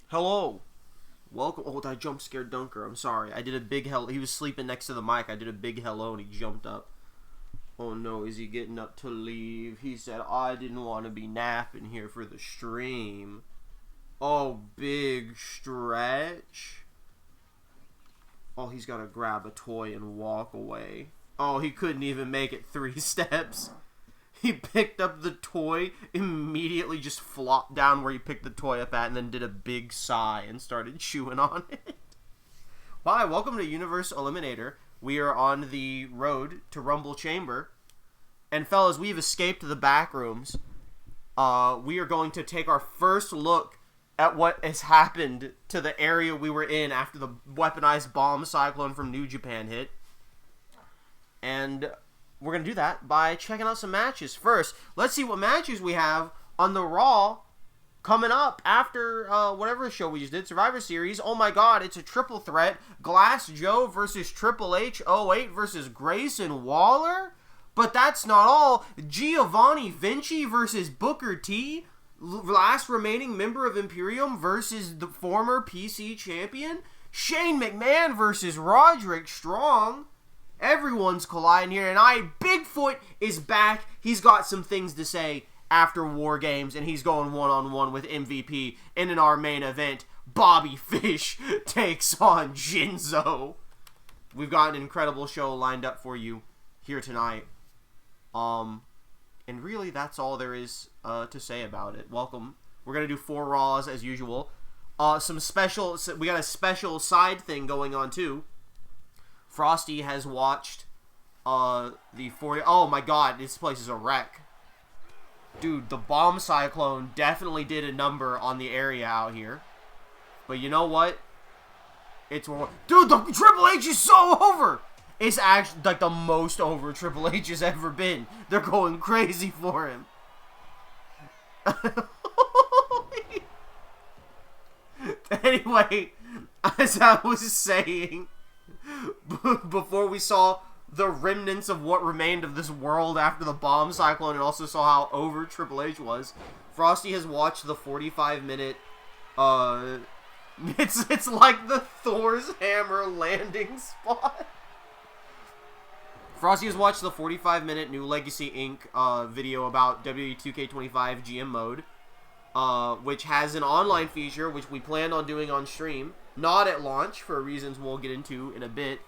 Hello. Welcome. Oh, that jump scared Dunker. I'm sorry. I did a big hello. He was sleeping next to the mic. I did a big hello and he jumped up. Oh no, is he getting up to leave? He said, I didn't want to be napping here for the stream. Oh, big stretch. Oh, he's got to grab a toy and walk away. Oh, he couldn't even make it 3 steps. He picked up the toy, immediately just flopped down where he picked the toy up at, and then did a big sigh and started chewing on it. Hi, welcome to Universe Eliminator. We are on the road to Rumble Chamber. And fellas, we've escaped the back rooms. We are going to take our first look at what has happened to the area we were in after the weaponized bomb cyclone from New Japan hit. And we're going to do that by checking out some matches. First, let's see what matches we have on the Raw coming up after whatever show we just did, Survivor Series. Oh my god, it's a triple threat. Glass Joe versus Triple H, 08 versus Grayson Waller. But that's not all. Giovanni Vinci versus Booker T. Last remaining member of Imperium versus the former PC champion. Shane McMahon versus Roderick Strong. Everyone's colliding here, and Bigfoot is back. He's got some things to say after War Games, and he's going one-on-one with MVP. And in our main event, Bobby Fish takes on Jinzo. We've got an incredible show lined up for you here tonight. And really, that's all there is to say about it. Welcome. We're going to do 4 Raws as usual. We got a special side thing going on, too. Frosty has watched the 40... Oh my god, this place is a wreck. Dude, the bomb cyclone definitely did a number on the area out here. But you know what? Dude, the Triple H is so over! It's actually like the most over Triple H has ever been. They're going crazy for him. Anyway, as I was saying... Before we saw the remnants of what remained of this world after the bomb cyclone and also saw how over Triple H was, Frosty has watched the 45-minute, it's like the Thor's hammer landing spot. Frosty has watched the 45-minute New Legacy Inc. Video about Wwe 2K24 GM mode, which has an online feature, which we planned on doing on stream. Not at launch, for reasons we'll get into in a bit.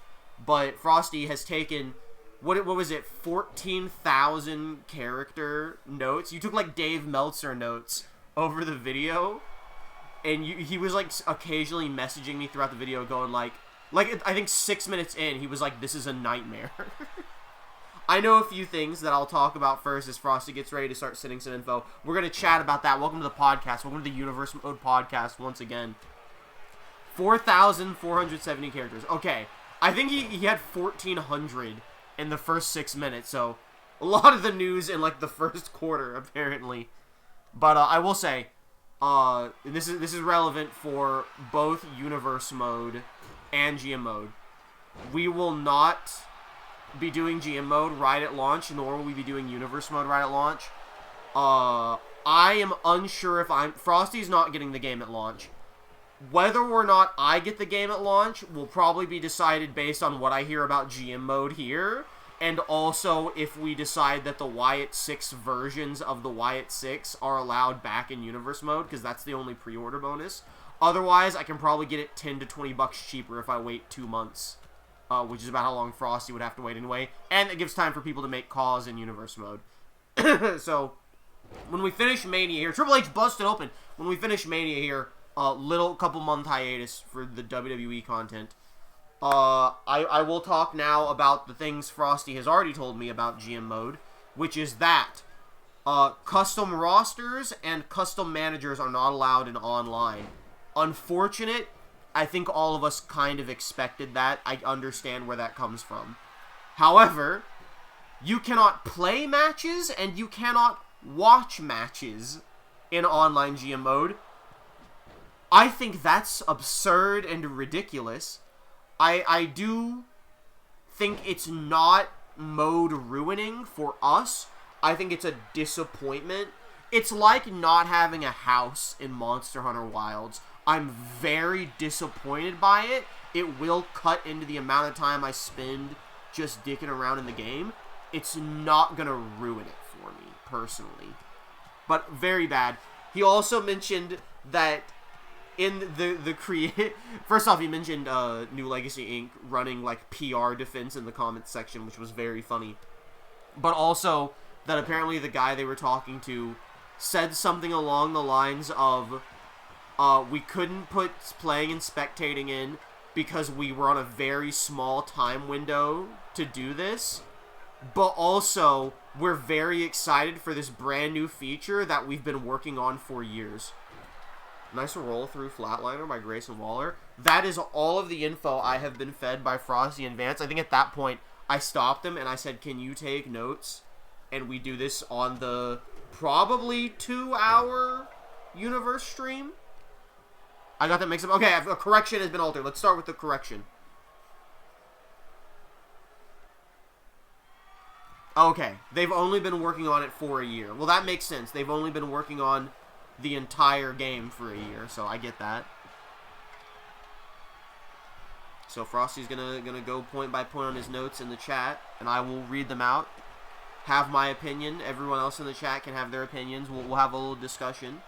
But Frosty has taken, what was it, 14,000 character notes? You took, like, Dave Meltzer notes over the video. And he was, like, occasionally messaging me throughout the video going, like, I think 6 minutes in, he was like, this is a nightmare. I know a few things that I'll talk about first as Frosty gets ready to start sending some info. We're going to chat about that. Welcome to the podcast. Welcome to the Universe Mode podcast once again. 4,470 characters. Okay, I think he had 1,400 in the first 6 minutes, so a lot of the news in, like, the first quarter, apparently. But I will say, this is relevant for both Universe Mode and GM Mode. We will not be doing GM Mode right at launch, nor will we be doing Universe Mode right at launch. I am unsure if Frosty's not getting the game at launch. Whether or not I get the game at launch will probably be decided based on what I hear about GM mode here, and also if we decide that the Wyatt 6 versions of the Wyatt 6 are allowed back in Universe mode, because that's the only pre-order bonus. Otherwise, I can probably get it $10 to $20 cheaper if I wait 2 months, which is about how long Frosty would have to wait anyway, and it gives time for people to make calls in Universe mode. So, when we finish Mania here, Triple H busted open. When we finish Mania here, couple month hiatus for the WWE content. I will talk now about the things Frosty has already told me about GM mode, which is that custom rosters and custom managers are not allowed in online. Unfortunate. I think all of us kind of expected that. I understand where that comes from. However, you cannot play matches and you cannot watch matches in online GM mode. I think that's absurd and ridiculous. I do think it's not mode ruining for us. I think it's a disappointment It's like not having a house in Monster Hunter Wilds. I'm very disappointed by it. It will cut into the amount of time I spend just dicking around in the game. It's not going to ruin it for me, personally. But very bad. He also mentioned that in the create... First off, he mentioned New Legacy Inc. running, like, PR defense in the comments section, which was very funny. But also that apparently the guy they were talking to said something along the lines of, we couldn't put playing and spectating in because we were on a very small time window to do this. But also, we're very excited for this brand new feature that we've been working on for years. Nice roll through Flatliner by Grayson Waller. That is all of the info I have been fed by Frosty and Vance. I think at that point, I stopped him and I said, can you take notes? And we do this on the probably 2-hour Universe stream. I got that mixed up. Okay, a correction has been altered. Let's start with the correction. Okay, they've only been working on it for a year. Well, that makes sense. They've only been working on the entire game for a year, so I get that. So Frosty's gonna go point by point on his notes in the chat, and I will read them out. Have my opinion. Everyone else in the chat can have their opinions. We'll have a little discussion.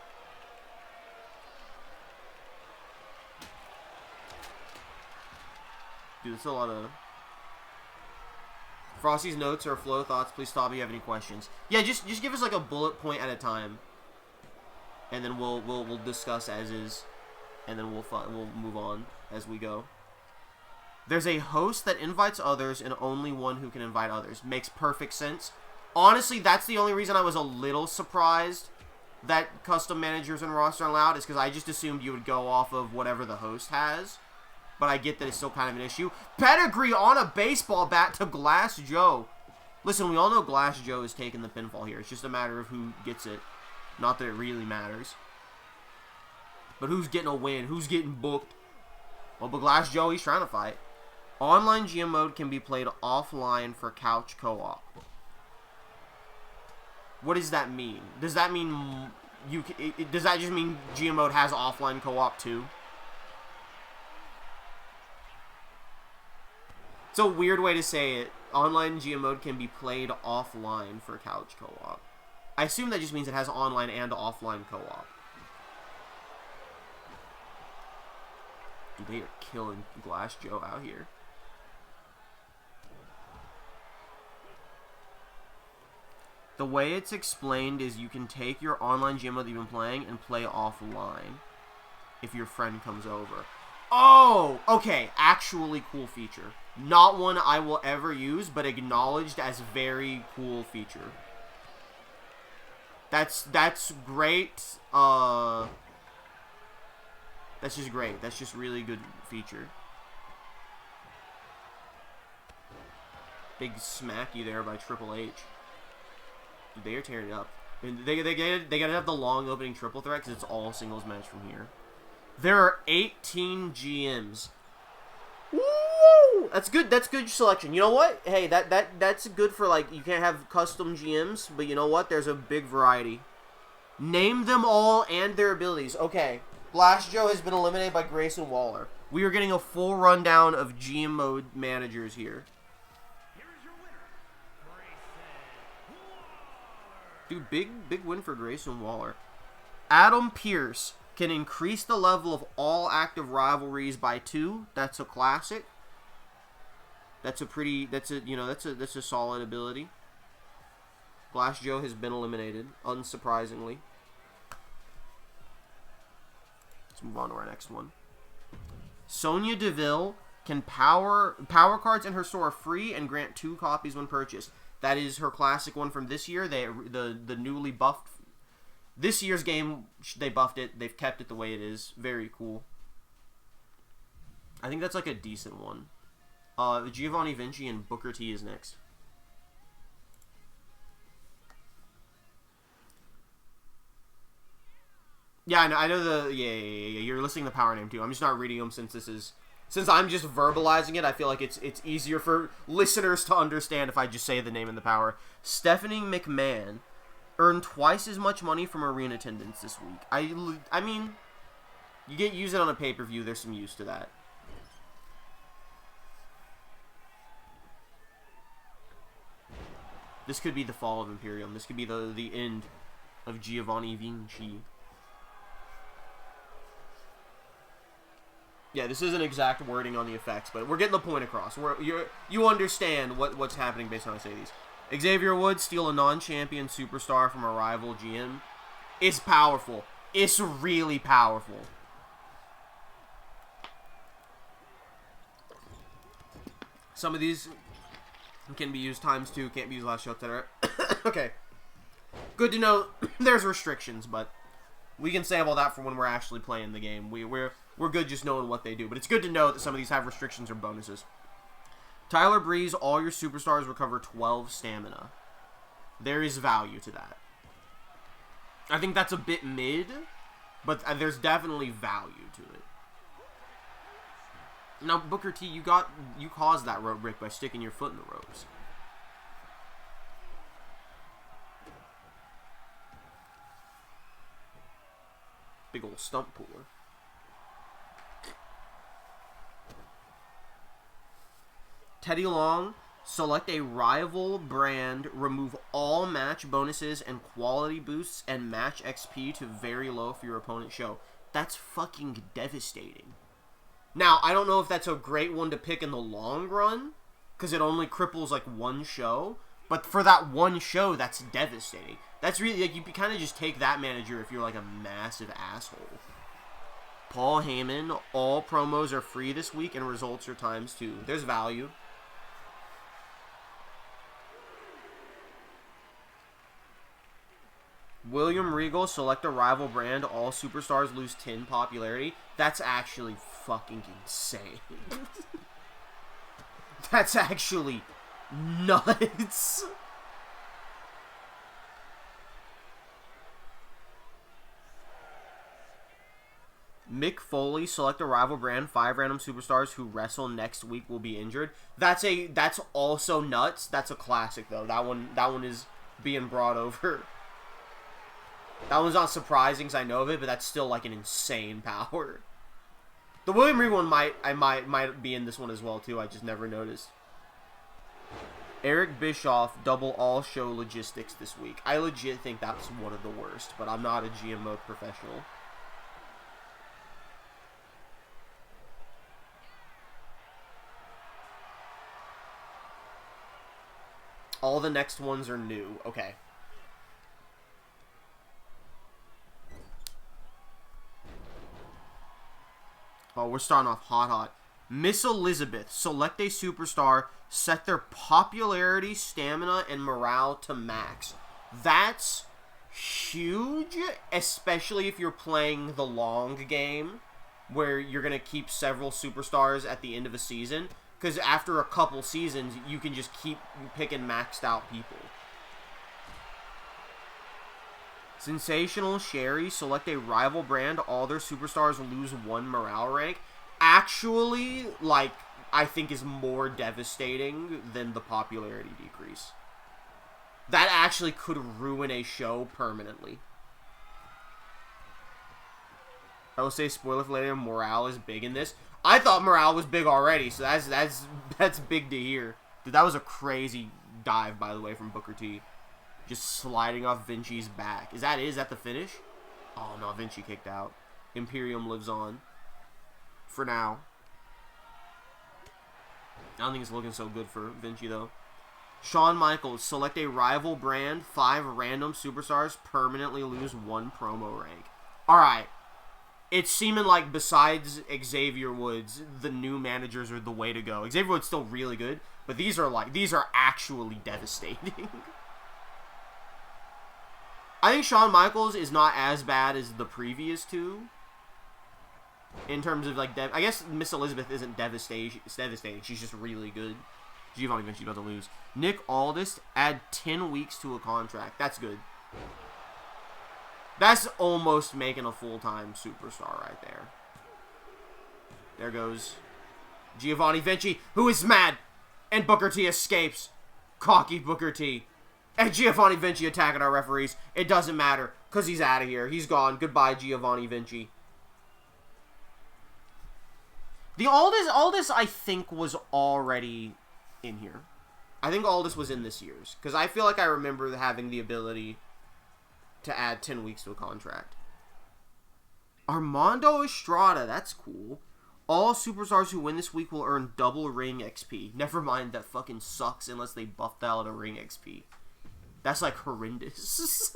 Dude, that's a lot of... Frosty's notes are flow thoughts. Please stop if you have any questions. Yeah, just give us like a bullet point at a time, and then we'll discuss as is, and then we'll move on as we go. There's a host that invites others, and only one who can invite others. Makes perfect sense. Honestly, that's the only reason I was a little surprised that custom managers and roster are allowed, is because I just assumed you would go off of whatever the host has. But I get that it's still kind of an issue. Pedigree on a baseball bat to Glass Joe. Listen, we all know Glass Joe is taking the pinfall here. It's just a matter of who gets it. Not that it really matters. But who's getting a win? Who's getting booked? Well, but Glass Joe, he's trying to fight. Online GM mode can be played offline for couch co-op. What does that mean? Does that mean does that just mean GM mode has offline co-op too? It's a weird way to say it. Online GM mode can be played offline for couch co-op. I assume that just means it has online and offline co-op. Dude, they are killing Glass Joe out here. The way it's explained is you can take your online GM mode that you've been playing and play offline if your friend comes over. Oh, okay. Actually cool feature. Not one I will ever use, but acknowledged as very cool feature. That's great. That's just great. That's just really good feature. Big smacky there by Triple H. Dude, they are tearing it up. And they gotta have the long opening triple threat because it's all singles match from here. There are 18 GMs. Woo! That's good. That's good selection. You know what? Hey, that's good for, like, you can't have custom GMs, but you know what? There's a big variety. Name them all and their abilities. Okay. Blast Joe has been eliminated by Grayson Waller. We are getting a full rundown of GM mode managers here. Dude, big win for Grayson Waller. Adam Pierce can increase the level of all active rivalries by 2. That's a classic. That's a solid ability. Glass Joe has been eliminated, unsurprisingly. Let's move on to our next one. Sonya Deville can power cards in her store are free and grant 2 copies when purchased. That is her classic one from this year. The newly buffed. This year's game, they buffed it. They've kept it the way it is. Very cool. I think that's like a decent one. Giovanni Vinci and Booker T is next. Yeah, I know the... Yeah. You're listing the power name, too. I'm just not reading them since I'm just verbalizing it. I feel like it's easier for listeners to understand if I just say the name and the power. Stephanie McMahon Earn twice as much money from arena attendance this week. I mean, use it on a pay-per-view. There's some use to that. This could be the fall of Imperium. This could be the end of Giovanni Vinci. Yeah, this isn't exact wording on the effects, but we're getting the point across. You understand what's happening based on how I say these. Xavier Woods steal a non-champion superstar from a rival GM. It's powerful. It's really powerful. Some of these can be used ×2, can't be used last show, etc. Okay. Good to know there's restrictions, but we can save all that for when we're actually playing the game. We're good just knowing what they do, but it's good to know that some of these have restrictions or bonuses. Tyler Breeze, all your superstars recover 12 stamina. There is value to that. I think that's a bit mid, but there's definitely value to it. Now, Booker T, you caused that rope break by sticking your foot in the ropes. Big old stump puller. Teddy Long, select a rival brand, remove all match bonuses and quality boosts and match XP to very low for your opponent's show. That's fucking devastating. Now, I don't know if that's a great one to pick in the long run, because it only cripples like one show, but for that one show, that's devastating. That's really, like, you kind of just take that manager if you're like a massive asshole. Paul Heyman, all promos are free this week and results are ×2. There's value. William Regal, select a rival brand. All superstars lose 10 popularity. That's actually fucking insane. That's actually nuts. Mick Foley, select a rival brand. 5 random superstars who wrestle next week will be injured. That's also nuts. That's a classic though. That one is being brought over. That one's not surprising because I know of it, but that's still like an insane power. The William Regal one might be in this one as well too. I just never noticed. Eric Bischoff, double all show logistics this week. I legit think that's one of the worst, but I'm not a GM mode professional. All the next ones are new. Okay. Oh, we're starting off hot. Miss Elizabeth, select a superstar, set their popularity, stamina, and morale to max. That's huge, especially if you're playing the long game, where you're going to keep several superstars at the end of a season, because after a couple seasons, you can just keep picking maxed out people. Sensational Sherry, select a rival brand. All their superstars lose 1 morale rank. Actually, like, I think is more devastating than the popularity decrease. That actually could ruin a show permanently. I will say, spoiler for later, morale is big in this. I thought morale was big already, so that's big to hear. Dude, that was a crazy dive, by the way, from Booker T. Just sliding off Vinci's back. Is that the finish? Oh, no, Vinci kicked out. Imperium lives on. For now. I don't think it's looking so good for Vinci, though. Shawn Michaels, select a rival brand. 5 random superstars permanently lose 1 promo rank. Alright. It's seeming like besides Xavier Woods, the new managers are the way to go. Xavier Woods still really good, but these are actually devastating. I think Shawn Michaels is not as bad as the previous 2. In terms of, like, I guess Miss Elizabeth isn't devastating. She's just really good. Giovanni Vinci about to lose. Nick Aldis, add 10 weeks to a contract. That's good. That's almost making a full-time superstar right there. There goes Giovanni Vinci, who is mad. And Booker T escapes. Cocky Booker T. And Giovanni Vinci attacking our referees. It doesn't matter, because he's out of here. He's gone. Goodbye, Giovanni Vinci. The Aldis, I think, was already in here. I think Aldis was in this year's. Because I feel like I remember having the ability to add 10 weeks to a contract. Armando Estrada. That's cool. All superstars who win this week will earn double ring XP. Never mind, that fucking sucks unless they buff that out of ring XP. That's, like, horrendous.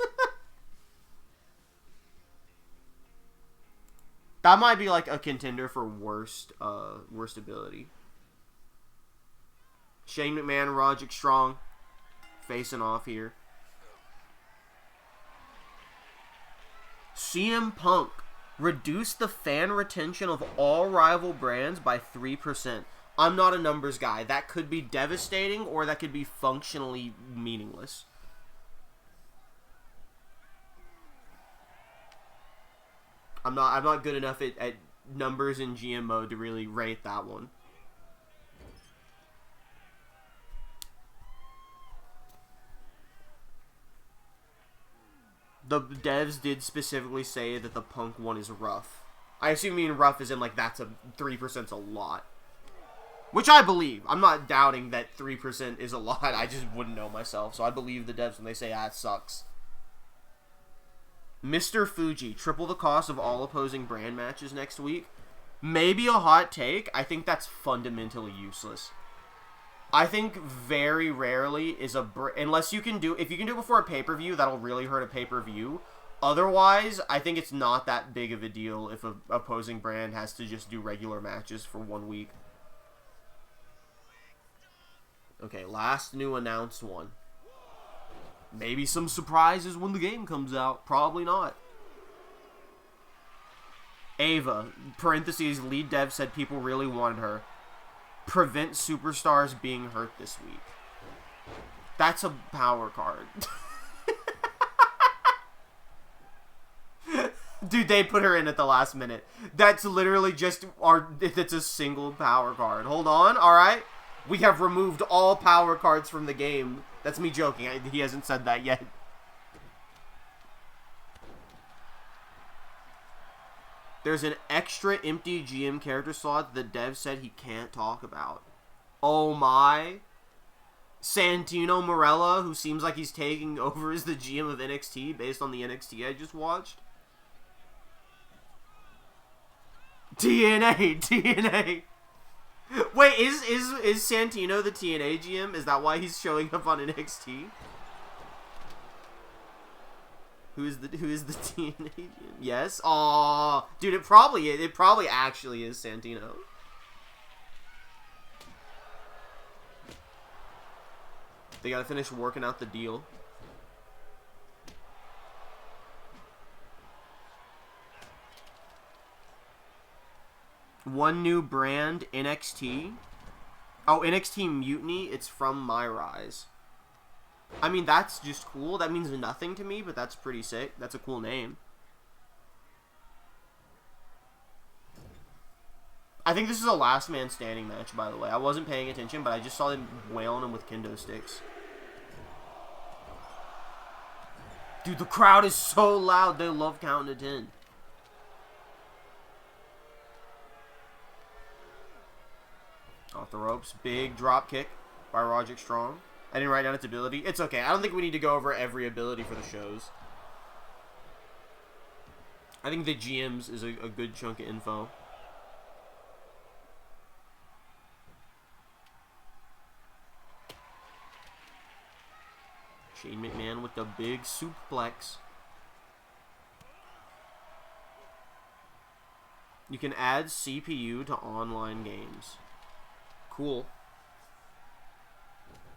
That might be, like, a contender for worst ability. Shane McMahon, Roderick Strong, facing off here. CM Punk. Reduce the fan retention of all rival brands by 3%. I'm not a numbers guy. That could be devastating, or that could be functionally meaningless. I'm not good enough at numbers in GM mode to really rate that one. The devs did specifically say that the Punk one is rough. I assume you mean rough as in, like, that's 3%'s a lot. Which I believe. I'm not doubting that 3% is a lot. I just wouldn't know myself. So I believe the devs when they say, it sucks. Mr. Fuji. Triple the cost of all opposing brand matches next week. Maybe a hot take. I think that's fundamentally useless. I think very rarely is unless you can do, if you can do it before a pay-per-view, that'll really hurt a pay-per-view. Otherwise, I think it's not that big of a deal if an opposing brand has to just do regular matches for 1 week. Okay, last new announced one. Maybe some surprises when the game comes out. Probably not. Ava, parentheses, lead dev said people really wanted her. Prevent superstars being hurt this week. That's a power card. Dude, they put her in at the last minute. That's literally just it's a single power card. Hold on, alright? We have removed all power cards from the game. That's me joking. He hasn't said that yet. There's an extra empty GM character slot that the dev said he can't talk about. Oh my. Santino Marella, who seems like he's taking over as the GM of NXT based on the NXT I just watched. TNA. Wait, is Santino the TNA GM? Is that why he's showing up on NXT? Who is the TNA GM? Yes. Aw, dude, it probably actually is Santino. They gotta finish working out the deal. One new brand, NXT. Oh, NXT Mutiny. It's from My Rise. I mean, that's just cool. That means nothing to me, but that's pretty sick. That's a cool name. I think this is a last man standing match, by the way. I wasn't paying attention, but I just saw them wailing him with kendo sticks. Dude, the crowd is so loud. They love counting to 10. Off the ropes. Big drop kick by Roderick Strong. I didn't write down its ability. It's okay. I don't think we need to go over every ability for the shows. I think the GMs is a good chunk of info. Shane McMahon with the big suplex. You can add CPU to online games. Cool.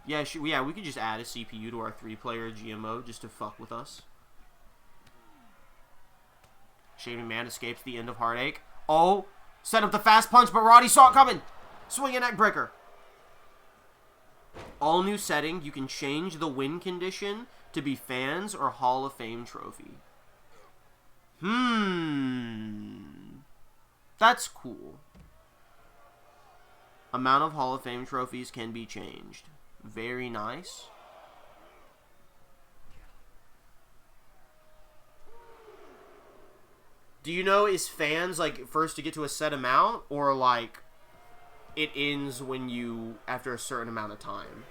Yeah, we could just add a CPU to our 3-player GMO just to fuck with us. Shane McMahon escapes the end of Heartache. Oh, set up the fast punch, but Roddy saw it coming. Swing a neck breaker. All new setting, you can change the win condition to be fans or Hall of Fame trophy. That's cool. Amount of Hall of Fame trophies can be changed. Very nice. Do you know, is fans, like, first to get to a set amount, or, like, it ends when you, after a certain amount of time?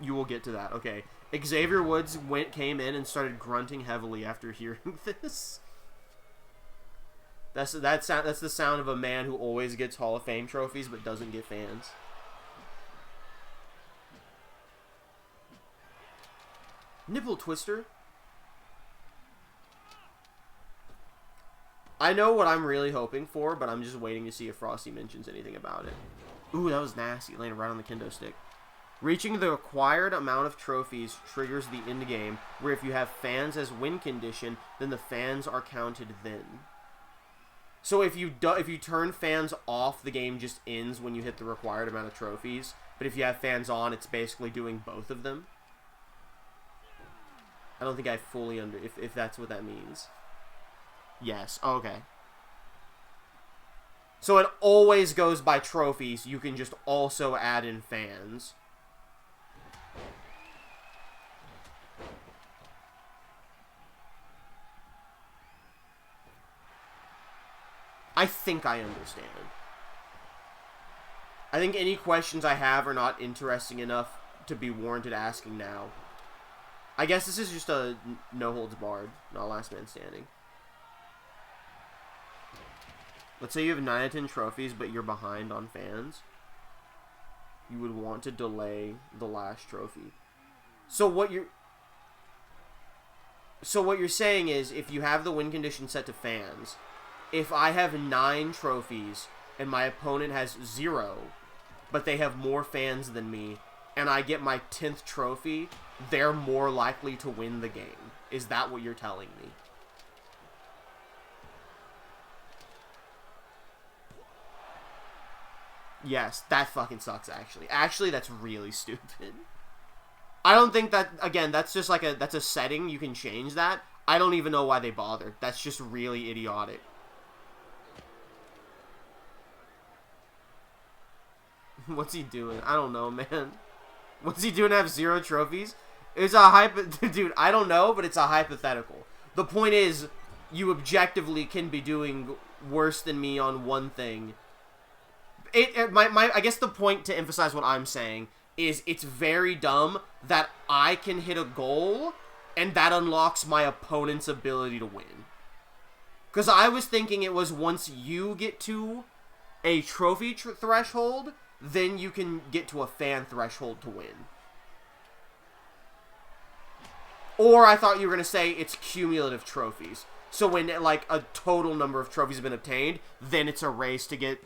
You will get to that, okay. Xavier Woods came in and started grunting heavily after hearing this. That's the sound of a man who always gets Hall of Fame trophies but doesn't get fans. Nipple twister. I know what I'm really hoping for, but I'm just waiting to see if Frosty mentions anything about it. Ooh, that was nasty. Laying right on the kendo stick. Reaching the required amount of trophies triggers the end game, where if you have fans as win condition, then the fans are counted then. So if you turn fans off, the game just ends when you hit the required amount of trophies. But if you have fans on, it's basically doing both of them. I don't think I fully if that's what that means. Yes. Okay. So it always goes by trophies. You can just also add in fans. I think I understand. I think any questions I have are not interesting enough to be warranted asking now. I guess this is just a no holds barred, not last man standing. Let's say you have 9 out of 10 trophies, but you're behind on fans. You would want to delay the last trophy. So what you're saying is, if you have the win condition set to fans, if I have 9 trophies and my opponent has 0, but they have more fans than me, and I get my 10th trophy, they're more likely to win the game. Is that what you're telling me? Yes, that fucking sucks, actually. Actually, that's really stupid. I don't think that, again, that's just like that's a setting. You can change that. I don't even know why they bothered. That's just really idiotic. What's he doing? I don't know, man. What's he doing to have 0 trophies? It's a dude, I don't know, but it's a hypothetical. The point is, you objectively can be doing worse than me on one thing. I guess the point to emphasize what I'm saying is it's very dumb that I can hit a goal and that unlocks my opponent's ability to win. Because I was thinking it was once you get to a trophy threshold, then you can get to a fan threshold to win. Or I thought you were going to say it's cumulative trophies. So when, like, a total number of trophies have been obtained, then it's a race to get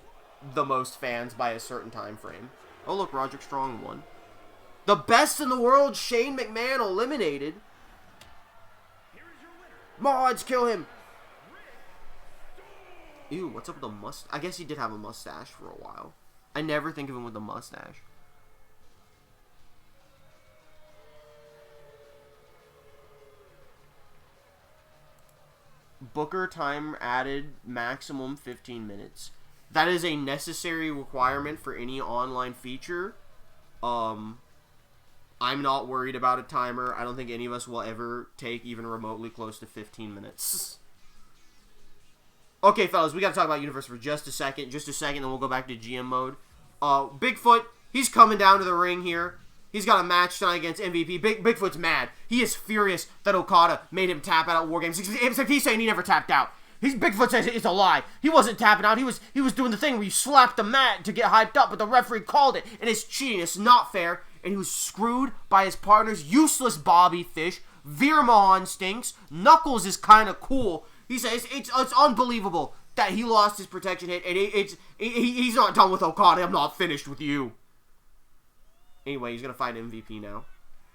the most fans by a certain time frame. Oh, look, Roderick Strong won. The best in the world, Shane McMahon, eliminated. Mods, kill him. Ew, what's up with the mustache? I guess he did have a mustache for a while. I never think of him with a mustache. Booker time added, maximum 15 minutes. That is a necessary requirement for any online feature. I'm not worried about a timer. I don't think any of us will ever take even remotely close to 15 minutes. Okay, fellas, we gotta talk about Universe for just a second. Then we'll go back to GM mode. Bigfoot, he's coming down to the ring here. He's got a match tonight against MVP. Bigfoot's mad. He is furious that Okada made him tap out at War Games. Except he's saying he never tapped out. Bigfoot says it's a lie. He wasn't tapping out. He was doing the thing where you slap the mat to get hyped up, but the referee called it, and it's cheating. It's not fair, and he was screwed by his partner's useless Bobby Fish. Veer Mahan stinks. Knuckles is kind of cool. He says it's unbelievable that he lost his protection hit, and he's not done with Okada. I'm not finished with you. Anyway, he's going to fight MVP now.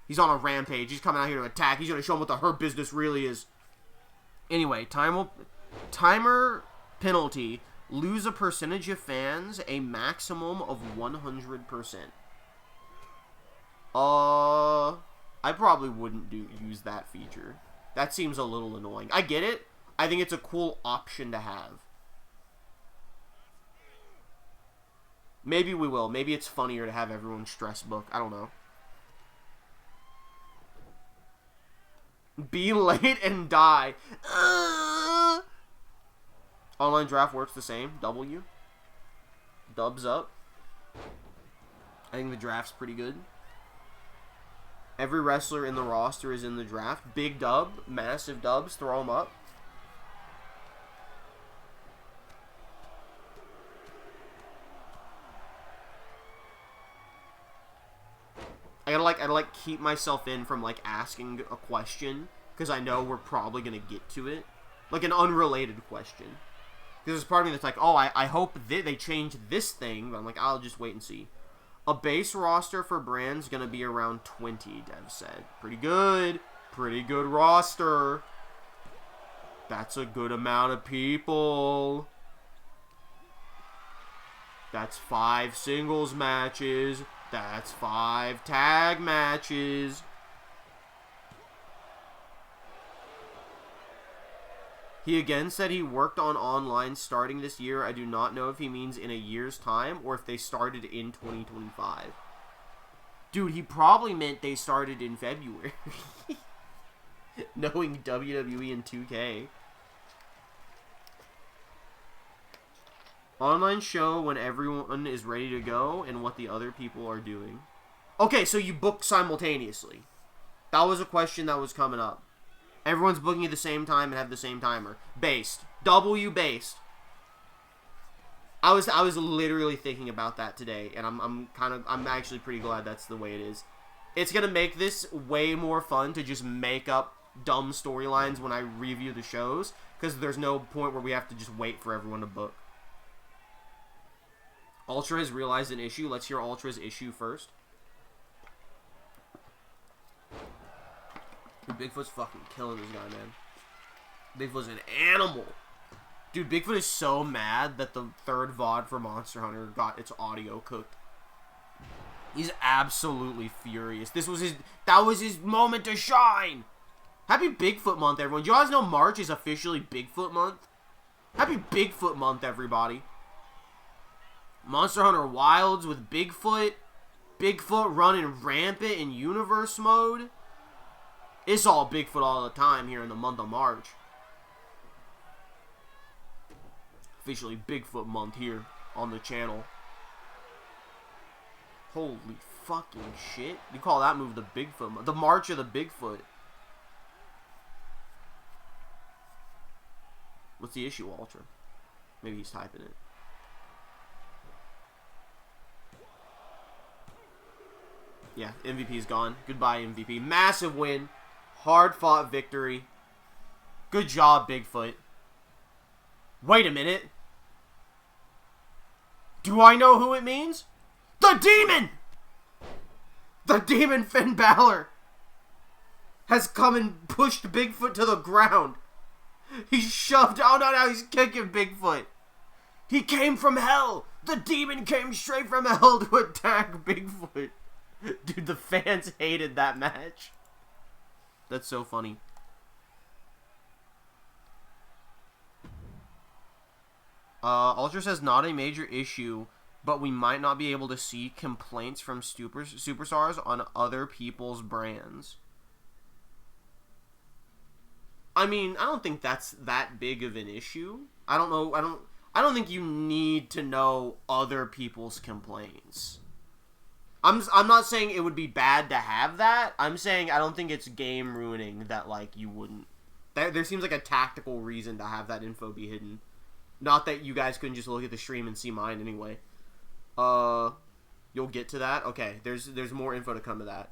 He's on a rampage. He's coming out here to attack. He's going to show him what the Hurt Business really is. Anyway, timer penalty. Lose a percentage of fans, a maximum of 100%. I probably wouldn't use that feature. That seems a little annoying. I get it. I think it's a cool option to have. Maybe we will. Maybe it's funnier to have everyone stress book. I don't know. Be late and die. Online draft works the same. W. Dubs up. I think the draft's pretty good. Every wrestler in the roster is in the draft. Big dub. Massive dubs. Throw them up. I gotta keep myself in from like asking a question because I know we're probably gonna get to it, like an unrelated question. Because there's part of me that's like, oh, I hope they change this thing, but I'm like, I'll just wait and see. A base roster for brands gonna be around 20. Dev said, pretty good roster. That's a good amount of people. That's 5 singles matches. That's 5 tag matches. He again said he worked on online starting this year. I do not know if he means in a year's time or if they started in 2025. Dude, he probably meant they started in February. Knowing WWE and 2K. Online show when everyone is ready to go and what the other people are doing. Okay, so you book simultaneously. That was a question that was coming up. Everyone's booking at the same time and have the same timer. Based. W based. I was literally thinking about that today, and I'm actually pretty glad that's the way it is. It's gonna make this way more fun to just make up dumb storylines when I review the shows, because there's no point where we have to just wait for everyone to book. Ultra has realized an issue. Let's hear Ultra's issue first. Dude, Bigfoot's fucking killing this guy, man. Bigfoot's an animal. Dude, Bigfoot is so mad that the third VOD for Monster Hunter got its audio cooked. He's absolutely furious. That was his moment to shine. Happy Bigfoot month, everyone. Do you guys know March is officially Bigfoot month? Happy Bigfoot month, everybody. Monster Hunter Wilds with Bigfoot. Bigfoot running rampant in universe mode. It's all Bigfoot all the time here in the month of March. Officially Bigfoot month here on the channel. Holy fucking shit. You call that move the Bigfoot month. The March of the Bigfoot. What's the issue, Ultra? Maybe he's typing it. Yeah, MVP's gone. Goodbye, MVP. Massive win. Hard-fought victory. Good job, Bigfoot. Wait a minute. Do I know who it means? The Demon! The Demon Finn Balor has come and pushed Bigfoot to the ground. He's shoved. Oh, no, he's kicking Bigfoot. He came from hell. The Demon came straight from hell to attack Bigfoot. Dude, the fans hated that match. That's so funny. Ultra says not a major issue, but we might not be able to see complaints from superstars on other people's brands. I mean, I don't think that's that big of an issue. I don't know. I don't think you need to know other people's complaints. I'm not saying it would be bad to have that. I'm saying I don't think it's game ruining that, like, you wouldn't. There seems like a tactical reason to have that info be hidden. Not that you guys couldn't just look at the stream and see mine anyway. You'll get to that? Okay, there's more info to come to that.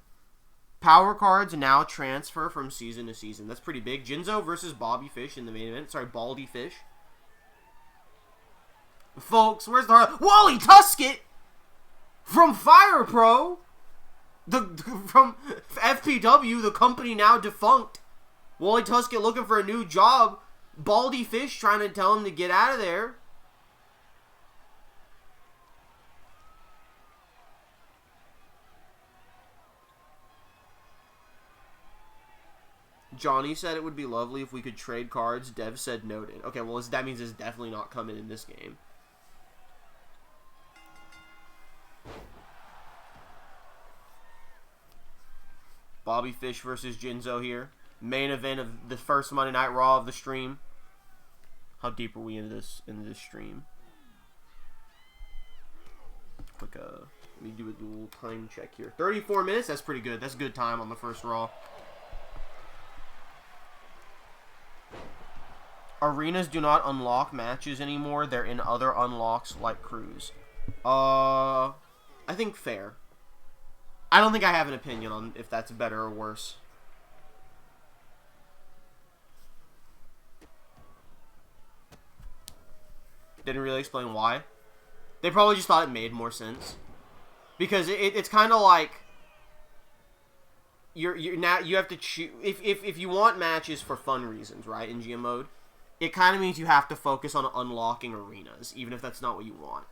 Power cards now transfer from season to season. That's pretty big. Jinzo versus Bobby Fish in the main event. Sorry, Baldy Fish. Folks, where's the... Wally Tuskett! From Fire Pro, from FPW, the company now defunct. Wally Tuskett looking for a new job. Baldy Fish trying to tell him to get out of there. Johnny said it would be lovely if we could trade cards. Dev said noted. Okay, well, that means it's definitely not coming in this game. Bobby Fish versus Jinzo here. Main event of the first Monday Night Raw of the stream. How deep are we into this stream? Quick, let me do a little time check here. 34 minutes. That's pretty good. That's good time on the first Raw. Arenas do not unlock matches anymore. They're in other unlocks like Cruise. I think fair. I don't think I have an opinion on if that's better or worse. Didn't really explain why. They probably just thought it made more sense. Because it's kind of like you're now you have to choose if you want matches for fun reasons, right? In GM mode, it kind of means you have to focus on unlocking arenas, even if that's not what you want.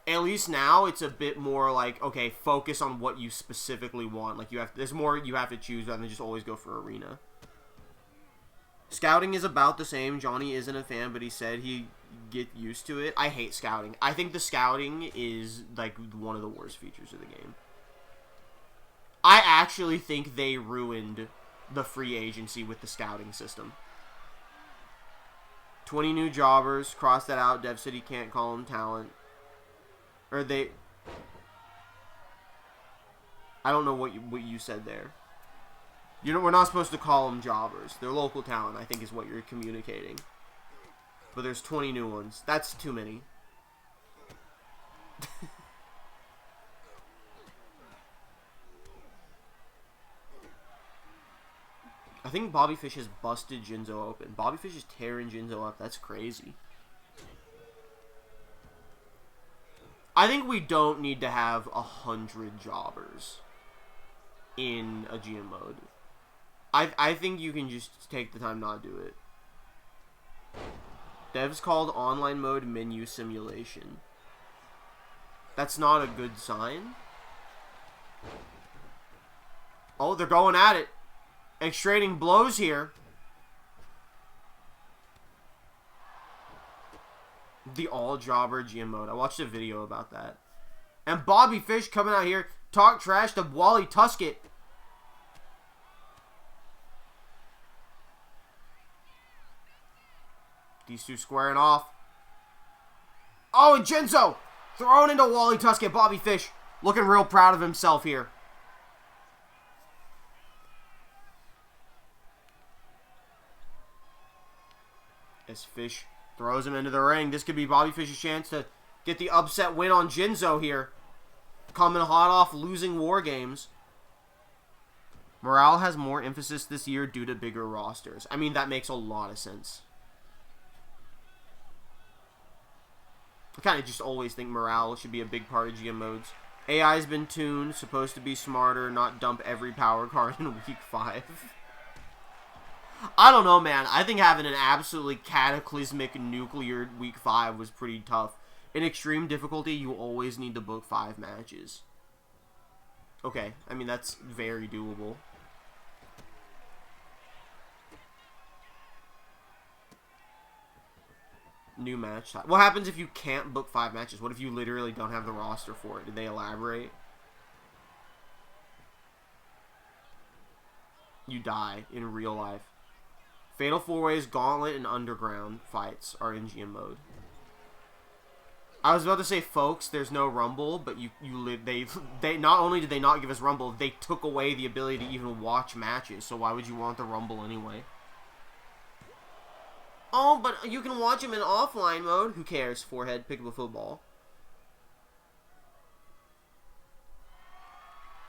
At least now it's a bit more like, okay, focus on what you specifically want. Like there's more you have to choose rather than just always go for arena. Scouting is about the same. Johnny isn't a fan, but he said he get used to it. I hate scouting. I think the scouting is like one of the worst features of the game. I actually think they ruined the free agency with the scouting system. 20 new jobbers. Cross that out. Dev said he can't call them talent. Or they... I don't know what you said there. You know, we're not supposed to call them jobbers. They're local talent, I think is what you're communicating. But there's 20 new ones. That's too many. I think Bobby Fish has busted Jinzo open. Bobby Fish is tearing Jinzo up. That's crazy. I think we don't need to have 100 jobbers in a GM mode. I think you can just take the time not do it. Devs called online mode menu simulation. That's not a good sign. Oh, they're going at it. Extracting blows here. The all-jobber GM mode. I watched a video about that. And Bobby Fish coming out here, talk trash to Wally Tuskett. These two squaring off. Oh, and Jinzo thrown into Wally Tuskett. Bobby Fish looking real proud of himself here. As Fish throws him into the ring. This could be Bobby Fish's chance to get the upset win on Jinzo here. Coming hot off losing War Games. Morale has more emphasis this year due to bigger rosters. I mean, that makes a lot of sense. I kind of just always think morale should be a big part of GM modes. AI has been tuned, supposed to be smarter, not dump every power card in week 5. I don't know, man. I think having an absolutely cataclysmic nuclear week 5 was pretty tough. In extreme difficulty, you always need to book 5 matches. Okay, I mean, that's very doable. New match. What happens if you can't book 5 matches? What if you literally don't have the roster for it? Did they elaborate? You die in real life. Fatal 4-Ways, Gauntlet, and Underground fights are in GM mode. I was about to say, folks, there's no Rumble, but they not only did they not give us Rumble, they took away the ability to even watch matches. So why would you want the Rumble anyway? Oh, but you can watch him in offline mode. Who cares? Forehead, pick up a football.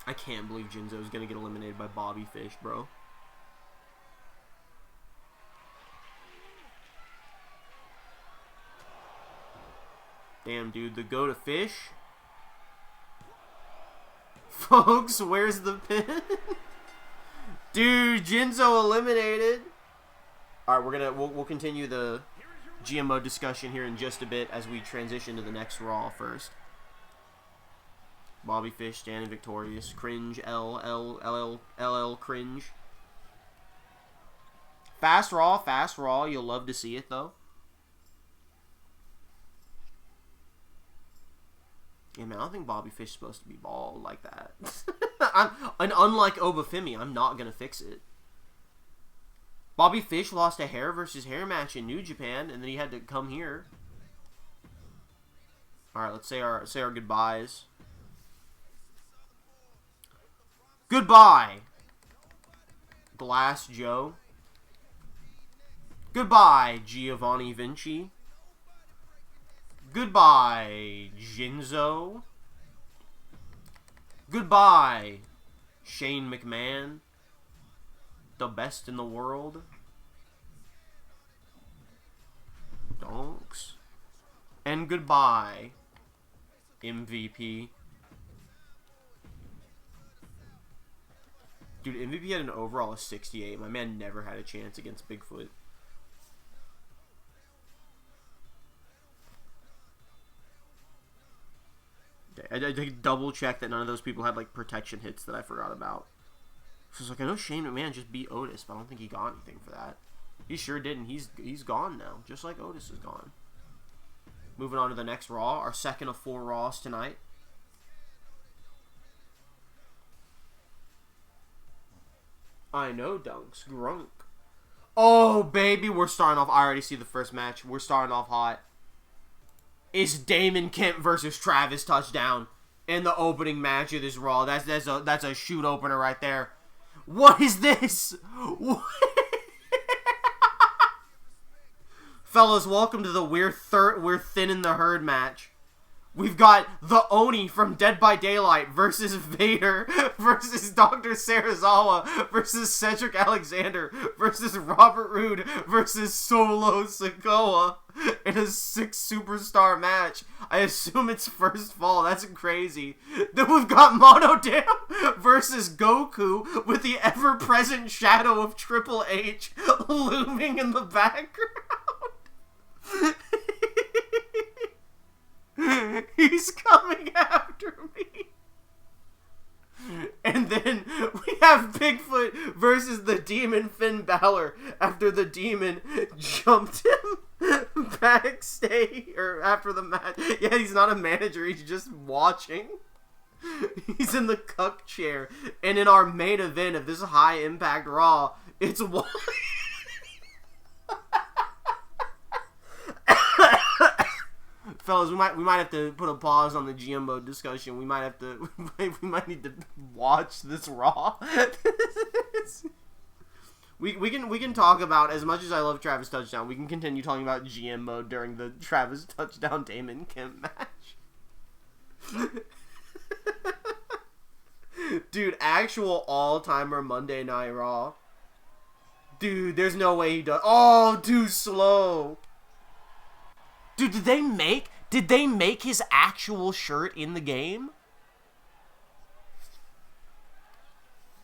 I can't believe Jinzo's gonna get eliminated by Bobby Fish, bro. Damn, dude, the go to Fish. Folks, where's the pin? Dude, Jinzo eliminated. Alright, we'll continue the GM mode discussion here in just a bit as we transition to the next Raw first. Bobby Fish standing victorious. Cringe, LL, cringe. Fast Raw. You'll love to see it, though. Yeah, man, I don't think Bobby Fish is supposed to be bald like that. And unlike Obafemi, I'm not going to fix it. Bobby Fish lost a hair versus hair match in New Japan, and then he had to come here. All right, let's say our goodbyes. Goodbye, Glass Joe. Goodbye, Giovanni Vinci. Goodbye, Jinzo. Goodbye, Shane McMahon. The best in the world. Donks. And goodbye, MVP. Dude, MVP had an overall of 68. My man never had a chance against Bigfoot. I double check that none of those people had like protection hits that I forgot about. So I was like, I know Shane McMahon just beat Otis, but I don't think he got anything for that. He sure didn't. He's gone now, just like Otis is gone. Moving on to the next Raw, our second of 4 Raws tonight. I know, Dunks. Grunk. Oh, baby, we're starting off. I already see the first match. We're starting off hot. It's Damon Kemp versus Travis Touchdown in the opening match of this Raw. That's a shoot opener right there. What is this? Fellas, welcome to the we're thin in the herd match. We've got the Oni from Dead by Daylight versus Vader versus Dr. Serizawa versus Cedric Alexander versus Robert Roode versus Solo Sikoa in a 6-superstar match. I assume it's first fall. That's crazy. Then we've got Monodam versus Goku with the ever-present shadow of Triple H looming in the background. He's coming after me. And then we have Bigfoot versus the Demon Finn Balor after the Demon jumped him backstage, or after the match. Yeah, he's not a manager, he's just watching. He's in the cuck chair. And in our main event of this high impact Raw, it's Fellas, we might have to put a pause on the GMO discussion. We might need to watch this Raw. we can talk about, as much as I love Travis Touchdown, we can continue talking about GM mode during the Travis Touchdown Damon Kemp match. Dude, actual all-timer Monday Night Raw. Dude, there's no way he does. Oh, too slow. Dude, did they make his actual shirt in the game?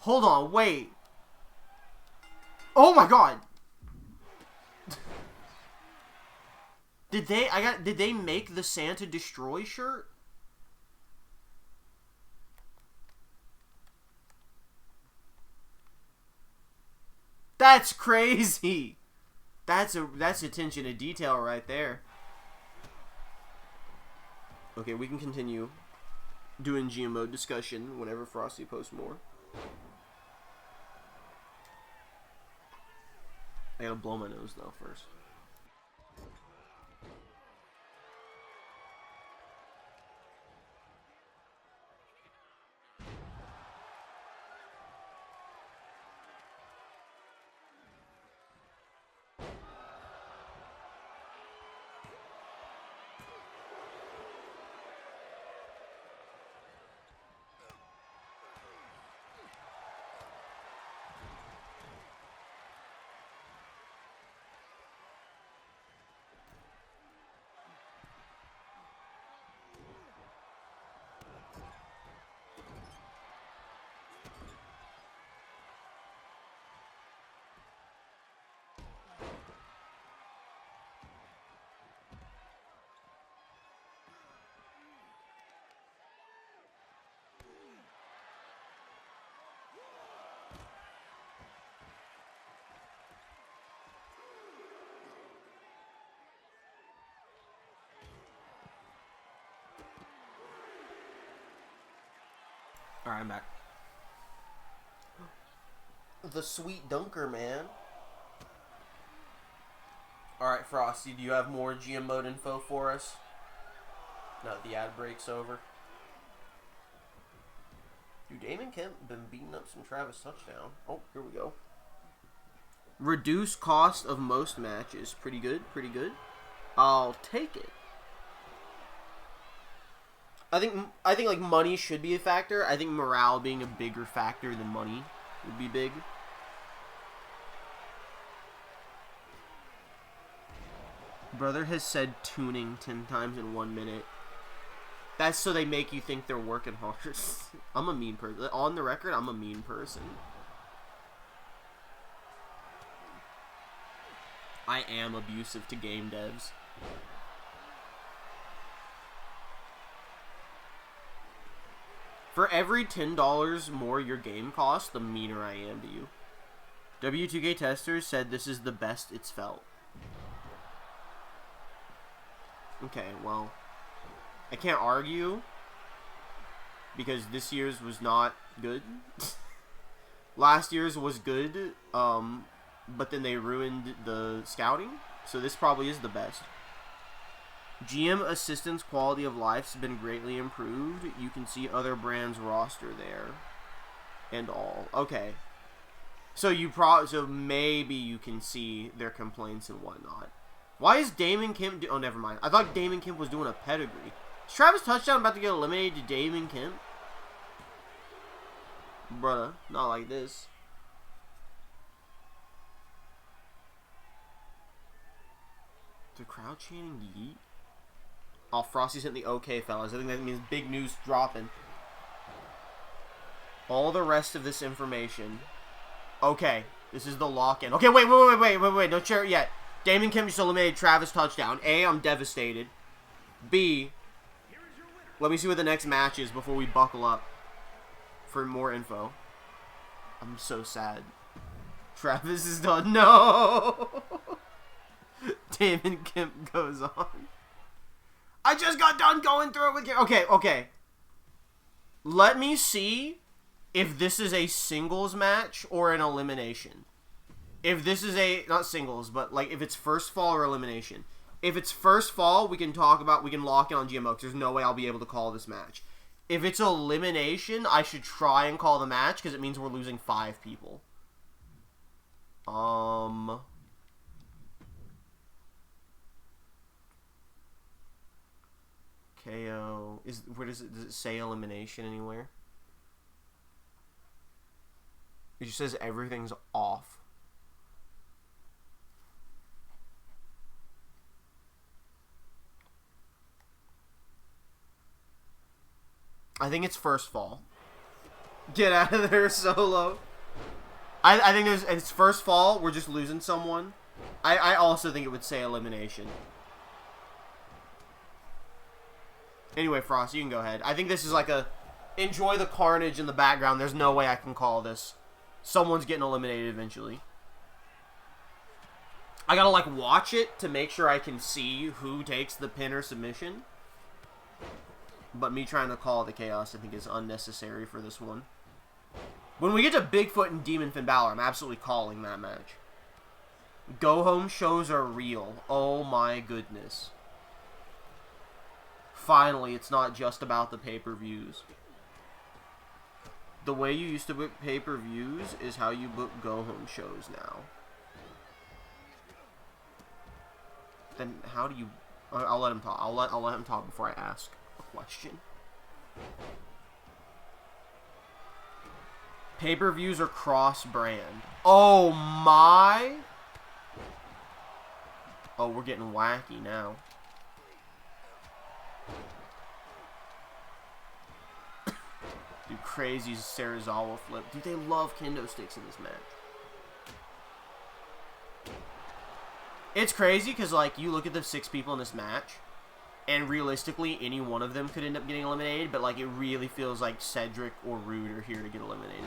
Hold on, wait. Oh my god. Did they make the Santa Destroy shirt? That's crazy. That's attention to detail right there. Okay, we can continue doing GMO discussion whenever Frosty posts more. I gotta blow my nose though first. Alright, I'm back. The Sweet Dunker, man. Alright, Frosty, do you have more GM mode info for us? Now that the ad break's over. Dude, Damon Kemp been beating up some Travis touchdown. Oh, here we go. Reduce cost of most matches. Pretty good, pretty good. I'll take it. I think like money should be a factor. I think morale being a bigger factor than money would be big. Brother has said tuning 10 times in 1 minute. That's so they make you think they're working hard. I'm a mean person. On the record, I'm a mean person. I am abusive to game devs. For every $10 more your game costs, the meaner I am to you. Wwe 2K testers said this is the best it's felt. Okay, well, I can't argue because this year's was not good. Last year's was good, but then they ruined the scouting, so this probably is the best. GM assistance quality of life's been greatly improved. You can see other brands' roster there, and all. Okay, so so maybe you can see their complaints and whatnot. Why is Damon Kemp? Oh, never mind. I thought Damon Kemp was doing a pedigree. Is Travis Touchdown about to get eliminated to Damon Kemp? Bruh, not like this. The crowd chanting yeet? Oh, Frosty's hitting the okay, fellas. I think that means big news dropping. All the rest of this information. Okay, this is the lock-in. Okay, wait. Don't share it yet. Damon Kemp just eliminated Travis Touchdown. A, I'm devastated. B, let me see what the next match is before we buckle up for more info. I'm so sad. Travis is done. No! Damon Kemp goes on. I just got done going through it with... Okay. Let me see if this is a singles match or an elimination. If this is not singles, but like if it's first fall or elimination. If it's first fall, we can lock in on GMO, because there's no way I'll be able to call this match. If it's elimination, I should try and call the match, because it means we're losing 5 people. KO. Does it say elimination anywhere? It just says everything's off. I think it's first fall. Get out of there, Solo. I think it's first fall. We're just losing someone. I also think it would say elimination. Anyway, Frost, you can go ahead. I think this is like enjoy the carnage in the background. There's no way I can call this. Someone's getting eliminated eventually. I gotta like watch it to make sure I can see who takes the pin or submission. But me trying to call the chaos, I think, is unnecessary for this one. When we get to Bigfoot and Demon Finn Balor, I'm absolutely calling that match. Go-home shows are real. Oh my goodness. Finally, it's not just about the pay-per-views. The way you used to book pay-per-views is how you book go-home shows now. Then how do you... I'll let him talk. I'll let him talk before I ask question. Pay-per-views are cross-brand. Oh my! Oh, we're getting wacky now. Dude, crazy Sarazawa flip. Dude, they love kendo sticks in this match. It's crazy because, like, you look at the 6 people in this match, and realistically, any one of them could end up getting eliminated, but, like, it really feels like Cedric or Rude are here to get eliminated.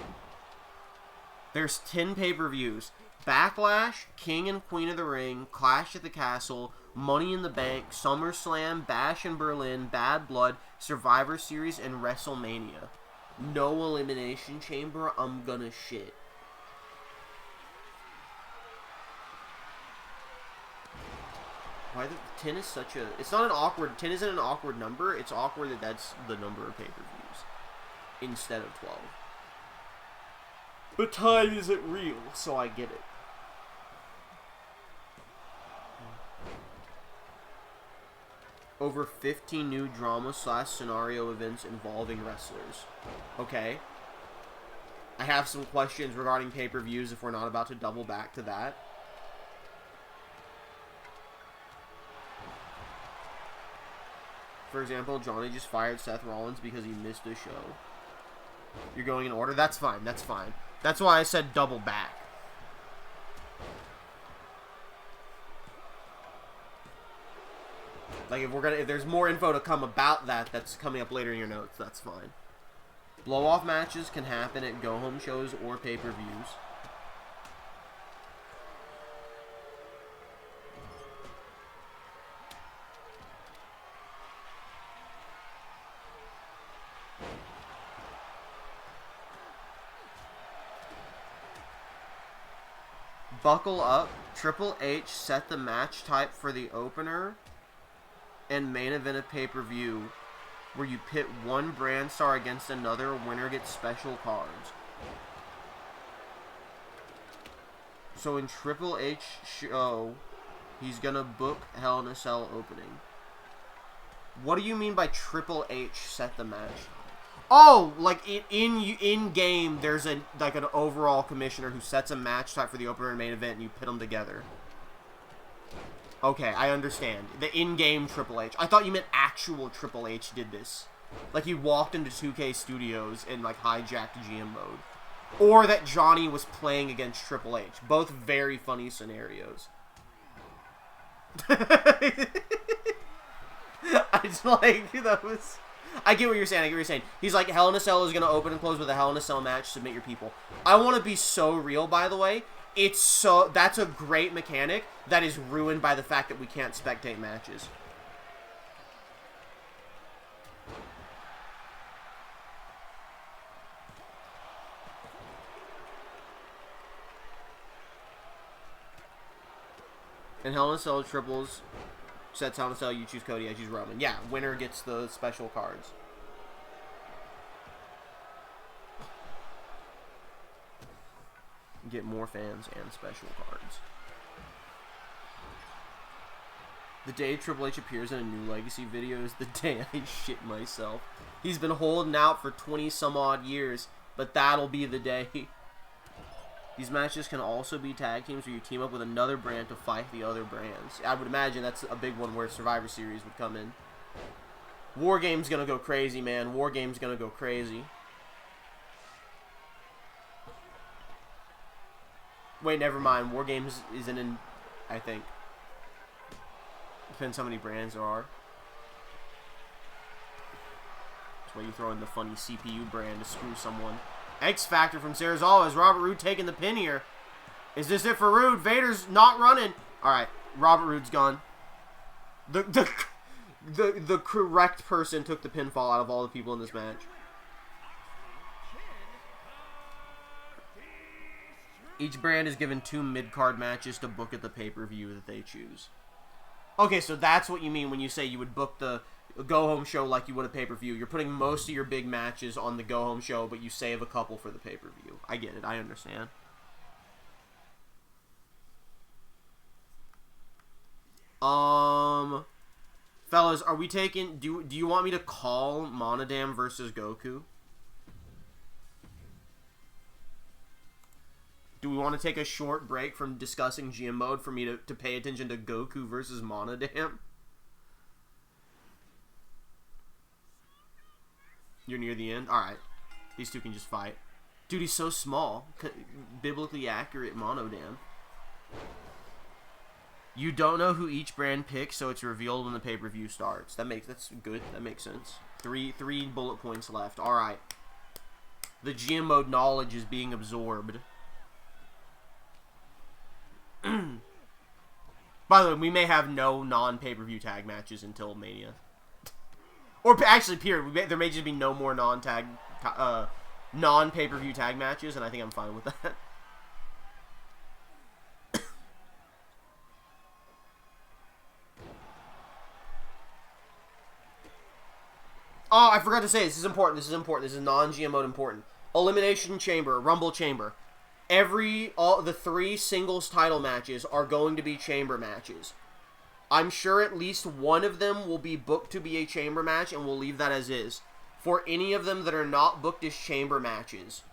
There's 10 pay-per-views. Backlash, King and Queen of the Ring, Clash at the Castle, Money in the Bank, SummerSlam, Bash in Berlin, Bad Blood, Survivor Series, and WrestleMania. No Elimination Chamber, I'm gonna shit. Why the 10 is such a... It's not an awkward... 10 isn't an awkward number. It's awkward that that's the number of pay-per-views instead of 12. But time isn't real, so I get it. Over 15 new drama/scenario events involving wrestlers. Okay. I have some questions regarding pay-per-views if we're not about to double back to that. For example, Johnny just fired Seth Rollins because he missed a show. You're going in order? That's fine, that's fine. That's why I said double back. Like, if there's more info to come about that, that's coming up later in your notes, that's fine. Blow-off matches can happen at go-home shows or pay-per-views. Buckle up. Triple H set the match type for the opener and main event of pay-per-view, where you pit one brand star against another. Winner gets special cards. So in Triple H show, he's gonna book Hell in a Cell opening. What do you mean by Triple H set the match? Oh, like in game, there's an overall commissioner who sets a match type for the opener and main event, and you pit them together. Okay, I understand. The in-game Triple H. I thought you meant actual Triple H did this. Like he walked into 2K Studios and like hijacked GM mode. Or that Johnny was playing against Triple H. Both very funny scenarios. I just like, that was... I get what you're saying, I get what you're saying. He's like, Hell in a Cell is going to open and close with a Hell in a Cell match, submit your people. I want to be so real, by the way. That's a great mechanic that is ruined by the fact that we can't spectate matches. And Hell in a Cell triples sets Hell in a Cell, you choose Cody, I choose Roman. Yeah, winner gets the special cards. Get more fans and special cards. The day Triple H appears in a new Legacy video is the day I shit myself. He's been holding out for 20 some odd years, but that'll be the day. These matches can also be tag teams where you team up with another brand to fight the other brands. I would imagine that's a big one where Survivor Series would come in. War Game's gonna go crazy, man. War Game's gonna go crazy. Wait, never mind. War Games isn't in, I think. Depends how many brands there are. That's why you throw in the funny CPU brand to screw someone. X Factor from Sarazawa. Is Robert Roode taking the pin here? Is this it for Roode? Vader's not running. Alright, Robert Roode's gone. The correct person took the pinfall out of all the people in this match. Each brand is given 2 mid-card matches to book at the pay-per-view that they choose. Okay, so that's what you mean when you say you would book the go-home show like you would a pay-per-view. You're putting most of your big matches on the go-home show, but you save a couple for the pay-per-view. I get it. I understand. Fellas, are we taking... Do you want me to call Monodam versus Goku? Do we want to take a short break from discussing GM mode for me to pay attention to Goku versus Monodam? You're near the end? Alright. These two can just fight. Dude, he's so small. Biblically accurate Monodam. You don't know who each brand picks, so it's revealed when the pay-per-view starts. That's good. That makes sense. Three bullet points left. Alright. The GM mode knowledge is being absorbed. By the way, we may have no non-pay-per-view tag matches until Mania. Or actually, period. There may just be no more non-pay-per-view tag matches, and I think I'm fine with that. Oh, I forgot to say, this is important. This is non-GM mode important. Elimination Chamber, Rumble Chamber. All the 3 singles title matches are going to be chamber matches. I'm sure at least one of them will be booked to be a chamber match, and we'll leave that as is. For any of them that are not booked as chamber matches,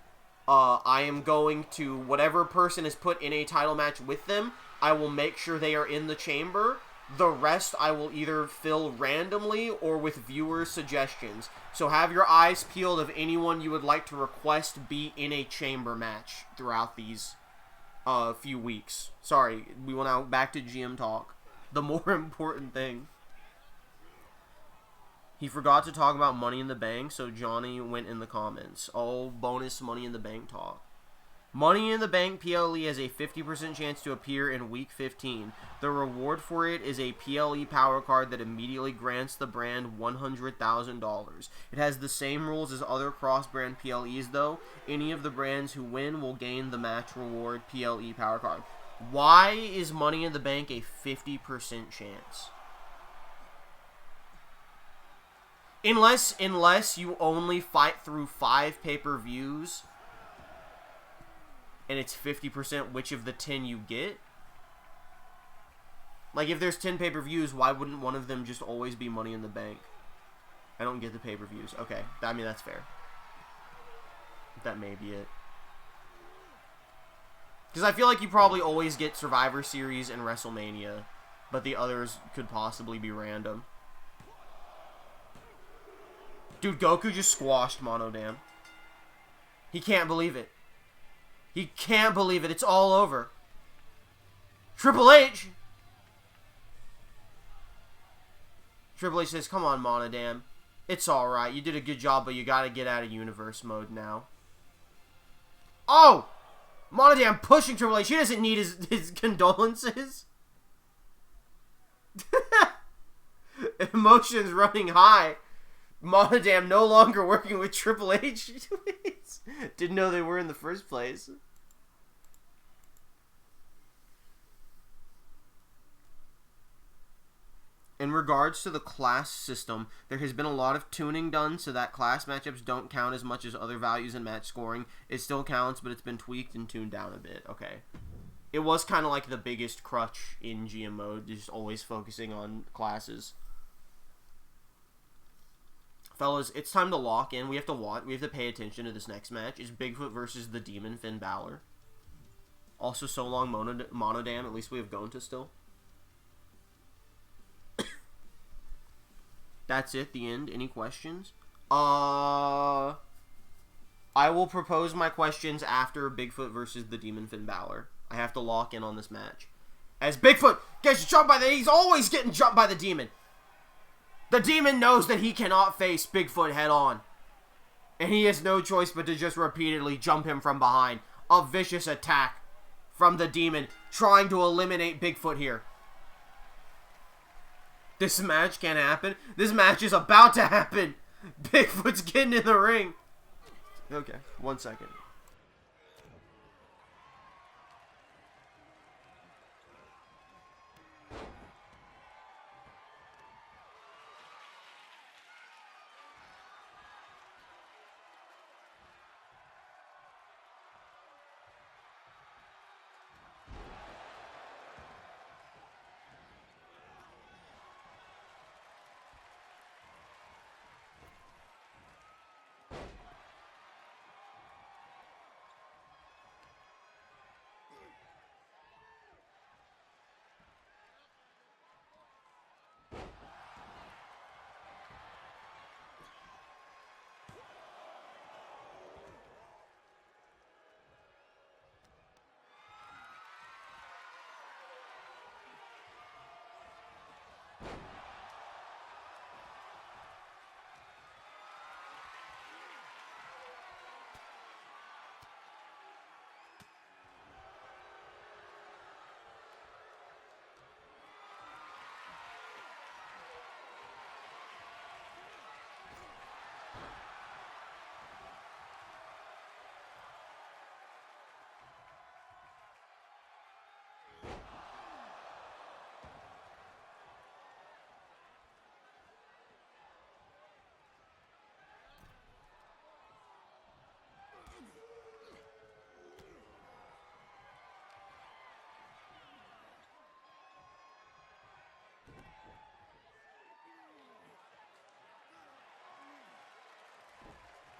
I am going to, whatever person is put in a title match with them, I will make sure they are in the chamber. The rest I will either fill randomly or with viewers' suggestions. So have your eyes peeled of anyone you would like to request be in a chamber match throughout these few weeks. Sorry, we will now back to GM talk. The more important thing. He forgot to talk about Money in the Bank, so Johnny went in the comments. Oh, bonus Money in the Bank talk. Money in the Bank PLE has a 50% chance to appear in Week 15. The reward for it is a PLE power card that immediately grants the brand $100,000. It has the same rules as other cross-brand PLEs, though. Any of the brands who win will gain the match reward PLE power card. Why is Money in the Bank a 50% chance? Unless you only fight through 5 pay-per-views, and it's 50% which of the 10 you get. Like, if there's 10 pay-per-views, why wouldn't one of them just always be Money in the Bank? I don't get the pay-per-views. Okay, I mean, that's fair. That may be it. Because I feel like you probably always get Survivor Series and WrestleMania, but the others could possibly be random. Dude, Goku just squashed Monodam. He can't believe it. He can't believe it. It's all over. Triple H! Triple H says, come on, Monodam. It's alright. You did a good job, but you gotta get out of universe mode now. Oh! Monodam pushing Triple H. He doesn't need his condolences. Emotions running high. Monodam no longer working with Triple H. Didn't know they were in the first place. In regards to the class system, there has been a lot of tuning done so that class matchups don't count as much as other values in match scoring. It still counts, but it's been tweaked and tuned down a bit. Okay. It was kind of like the biggest crutch in GM mode, just always focusing on classes. Fellas, it's time to lock in. We have to pay attention to this next match. It's Bigfoot versus the Demon Finn Balor. Also, so long Monodam. At least we have Gonta still. That's it. The end. Any questions? I will propose my questions after Bigfoot versus the Demon Finn Balor. I have to lock in on this match. As Bigfoot gets jumped by he's always getting jumped by the Demon. The Demon knows that he cannot face Bigfoot head on. And he has no choice but to just repeatedly jump him from behind. A vicious attack from the Demon, trying to eliminate Bigfoot here. This match can't happen. This match is about to happen. Bigfoot's getting in the ring. Okay, 1 second.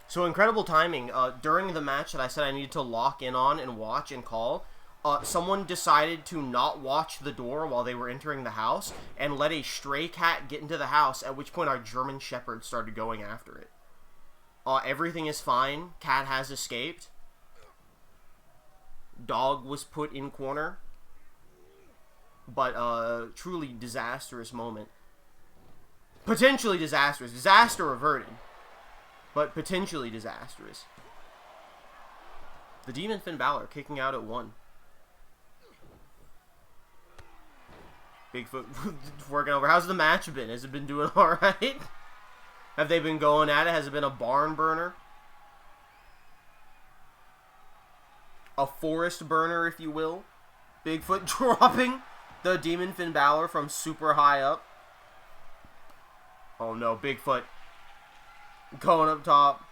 So incredible timing. During the match that I said I needed to lock in on and watch and call, someone decided to not watch the door while they were entering the house and let a stray cat get into the house, at which point our German Shepherd started going after it. Everything is fine. Cat has escaped. Dog was put in corner. But, truly disastrous moment. Potentially disastrous. Disaster averted. But potentially disastrous. The Demon Finn Balor kicking out at 1. Bigfoot working over. How's the match been? Has it been doing alright? Have they been going at it? Has it been a barn burner? A forest burner, if you will. Bigfoot dropping the Demon Finn Balor from super high up. Oh no, Bigfoot going up top.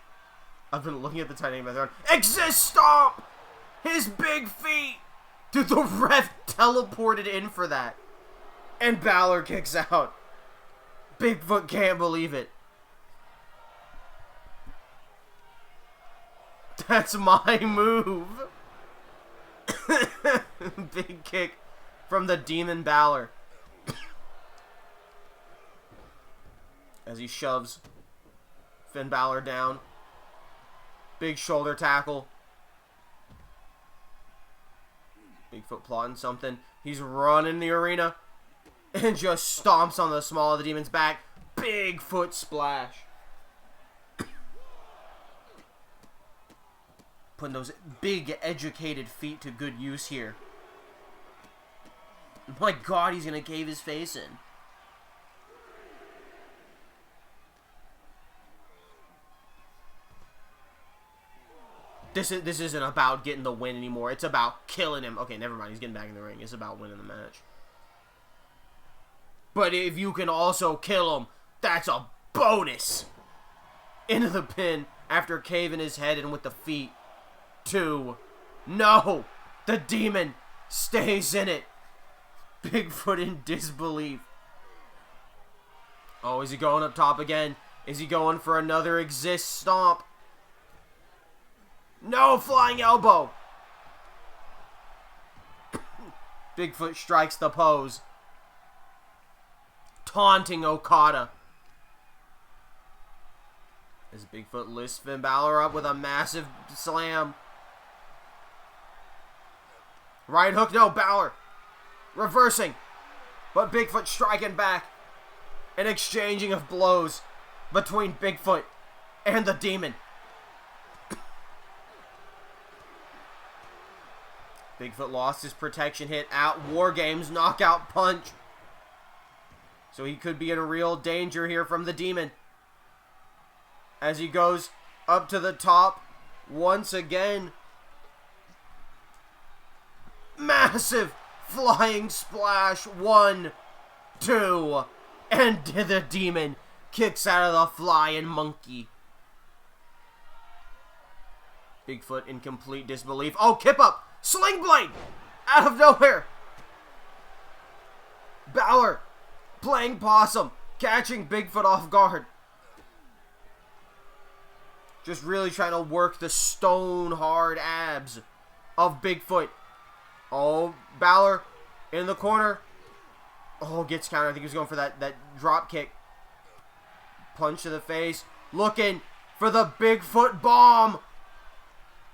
I've been looking at the titanium throne. Exist stomp! His big feet! Dude, the ref teleported in for that. And Balor kicks out. Bigfoot can't believe it. That's my move. Big kick from the Demon Balor. As he shoves Finn Balor down. Big shoulder tackle. Bigfoot plotting something. He's running the arena. And just stomps on the small of the Demon's back. Big foot splash. Putting those big, educated feet to good use here. My God, he's going to cave his face in. This isn't about getting the win anymore. It's about killing him. Okay, never mind. He's getting back in the ring. It's about winning the match. But if you can also kill him, that's a bonus. Into the pin after caving his head in with the feet. 2. No! The Demon stays in it. Bigfoot in disbelief. Oh, is he going up top again? Is he going for another exist stomp? No, flying elbow. Bigfoot strikes the pose. Taunting Okada. As Bigfoot lifts Finn Balor up with a massive slam. Right hook, no, Balor. Reversing. But Bigfoot striking back. An exchanging of blows between Bigfoot and the Demon. Bigfoot lost his protection hit out. War Games knockout punch. So he could be in real danger here from the Demon. As he goes up to the top once again. Massive flying splash. 1, 2. And the Demon kicks out of the flying monkey. Bigfoot in complete disbelief. Oh, kip up. Sling blade! Out of nowhere! Balor playing possum, catching Bigfoot off guard. Just really trying to work the stone hard abs of Bigfoot. Oh, Balor in the corner. Oh, gets counter. I think he was going for that drop kick. Punch to the face. Looking for the Bigfoot bomb.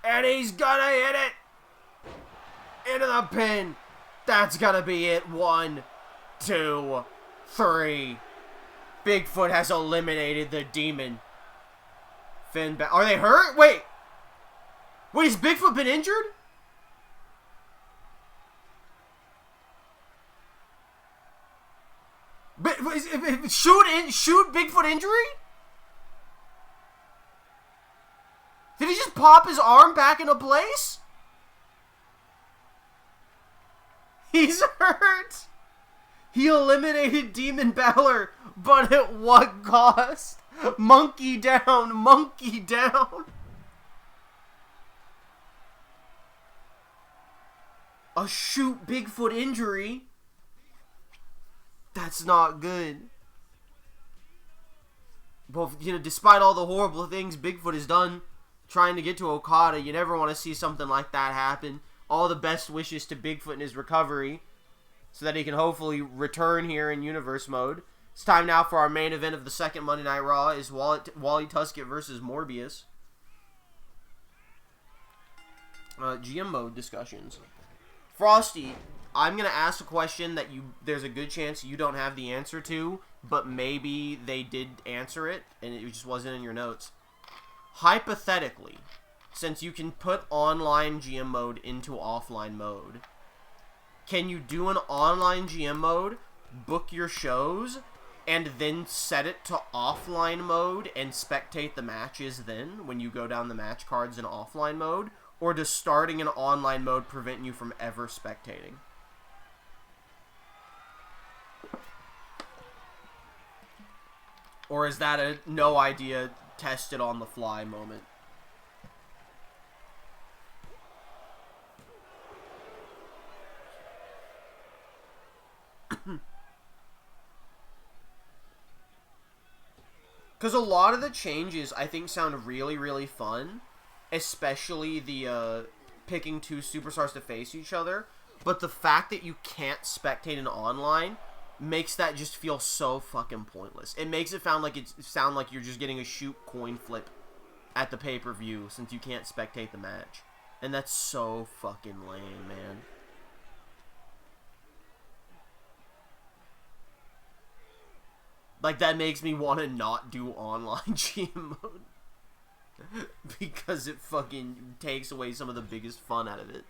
And he's gonna hit it. Into the pin. That's gonna be it. 1, 2, 3. Bigfoot has eliminated the Demon. Are they hurt? Wait, has Bigfoot been injured? Shoot Bigfoot injury? Did he just pop his arm back into place? He's hurt. He eliminated Demon Balor, but at what cost? Monkey down, monkey down. A shoot Bigfoot injury? That's not good. Well, you know, despite all the horrible things Bigfoot has done trying to get to Okada, you never want to see something like that happen. All the best wishes to Bigfoot in his recovery so that he can hopefully return here in Universe mode. It's time now for our main event of the second Monday Night Raw is Wwe Tuskett versus Morbius. GM mode discussions. Frosty, I'm going to ask a question that there's a good chance you don't have the answer to, but maybe they did answer it, and it just wasn't in your notes. Hypothetically, since you can put online GM mode into offline mode, can you do an online GM mode, book your shows, and then set it to offline mode and spectate the matches then when you go down the match cards in offline mode? Or does starting an online mode prevent you from ever spectating? Or is that a no idea, tested on the fly moment? Because a lot of the changes I think sound really, really fun. Especially the picking two superstars to face each other. But the fact that you can't spectate in online makes that just feel so fucking pointless. It makes it sound like you're just getting a shoot coin flip at the pay-per-view since you can't spectate the match. And that's so fucking lame, man. Like, that makes me want to not do online GM mode. Because it fucking takes away some of the biggest fun out of it.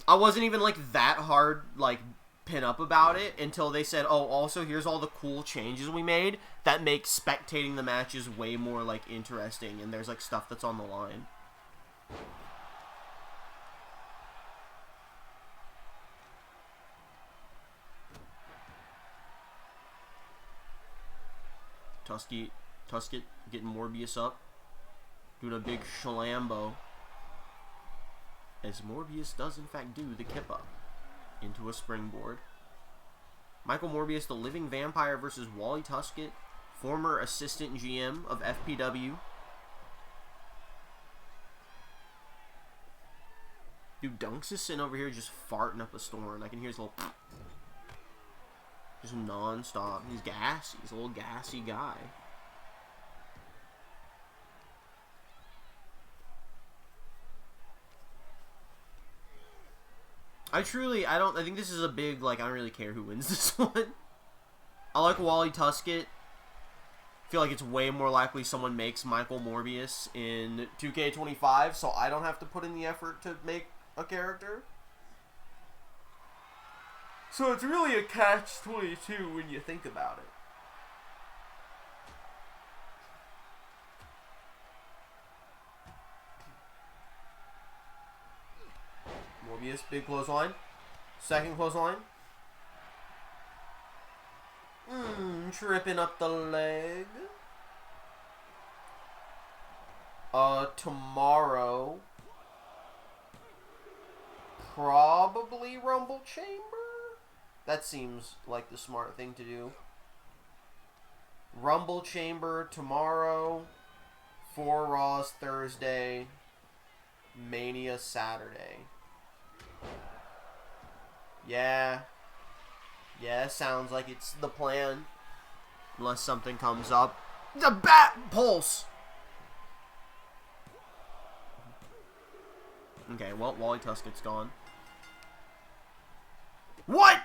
I wasn't even, like, that hard, like, pin up about it until they said, oh, also, here's all the cool changes we made that make spectating the matches way more, like, interesting, and there's, like, stuff that's on the line. Tuskett getting Morbius up. Doing a big shalambo. As Morbius does in fact do the kippa into a springboard. Michael Morbius, the living vampire versus Wwe Tuskett, former assistant GM of FPW. Dude, Dunks is sitting over here just farting up a storm. I can hear his little... just non-stop. He's gassy. He's a little gassy guy. I think this is a big, like, I don't really care who wins this one. I like Wwe Tuskett. I feel like it's way more likely someone makes Michael Morbius in 2K25, so I don't have to put in the effort to make a character. So it's really a catch-22 when you think about it. Morbius, big clothesline. Second clothesline. Tripping up the leg. Tomorrow. Probably Rumble Chamber? That seems like the smart thing to do. Rumble Chamber tomorrow. 4 Raws Thursday. Mania Saturday. Yeah, sounds like it's the plan. Unless something comes up. The Bat Pulse! Okay, well, Wwe Tuskett's gone. What?!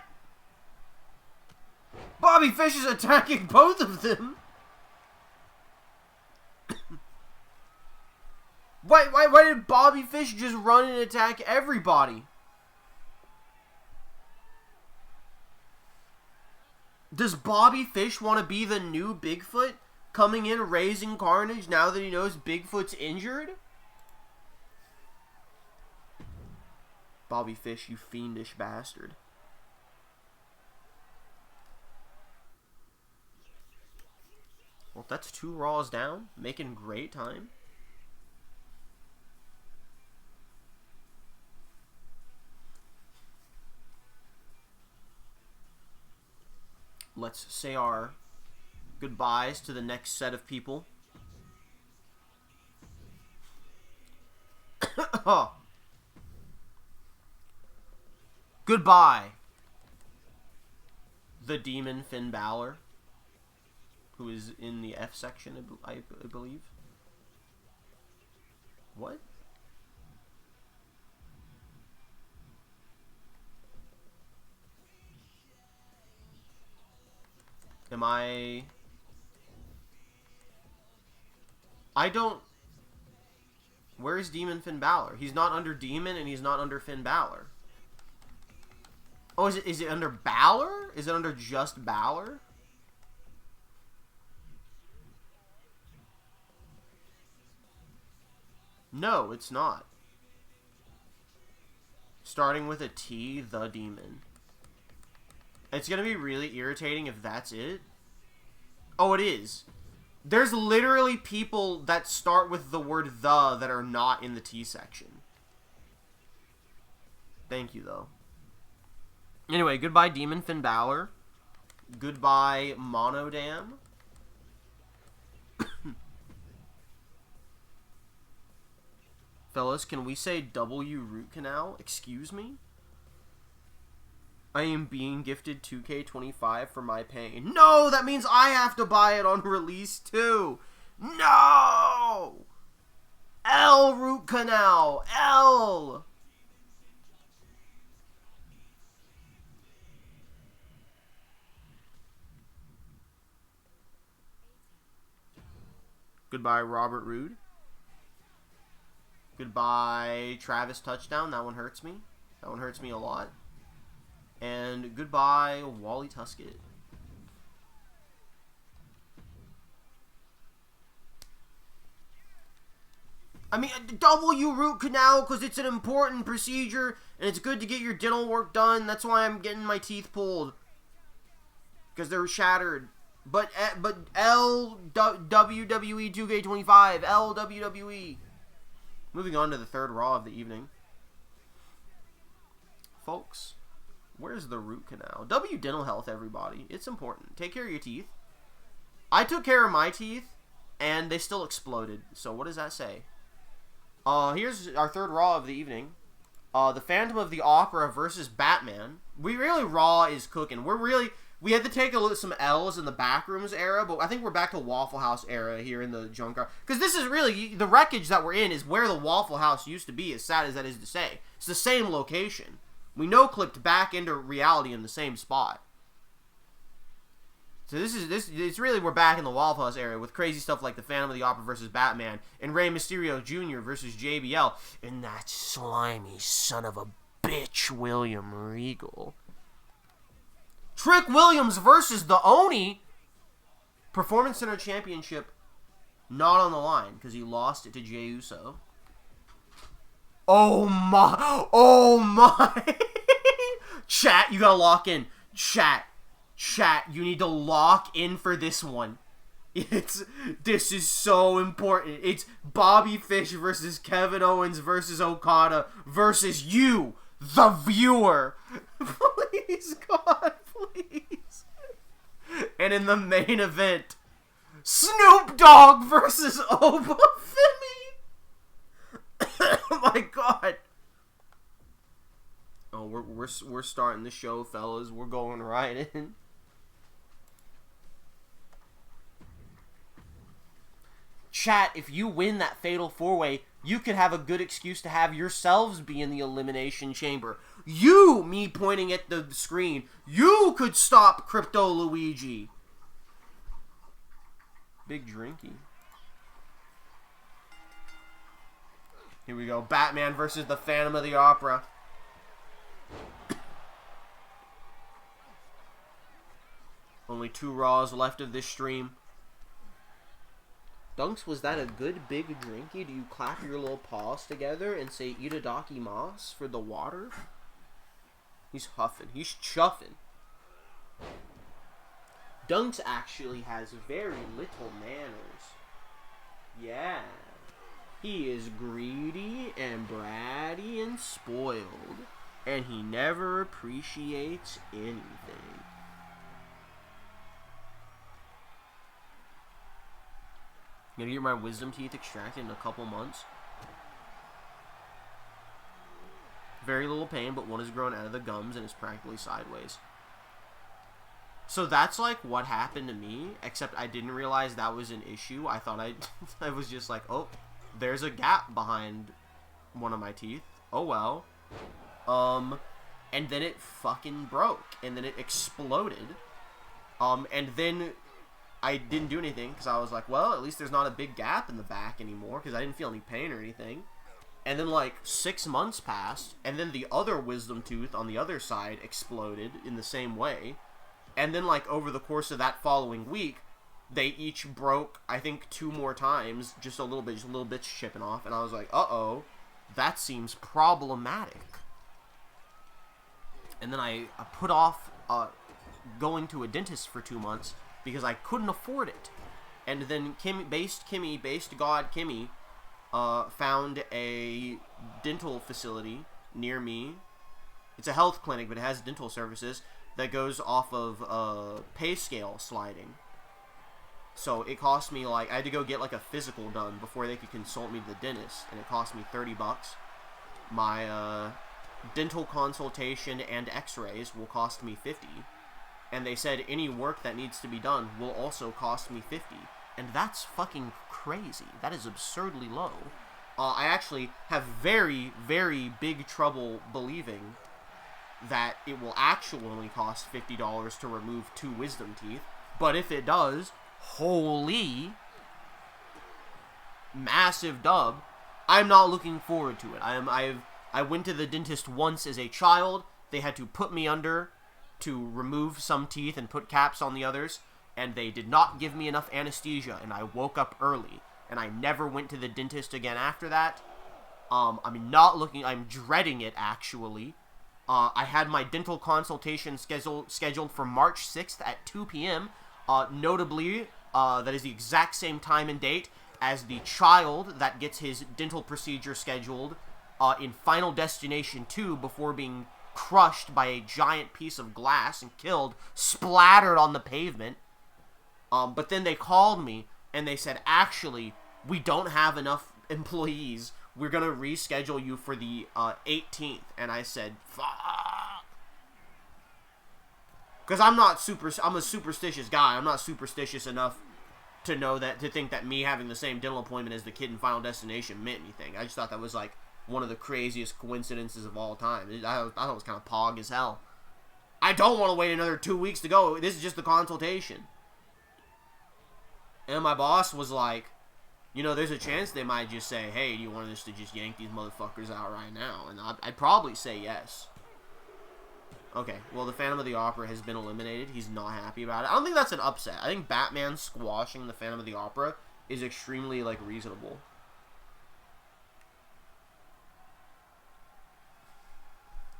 Bobby Fish is attacking both of them! Why did Bobby Fish just run and attack everybody? Does Bobby Fish want to be the new Bigfoot? Coming in, raising carnage now that he knows Bigfoot's injured? Bobby Fish, you fiendish bastard. Well, that's 2 Raws down. Making great time. let's say our goodbyes to the next set of people. Goodbye, the Demon Finn Balor, who is in the F section, I believe. What? Am I don't... Where's Demon Finn Balor? He's not under Demon and he's not under Finn Balor. Oh, is it under Balor? Is it under just Balor? No, it's not. Starting with a T, the Demon. It's gonna be really irritating if that's it. Oh, it is. There's literally people that start with the word the that are not in the T section. Thank you, though. Anyway, goodbye Demon Finn Balor. Goodbye Monodam. Fellas, can we say W root canal? Excuse me? I am being gifted 2K25 for my pain. No, that means I have to buy it on release too. No! L root canal. L. Goodbye, Robert Roode. Goodbye, Travis Touchdown. That one hurts me. That one hurts me a lot. And goodbye, Wally Tuskett. I mean, W root canal because it's an important procedure and it's good to get your dental work done. That's why I'm getting my teeth pulled because they're shattered. But L WWE 2K25 L WWE. Moving on to the third Raw of the evening, folks. Where's the root canal? W dental health, everybody. It's important. Take care of your teeth. I took care of my teeth, and they still exploded. So what does that say? Here's our third Raw of the evening. The Phantom of the Opera versus Batman. Raw is cooking. We had to take some L's in the Backrooms era, but I think we're back to Waffle House era here in the Junkyard. Because this is really, the wreckage that we're in is where the Waffle House used to be, as sad as that is to say. It's the same location. We no-clipped back into reality in the same spot. So it's really, we're back in the Waffle House area with crazy stuff like the Phantom of the Opera versus Batman and Rey Mysterio Jr. versus JBL and that slimy son of a bitch William Regal. Trick Williams versus the Oni. Performance Center Championship not on the line because he lost it to Jey Uso. Oh my. Chat, you gotta lock in. Chat, you need to lock in for this one. This is so important. It's Bobby Fish versus Kevin Owens versus Okada versus you, the viewer. Please, God, please. And in the main event, Snoop Dogg versus Oba Femi. Oh my God. Oh, we're starting the show, fellas. We're going right in. Chat, if you win that Fatal 4-Way, you could have a good excuse to have yourselves be in the Elimination Chamber. You, me pointing at the screen, you could stop Crypto Luigi. Big drinky. Here we go. Batman versus the Phantom of the Opera. Only 2 Raws left of this stream. Dunks, was that a good big drinky? Do you clap your little paws together and say Itadaki Mas for the water? He's huffing. He's chuffing. Dunks actually has very little manners. Yeah. He is greedy and bratty and spoiled. And he never appreciates anything. gonna get my wisdom teeth extracted in a couple months. Very little pain, but one is grown out of the gums and is practically sideways. So that's like what happened to me, except I didn't realize that was an issue. I thought I was just like, oh, there's a gap behind one of my teeth. Oh well. And then it fucking broke, and then it exploded. And then I didn't do anything because I was like, well, at least there's not a big gap in the back anymore because I didn't feel any pain or anything. And then like 6 months passed, and then the other wisdom tooth on the other side exploded in the same way. And then like over the course of that following week, they each broke, I think, 2 more times, just a little bit chipping off. And I was like, uh-oh, that seems problematic. And then I put off going to a dentist for 2 months because I couldn't afford it. And then based God Kimmy, found a dental facility near me. It's a health clinic, but it has dental services that goes off of pay scale sliding. So it cost me, like, I had to go get like a physical done before they could consult me to the dentist, and it cost me $30. My dental consultation and x-rays will cost me $50, and they said any work that needs to be done will also cost me $50, and that's fucking crazy. That is absurdly low. I actually have very, very big trouble believing that it will actually only cost $50 to remove 2 wisdom teeth, but if it does, holy massive dub. I'm not looking forward to it. I went to the dentist once as a child. They had to put me under to remove some teeth and put caps on the others, and they did not give me enough anesthesia, and I woke up early, and I never went to the dentist again after that. I'm dreading it, actually. I had my dental consultation scheduled for March 6th at 2 p.m. Notably, that is the exact same time and date as the child that gets his dental procedure scheduled in Final Destination 2 before being crushed by a giant piece of glass and killed, splattered on the pavement. But then they called me and they said, actually, we don't have enough employees. We're going to reschedule you for the 18th. And I said, fuck. Because I'm a superstitious guy. I'm not superstitious enough to think that me having the same dental appointment as the kid in Final Destination meant anything. I just thought that was like one of the craziest coincidences of all time. I thought it was kind of pog as hell. I don't want to wait another 2 weeks to go. This is just the consultation. And my boss was like, you know, there's a chance they might just say, hey, do you want us to just yank these motherfuckers out right now? And I'd probably say yes. Okay, well, the Phantom of the Opera has been eliminated. He's not happy about it. I don't think that's an upset. I think Batman squashing the Phantom of the Opera is extremely, like, reasonable.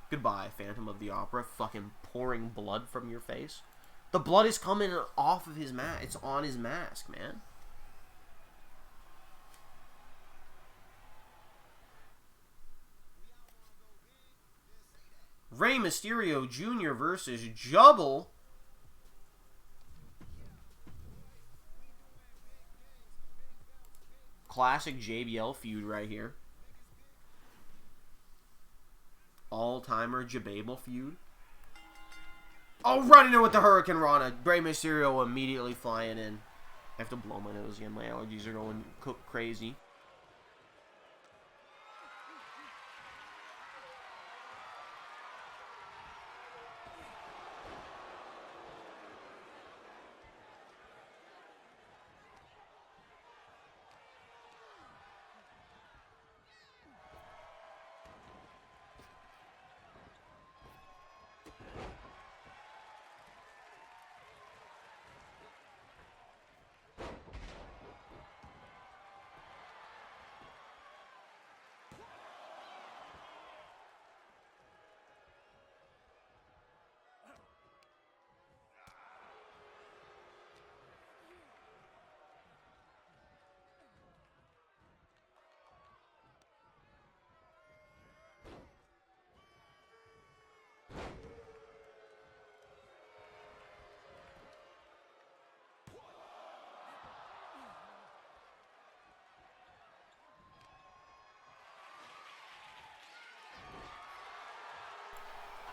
Goodbye, Phantom of the Opera. Fucking pouring blood from your face. The blood is coming off of his mask. It's on his mask, man. Rey Mysterio Jr. versus Jubble. Classic JBL feud right here. All-timer Jabable feud. Oh, running in with the Hurricane Rana. Rey Mysterio immediately flying in. I have to blow my nose again. My allergies are going cook crazy.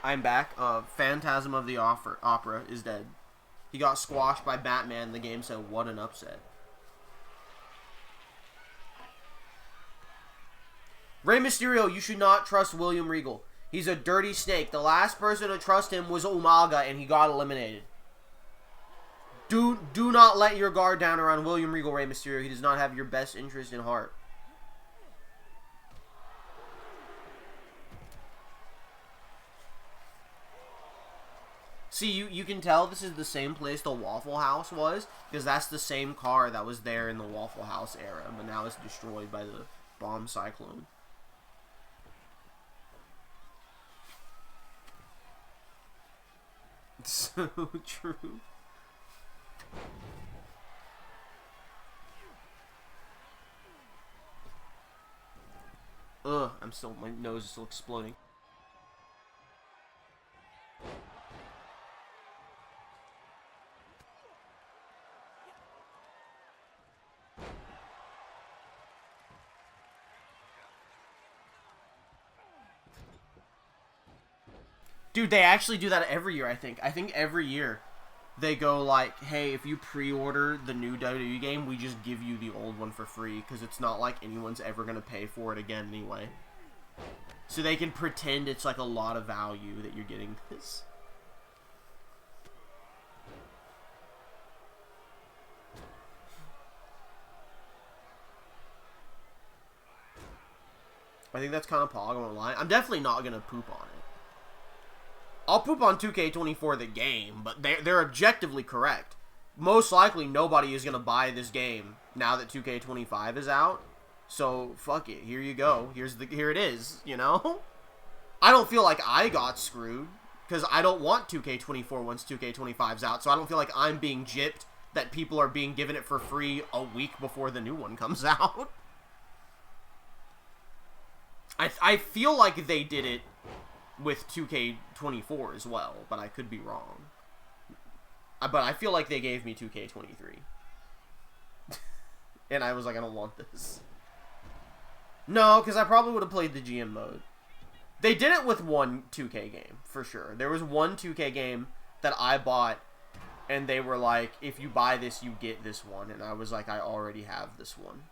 I'm back. Phantasm of the Opera is dead. He got squashed by Batman. The game said, what an upset. Rey Mysterio, you should not trust William Regal. He's a dirty snake. The last person to trust him was Umaga, and he got eliminated. Do not let your guard down around William Regal, Rey Mysterio. He does not have your best interest in heart. See, you can tell this is the same place the Waffle House was, because that's the same car that was there in the Waffle House era, but now it's destroyed by the bomb cyclone. It's so true. Ugh, my nose is still exploding. Dude, they actually do that every year, I think. I think every year they go like, hey, if you pre-order the new WWE game, we just give you the old one for free, because it's not like anyone's ever going to pay for it again anyway. So they can pretend it's like a lot of value that you're getting this. I think that's kind of pog, I won't lie. I'm definitely not going to poop on it. I'll poop on 2K24 the game, but they're objectively correct. Most likely nobody is going to buy this game now that 2K25 is out. So, fuck it. Here you go. Here it is, you know? I don't feel like I got screwed, because I don't want 2K24 once 2K25's out, so I don't feel like I'm being gypped that people are being given it for free a week before the new one comes out. I feel like they did it with 2K24 as well, but I could be wrong. But I feel like they gave me 2K23. And I was like, I don't want this. No, because I probably would have played the GM mode. They did it with one 2K game, for sure. There was one 2K game that I bought, and they were like, if you buy this, you get this one. And I was like, I already have this one.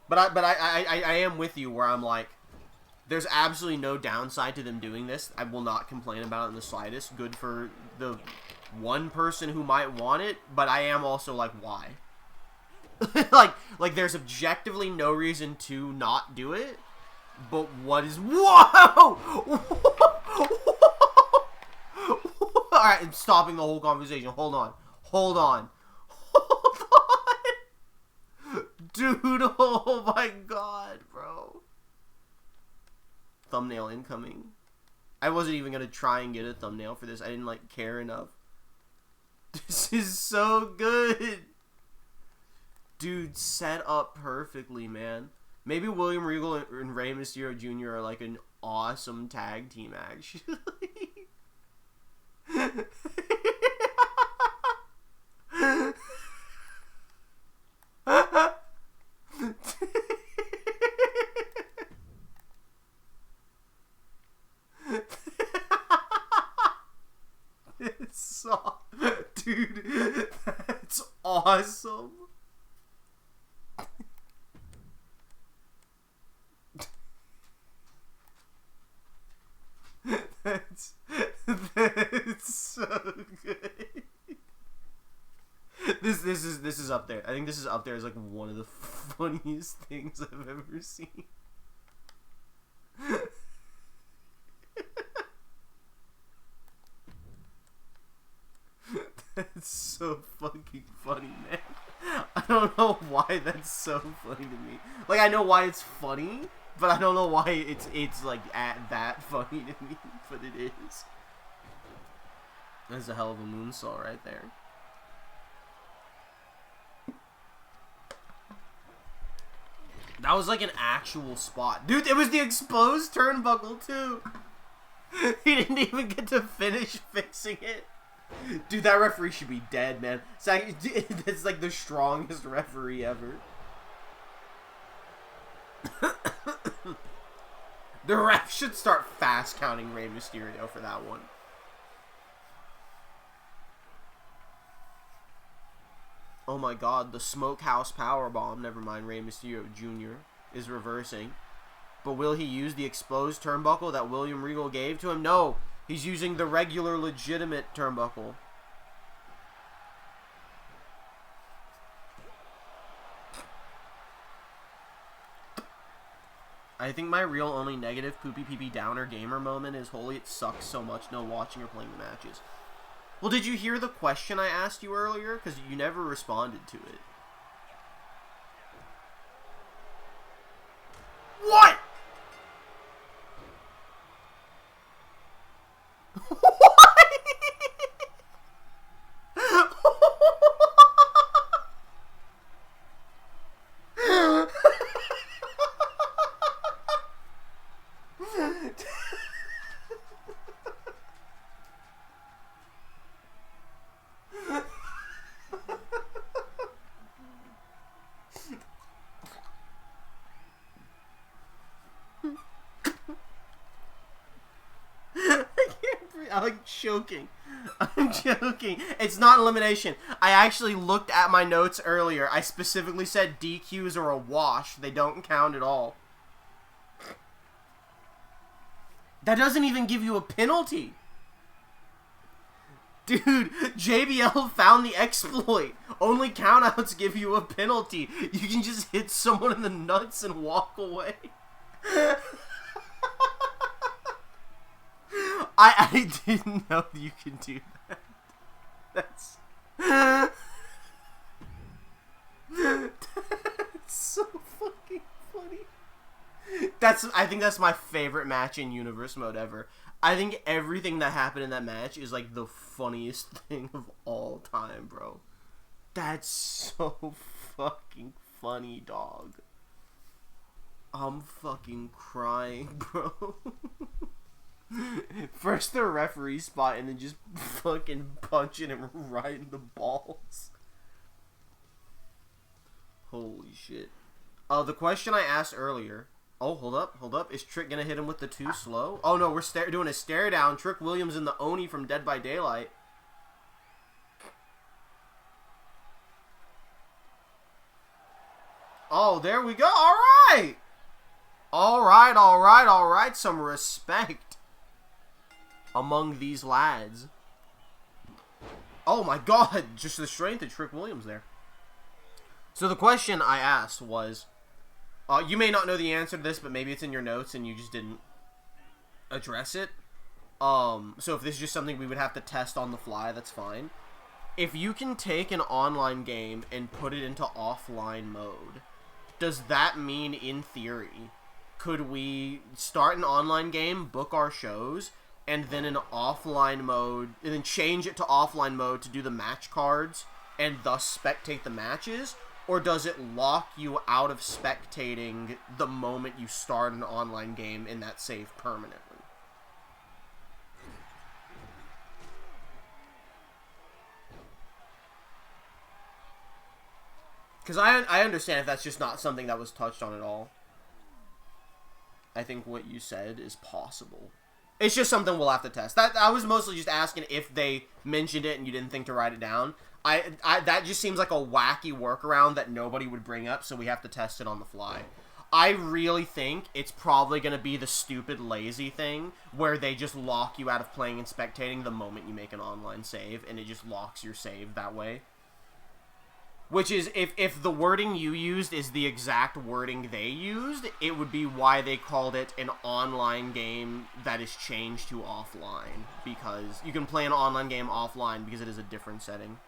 But I am with you where I'm like, there's absolutely no downside to them doing this. I will not complain about it in the slightest. Good for the one person who might want it, but I am also like, why? like there's objectively no reason to not do it. But what is... Whoa! Alright, I'm stopping the whole conversation. Hold on. Dude, oh my god, bro. Thumbnail incoming. I wasn't even gonna try and get a thumbnail for this. I didn't, like, care enough. This is so good. Dude, set up perfectly, man. Maybe William Regal and Rey Mysterio Jr. are, like, an awesome tag team, actually. Dude, that's awesome. That's so good. This is up there. I think this is up there as like one of the funniest things I've ever seen. That's so fucking funny, man. I don't know why that's so funny to me. Like, I know why it's funny, but I don't know why it's like that funny to me, but it is. That's a hell of a moonsault right there. That was like an actual spot. Dude, it was the exposed turnbuckle too. He didn't even get to finish fixing it. Dude, that referee should be dead, man. It's like the strongest referee ever. The ref should start fast counting Rey Mysterio for that one. Oh my god, the Smokehouse Powerbomb, never mind, Rey Mysterio Jr. is reversing. But will he use the exposed turnbuckle that William Regal gave to him? No, he's using the regular, legitimate turnbuckle. I think my real only negative poopy pee downer gamer moment is, holy, it sucks so much no watching or playing the matches. Well, did you hear the question I asked you earlier? Because you never responded to it. What? I'm like choking. I'm joking. It's not elimination. I actually looked at my notes earlier. I specifically said DQs are a wash. They don't count at all. That doesn't even give you a penalty. Dude, JBL found the exploit. Only countouts give you a penalty. You can just hit someone in the nuts and walk away. I didn't know you could do that. That's so fucking funny. I think that's my favorite match in Universe Mode ever. I think everything that happened in that match is like the funniest thing of all time, bro. That's so fucking funny, dog. I'm fucking crying, bro. First the referee spot and then just fucking punching him right in the balls. Holy shit. The question I asked earlier. Oh, hold up. Is Trick gonna hit him with the too slow? Oh no, we're doing a stare down. Trick Williams in the Oni from Dead by Daylight. Oh, there we go. Alright! Alright. Some respect among these lads. Oh my god, just the strength of Trick Williams there. So the question I asked was, you may not know the answer to this, but maybe it's in your notes and you just didn't address it. So if this is just something we would have to test on the fly, that's fine. If you can take an online game and put it into offline mode, does that mean, in theory, could we start an online game, book our shows, and then in offline mode, and then change it to offline mode to do the match cards, and thus spectate the matches? Or does it lock you out of spectating the moment you start an online game in that save permanently? Because I understand if that's just not something that was touched on at all. I think what you said is possible. It's just something we'll have to test. I was mostly just asking if they mentioned it and you didn't think to write it down. That just seems like a wacky workaround that nobody would bring up, so we have to test it on the fly. I really think it's probably going to be the stupid lazy thing where they just lock you out of playing and spectating the moment you make an online save, and it just locks your save that way. Which is, if the wording you used is the exact wording they used, it would be why they called it an online game that is changed to offline. Because you can play an online game offline because it is a different setting.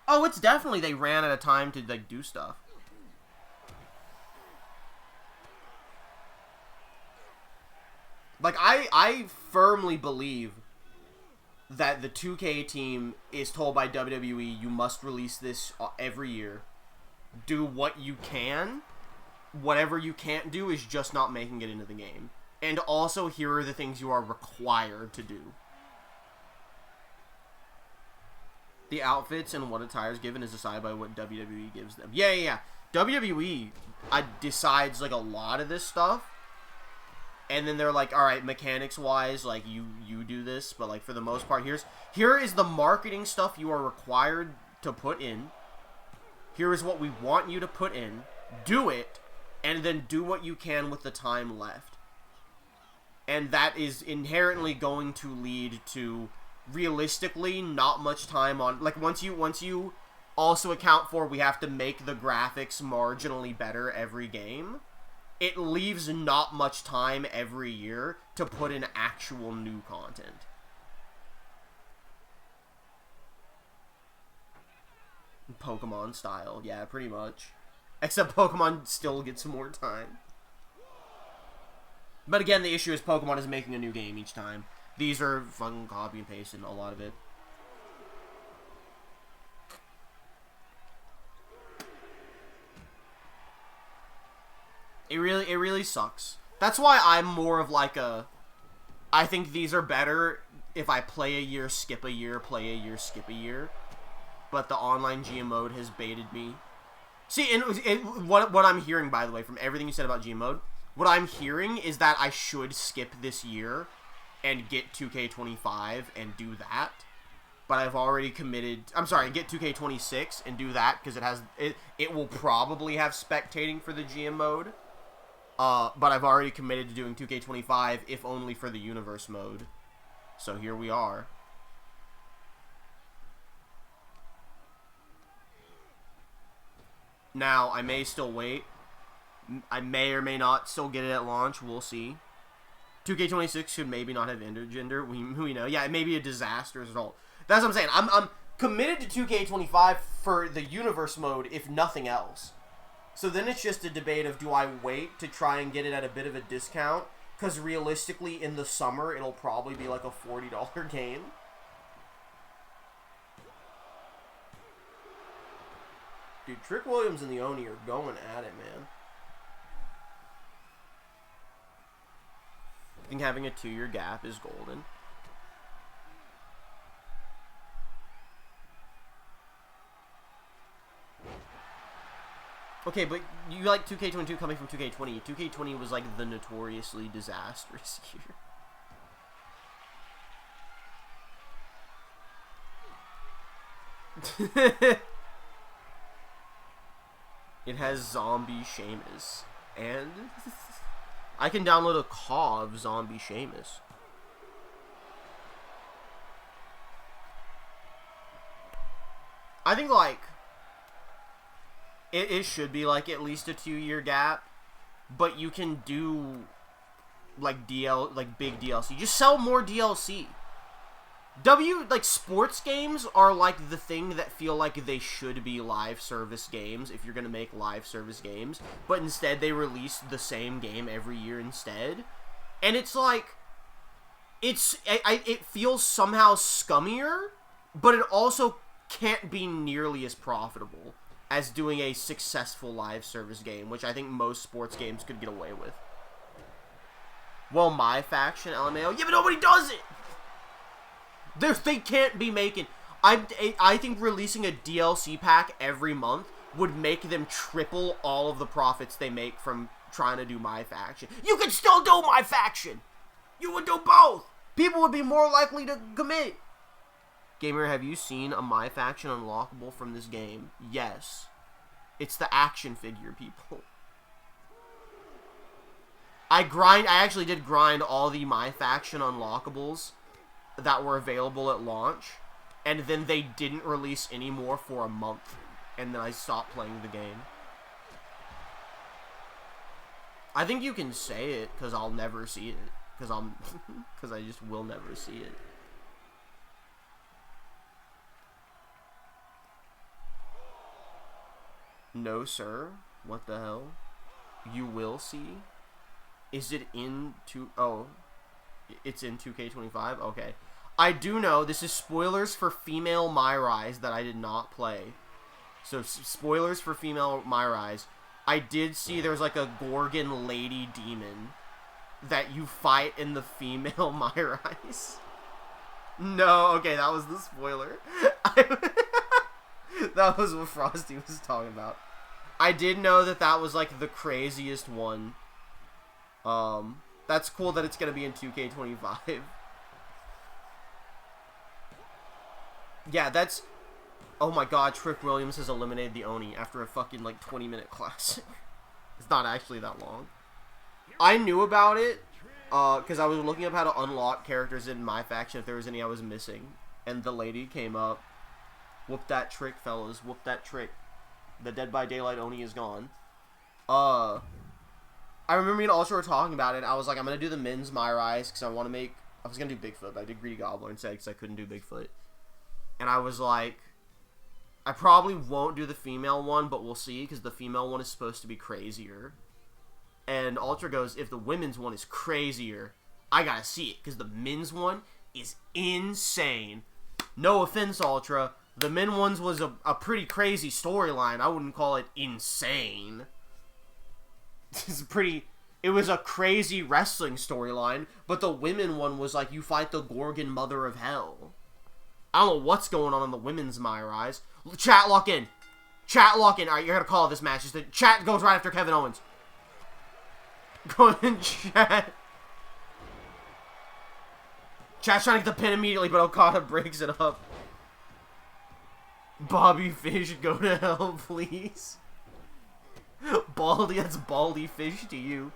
Oh, it's definitely they ran out of time to, like, do stuff. Like, I firmly believe that the 2K team is told by WWE, you must release this every year. Do what you can. whatever you can't do is just not making it into the game. And also, here are the things you are required to do. The outfits and what attire is given is decided by what WWE gives them. Yeah. WWE decides, like, a lot of this stuff. And then they're like, alright, mechanics-wise, like, you do this. But, like, for the most part, here is the marketing stuff you are required to put in. Here is what we want you to put in. Do it. And then do what you can with the time left. And that is inherently going to lead to, realistically, not much time on... Like, once you also account for we have to make the graphics marginally better every game, it leaves not much time every year to put in actual new content. Pokemon style, yeah, pretty much. Except Pokemon still gets more time. But again, the issue is Pokemon is making a new game each time. These are fucking copy and paste in a lot of it. It really sucks. That's why I'm more of like a... I think these are better if I play a year, skip a year, play a year, skip a year. But the online GM mode has baited me. See, and what I'm hearing, by the way, from everything you said about GM mode, what I'm hearing is that I should skip this year and get 2K25 and do that. But I've already committed... I'm sorry, get 2K26 and do that because it will probably have spectating for the GM mode. But I've already committed to doing 2K25, if only for the Universe mode. So here we are. Now, I may still wait. I may or may not still get it at launch. We'll see. 2K26 should maybe not have intergender. We know. Yeah, it may be a disastrous result. That's what I'm saying. I'm committed to 2K25 for the Universe mode, if nothing else. So then it's just a debate of, do I wait to try and get it at a bit of a discount? Because realistically, in the summer, it'll probably be like a $40 game. Dude, Trick Williams and the Oni are going at it, man. I think having a 2-year gap is golden. Okay, but you like 2K22 coming from 2K20. 2K20 was like the notoriously disastrous year. It has Zombie Sheamus. And I can download a CAW of Zombie Sheamus. I think, like, it should be, like, at least a 2-year gap. But you can do, like, big DLC. Just sell more DLC. Sports games are, like, the thing that feel like they should be live service games if you're gonna make live service games. But instead, they release the same game every year instead. And it's, like, it feels somehow scummier, but it also can't be nearly as profitable as doing a successful live service game, which I think most sports games could get away with. Well, my faction, LMAO, yeah, but nobody does it! They can't be making... I think releasing a DLC pack every month would make them triple all of the profits they make from trying to do my faction. You could still do my faction! You would do both! People would be more likely to commit! Gamer, have you seen a my faction unlockable from this game? Yes. It's the action figure, people. I actually did grind all the my faction unlockables that were available at launch, and then they didn't release any more for a month, and then I stopped playing the game. I think you can say it, because I'll never see it, because I just will never see it. No, sir. What the hell? You will see? Is it in oh, it's in 2K25? Okay. I do know, this is spoilers for female My Rise that I did not play. So, spoilers for female My Rise. I did see there's like a Gorgon lady demon that you fight in the female My Rise. No, okay, that was the spoiler. That was what Frosty was talking about. I did know that that was like the craziest one. That's cool that it's gonna be in 2K25. Yeah, that's... Oh my god, Trick Williams has eliminated the Oni after a fucking, like, 20-minute classic. It's not actually that long. I knew about it, because I was looking up how to unlock characters in my faction if there was any I was missing. And the lady came up. Whoop that trick, fellas. Whoop that trick. The Dead by Daylight Oni is gone. I remember me and Ultra were talking about it. I was like, I'm going to do the men's My Rise, because I want to make... I was going to do Bigfoot, but I did Greedy Gobbler instead, because I couldn't do Bigfoot. And I was like... I probably won't do the female one, but we'll see, because the female one is supposed to be crazier. And Ultra goes, if the women's one is crazier, I gotta see it, because the men's one is insane. No offense, Ultra. The men ones was a pretty crazy storyline. I wouldn't call it insane. It was a crazy wrestling storyline, but the women one was like, you fight the Gorgon Mother of Hell. I don't know what's going on in the women's My Rise. Chat, lock in. Chat, lock in. Alright, you're gonna call this match. Chat goes right after Kevin Owens. Go in, chat. Chat's trying to get the pin immediately, but Okada breaks it up. Bobby Fish, go to hell, please. Baldy, that's Baldy Fish to you.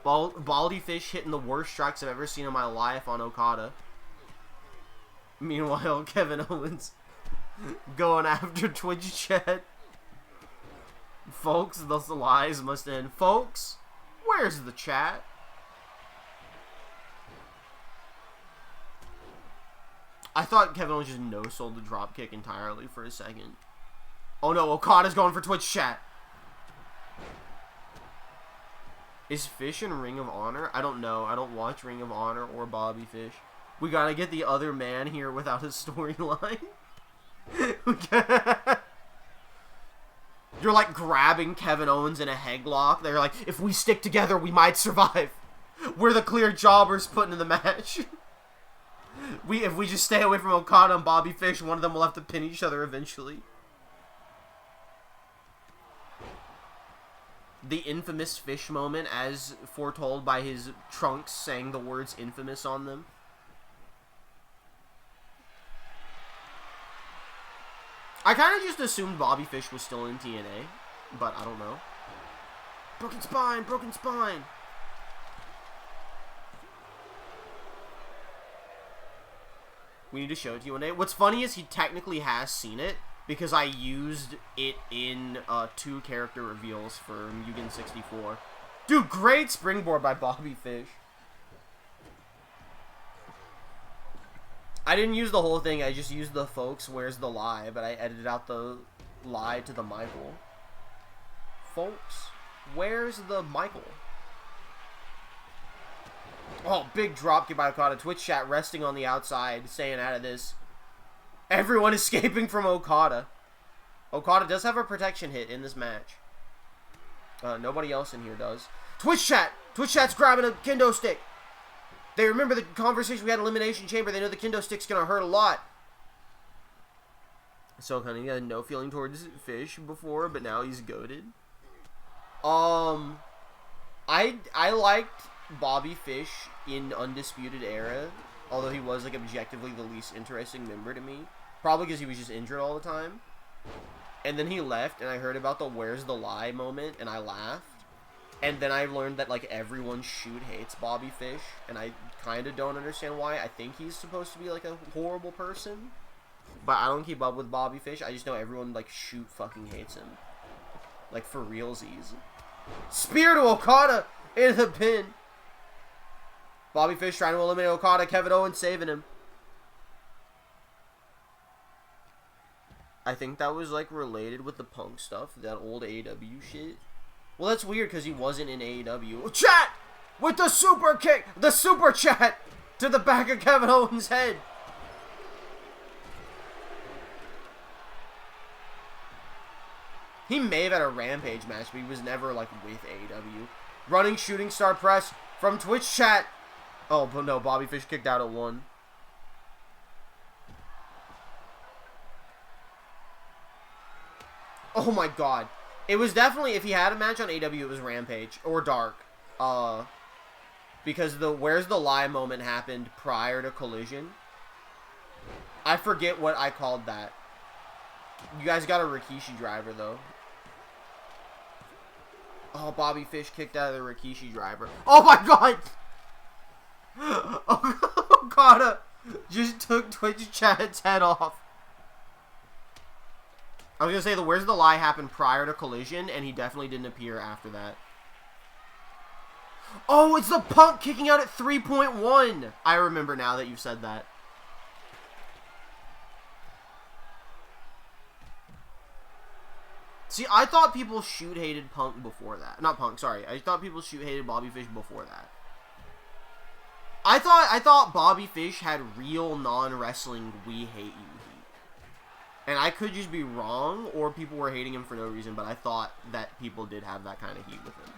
Baldy Fish hitting the worst strikes I've ever seen in my life on Okada. Meanwhile, Kevin Owens going after Twitch chat. Folks, thus the lies must end. Folks, where's the chat? I thought Kevin Owens just no-sold the dropkick entirely for a second. Oh no, Okada's going for Twitch chat. Is Fish in Ring of Honor? I don't know. I don't watch Ring of Honor or Bobby Fish. We gotta get the other man here without a storyline. You're like grabbing Kevin Owens in a headlock. They're like, if we stick together, we might survive. We're the clear jobbers put into the match. If we just stay away from Okada and Bobby Fish, one of them will have to pin each other eventually. The infamous Fish moment, as foretold by his trunks saying the words infamous on them. I kind of just assumed Bobby Fish was still in TNA, but I don't know. Broken spine, broken spine. We need to show it to you one day. What's funny is he technically has seen it, because I used it in 2 character reveals for Mugen 64. Dude, great springboard by Bobby Fish. I didn't use the whole thing, I just used the folks, where's the lie, but I edited out the lie to the Michael. Folks, where's the Michael? Oh, big dropkick by Okada. Twitch chat resting on the outside, saying out of this. Everyone escaping from Okada. Okada does have a protection hit in this match. Nobody else in here does. Twitch chat! Twitch chat's grabbing a kendo stick. They remember the conversation we had in Elimination Chamber. They know the kendo stick's gonna hurt a lot. So kind of had no feeling towards Fish before, but now he's goated. I liked Bobby Fish in Undisputed Era, although he was like objectively the least interesting member to me. Probably because he was just injured all the time. And then he left, and I heard about the where's the lie moment, and I laughed. And then I learned that, like, everyone hates Bobby Fish, and I kind of don't understand why. I think he's supposed to be, like, a horrible person. But I don't keep up with Bobby Fish. I just know everyone, like, fucking hates him. Like, for realsies. Spear to Okada in the pin. Bobby Fish trying to eliminate Okada. Kevin Owens saving him. I think that was, like, related with the Punk stuff. That old AEW shit. Well, that's weird because he wasn't in AEW. Chat! With the super kick! The super chat! To the back of Kevin Owens' head. He may have had a Rampage match, but he was never, like, with AEW. Running shooting star press from Twitch chat. Oh, but no, Bobby Fish kicked out at 1. Oh my god. It was definitely, if he had a match on AEW, it was Rampage. Or Dark. Because the Where's the Lie moment happened prior to Collision. I forget what I called that. You guys got a Rikishi driver, though. Oh, Bobby Fish kicked out of the Rikishi driver. Oh my god! Oh, Okada just took Twitch chat's head off. I was gonna say the Where's the Lie happened prior to Collision, and he definitely didn't appear after that. Oh, it's the Punk kicking out at 3.1! I remember now that you've said that. See, I thought people shoot-hated Punk before that. Not Punk, sorry. I thought people shoot-hated Bobby Fish before that. I thought Bobby Fish had real non-wrestling we hate you heat. And I could just be wrong, or people were hating him for no reason, but I thought that people did have that kind of heat with him.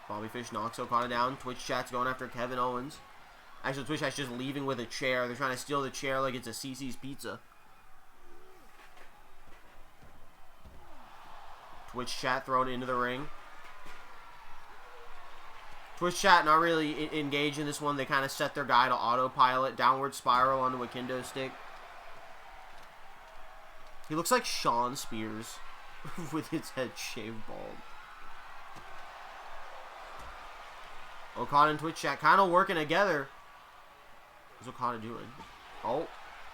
Bobby Fish knocks Okada down. Twitch chat's going after Kevin Owens. Actually, Twitch chat's just leaving with a chair. They're trying to steal the chair like it's a CC's Pizza. Twitch chat thrown into the ring. Twitch chat not really engaged in this one. They kind of set their guy to autopilot. Downward spiral onto a kendo stick. He looks like Shawn Spears with his head shaved bald. Okada and Twitch chat kind of working together. What's Okada doing? Oh,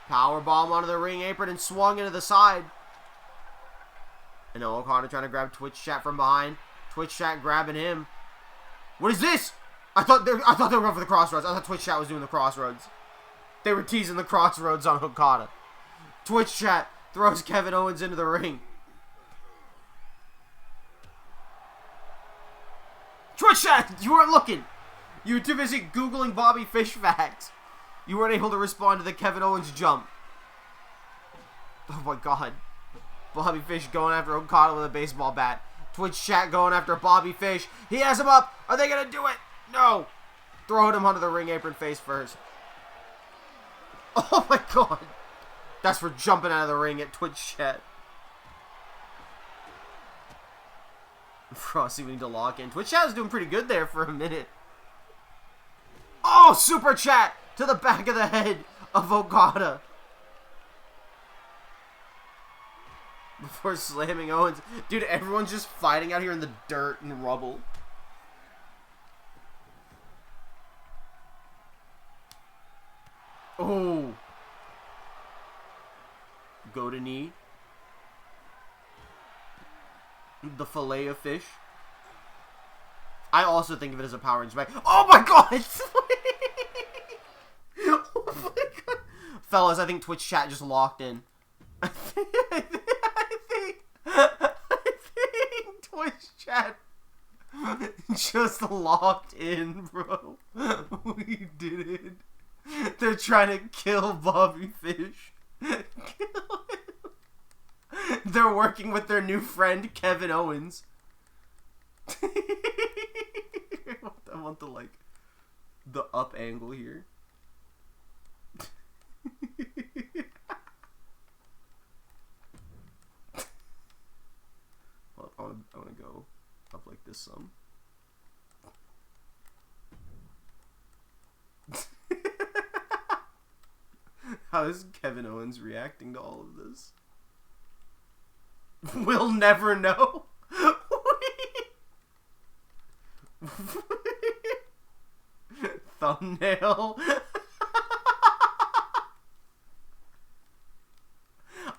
power bomb onto the ring apron and swung into the side. And now Okada trying to grab Twitch chat from behind. Twitch chat grabbing him. What is this? I thought they were going for the crossroads. I thought Twitch chat was doing the crossroads. They were teasing the crossroads on Okada. Twitch chat throws Kevin Owens into the ring. Twitch chat, you weren't looking. You were too busy Googling Bobby Fish facts. You weren't able to respond to the Kevin Owens jump. Oh my god. Bobby Fish going after Okada with a baseball bat. Twitch chat going after Bobby Fish. He has him up. Are they going to do it? No. Throwing him onto the ring apron face first. Oh my god. That's for jumping out of the ring at Twitch chat. Frosty, we need to lock in. Twitch chat was doing pretty good there for a minute. Oh, super chat to the back of the head of Okada. Before slamming Owens. Dude, everyone's just fighting out here in the dirt and rubble. Oh. Go to knee. The fillet of fish. I also think of it as a power inch back. Oh my god! Oh my god! Fellas, I think Twitch chat just locked in. I think Twitch chat just locked in, bro. We did it. They're trying to kill Bobby Fish. Kill him. They're working with their new friend, Kevin Owens. I want the up angle here. I want to go up like this some. How is Kevin Owens reacting to all of this? We'll never know. Thumbnail.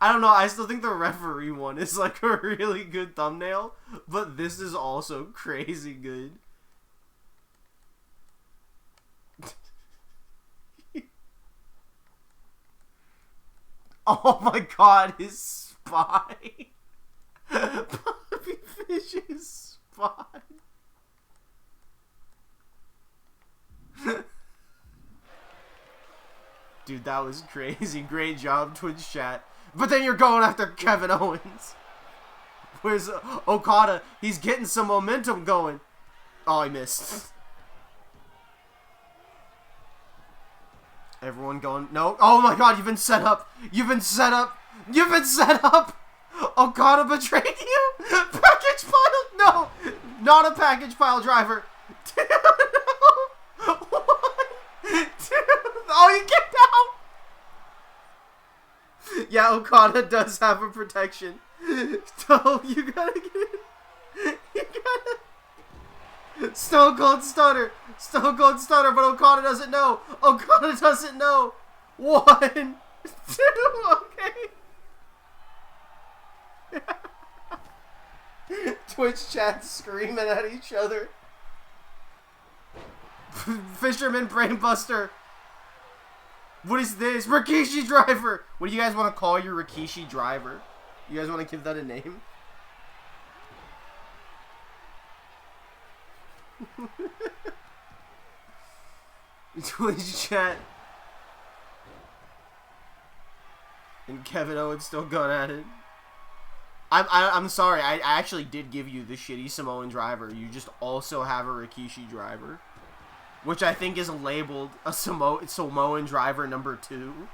I don't know, I still think the referee one is like a really good thumbnail, but this is also crazy good. Oh my god, his spine. Bobby Fish's spine. Dude, that was crazy. Great job, Twitch chat. But then you're going after Kevin Owens. Where's Okada? He's getting some momentum going. Oh, I missed. Everyone going... No. Oh my god, you've been set up. You've been set up. You've been set up. Okada betrayed you. Package pile. No. Not a package pile driver. Dude, no. What? Dude. Oh, you get out. Yeah, Okada does have a protection. So, you gotta get it. You gotta... Stone Cold Stunner. Stone Cold Stunner, but Okada doesn't know. Okada doesn't know. 1, 2, okay. Twitch chat screaming at each other. Fisherman Brainbuster. What is this? Rikishi Driver. What do you guys want to call your Rikishi Driver? You guys want to give that a name? Twitch chat. And Kevin Owens still going at it. I'm sorry. I actually did give you the shitty Samoan driver. You just also have a Rikishi driver, which I think is labeled a Samoan driver number 2.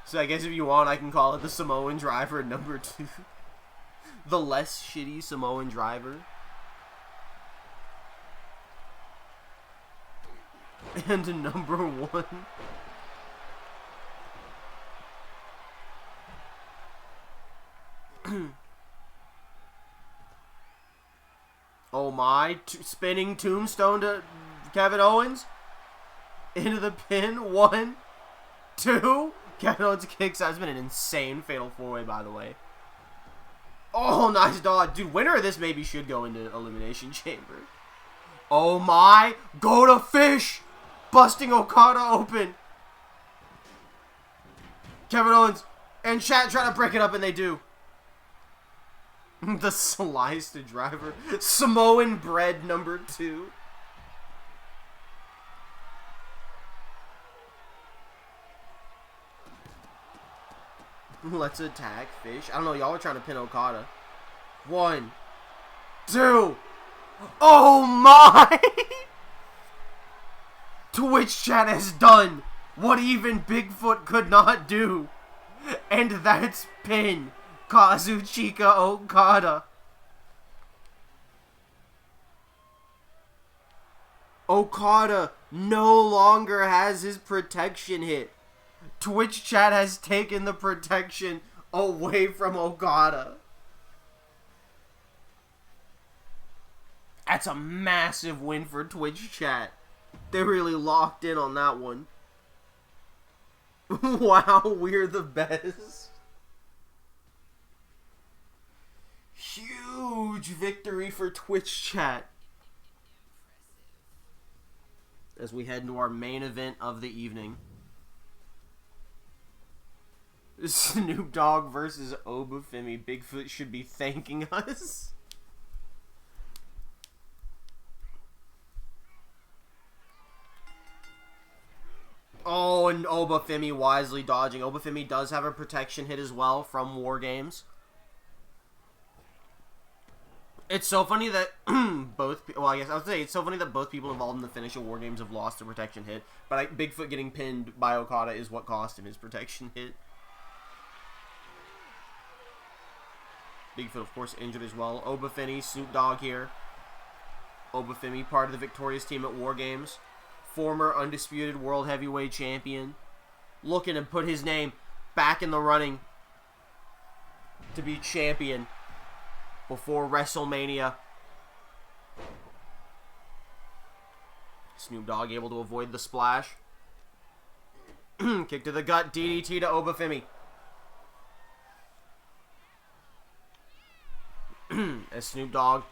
So I guess if you want, I can call it the Samoan driver number 2. The less shitty Samoan driver. And number 1. Oh my, spinning tombstone to Kevin Owens. Into the pin. 1, 2. Kevin Owens kicks out. It's been an insane fatal 4-way, by the way. Oh, nice dodge. Dude, winner of this maybe should go into Elimination Chamber. Oh my, go to fish. Busting Okada open. Kevin Owens and chat trying to break it up, and they do. The sliced driver. Samoan bread number 2. Let's attack fish. I don't know. Y'all are trying to pin Okada. 1, 2. Oh my! Twitch chat has done what even Bigfoot could not do. And that's pin Kazuchika Okada. Okada no longer has his protection hit. Twitch chat has taken the protection away from Okada. That's a massive win for Twitch chat. They really locked in on that one. Wow, we're the best. Huge victory for Twitch chat. As we head into our main event of the evening. Snoop Dogg versus Obafemi. Bigfoot should be thanking us. Oh, and Obafemi wisely dodging. Obafemi does have a protection hit as well from War Games. It's so funny that well, I guess I would say it's so funny that both people involved in the finish of War Games have lost a protection hit, but Bigfoot getting pinned by Okada is what cost him his protection hit. Bigfoot, of course, injured as well. Obafemi, Snoop Dogg here. Obafemi, part of the victorious team at War Games. Former undisputed World Heavyweight Champion. Looking to put his name back in the running to be champion before WrestleMania. Snoop Dogg able to avoid the splash. Kick to the gut, DDT to Obafemi. As Snoop Dogg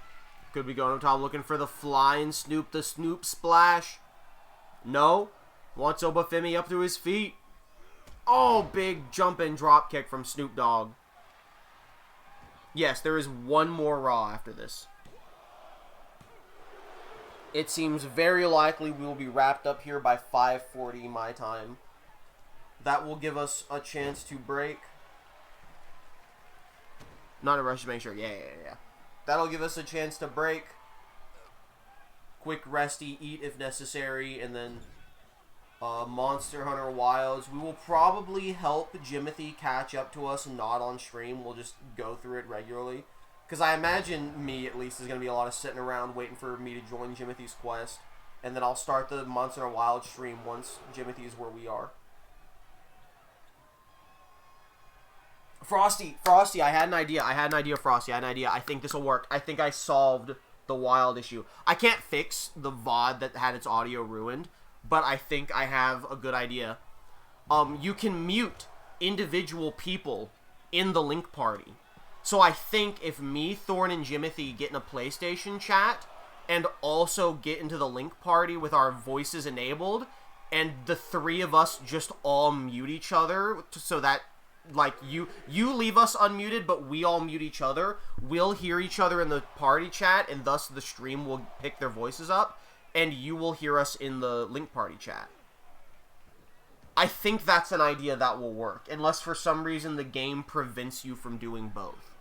could be going on top looking for the flying Snoop, the Snoop splash. No. Wants Obafemi up to his feet. Oh, big jump and drop kick from Snoop Dogg. Yes, there is one more Raw after this. It seems very likely we will be wrapped up here by 5:40 my time. That will give us a chance to break. Not a rush to make sure. Yeah. That'll give us a chance to break. Quick resty, eat if necessary, and then Monster Hunter Wilds. We will probably help Jimothy catch up to us not on stream. We'll just go through it regularly. Because I imagine me, at least, is going to be a lot of sitting around waiting for me to join Jimothy's quest. And then I'll start the Monster Hunter Wilds stream once Jimothy is where we are. Frosty, I had an idea, Frosty. I think this will work. I think I solved the Wild issue. I can't fix the VOD that had its audio ruined, but I think I have a good idea. You can mute individual people in the link party. So I think if me, Thorn, and Jimothy get in a PlayStation chat and also get into the link party with our voices enabled, and the three of us just all mute each other so that, like, you leave us unmuted, but we all mute each other, we'll hear each other in the party chat, and thus the stream will pick their voices up, and you will hear us in the link party chat. I think that's an idea that will work, unless for some reason the game prevents you from doing both.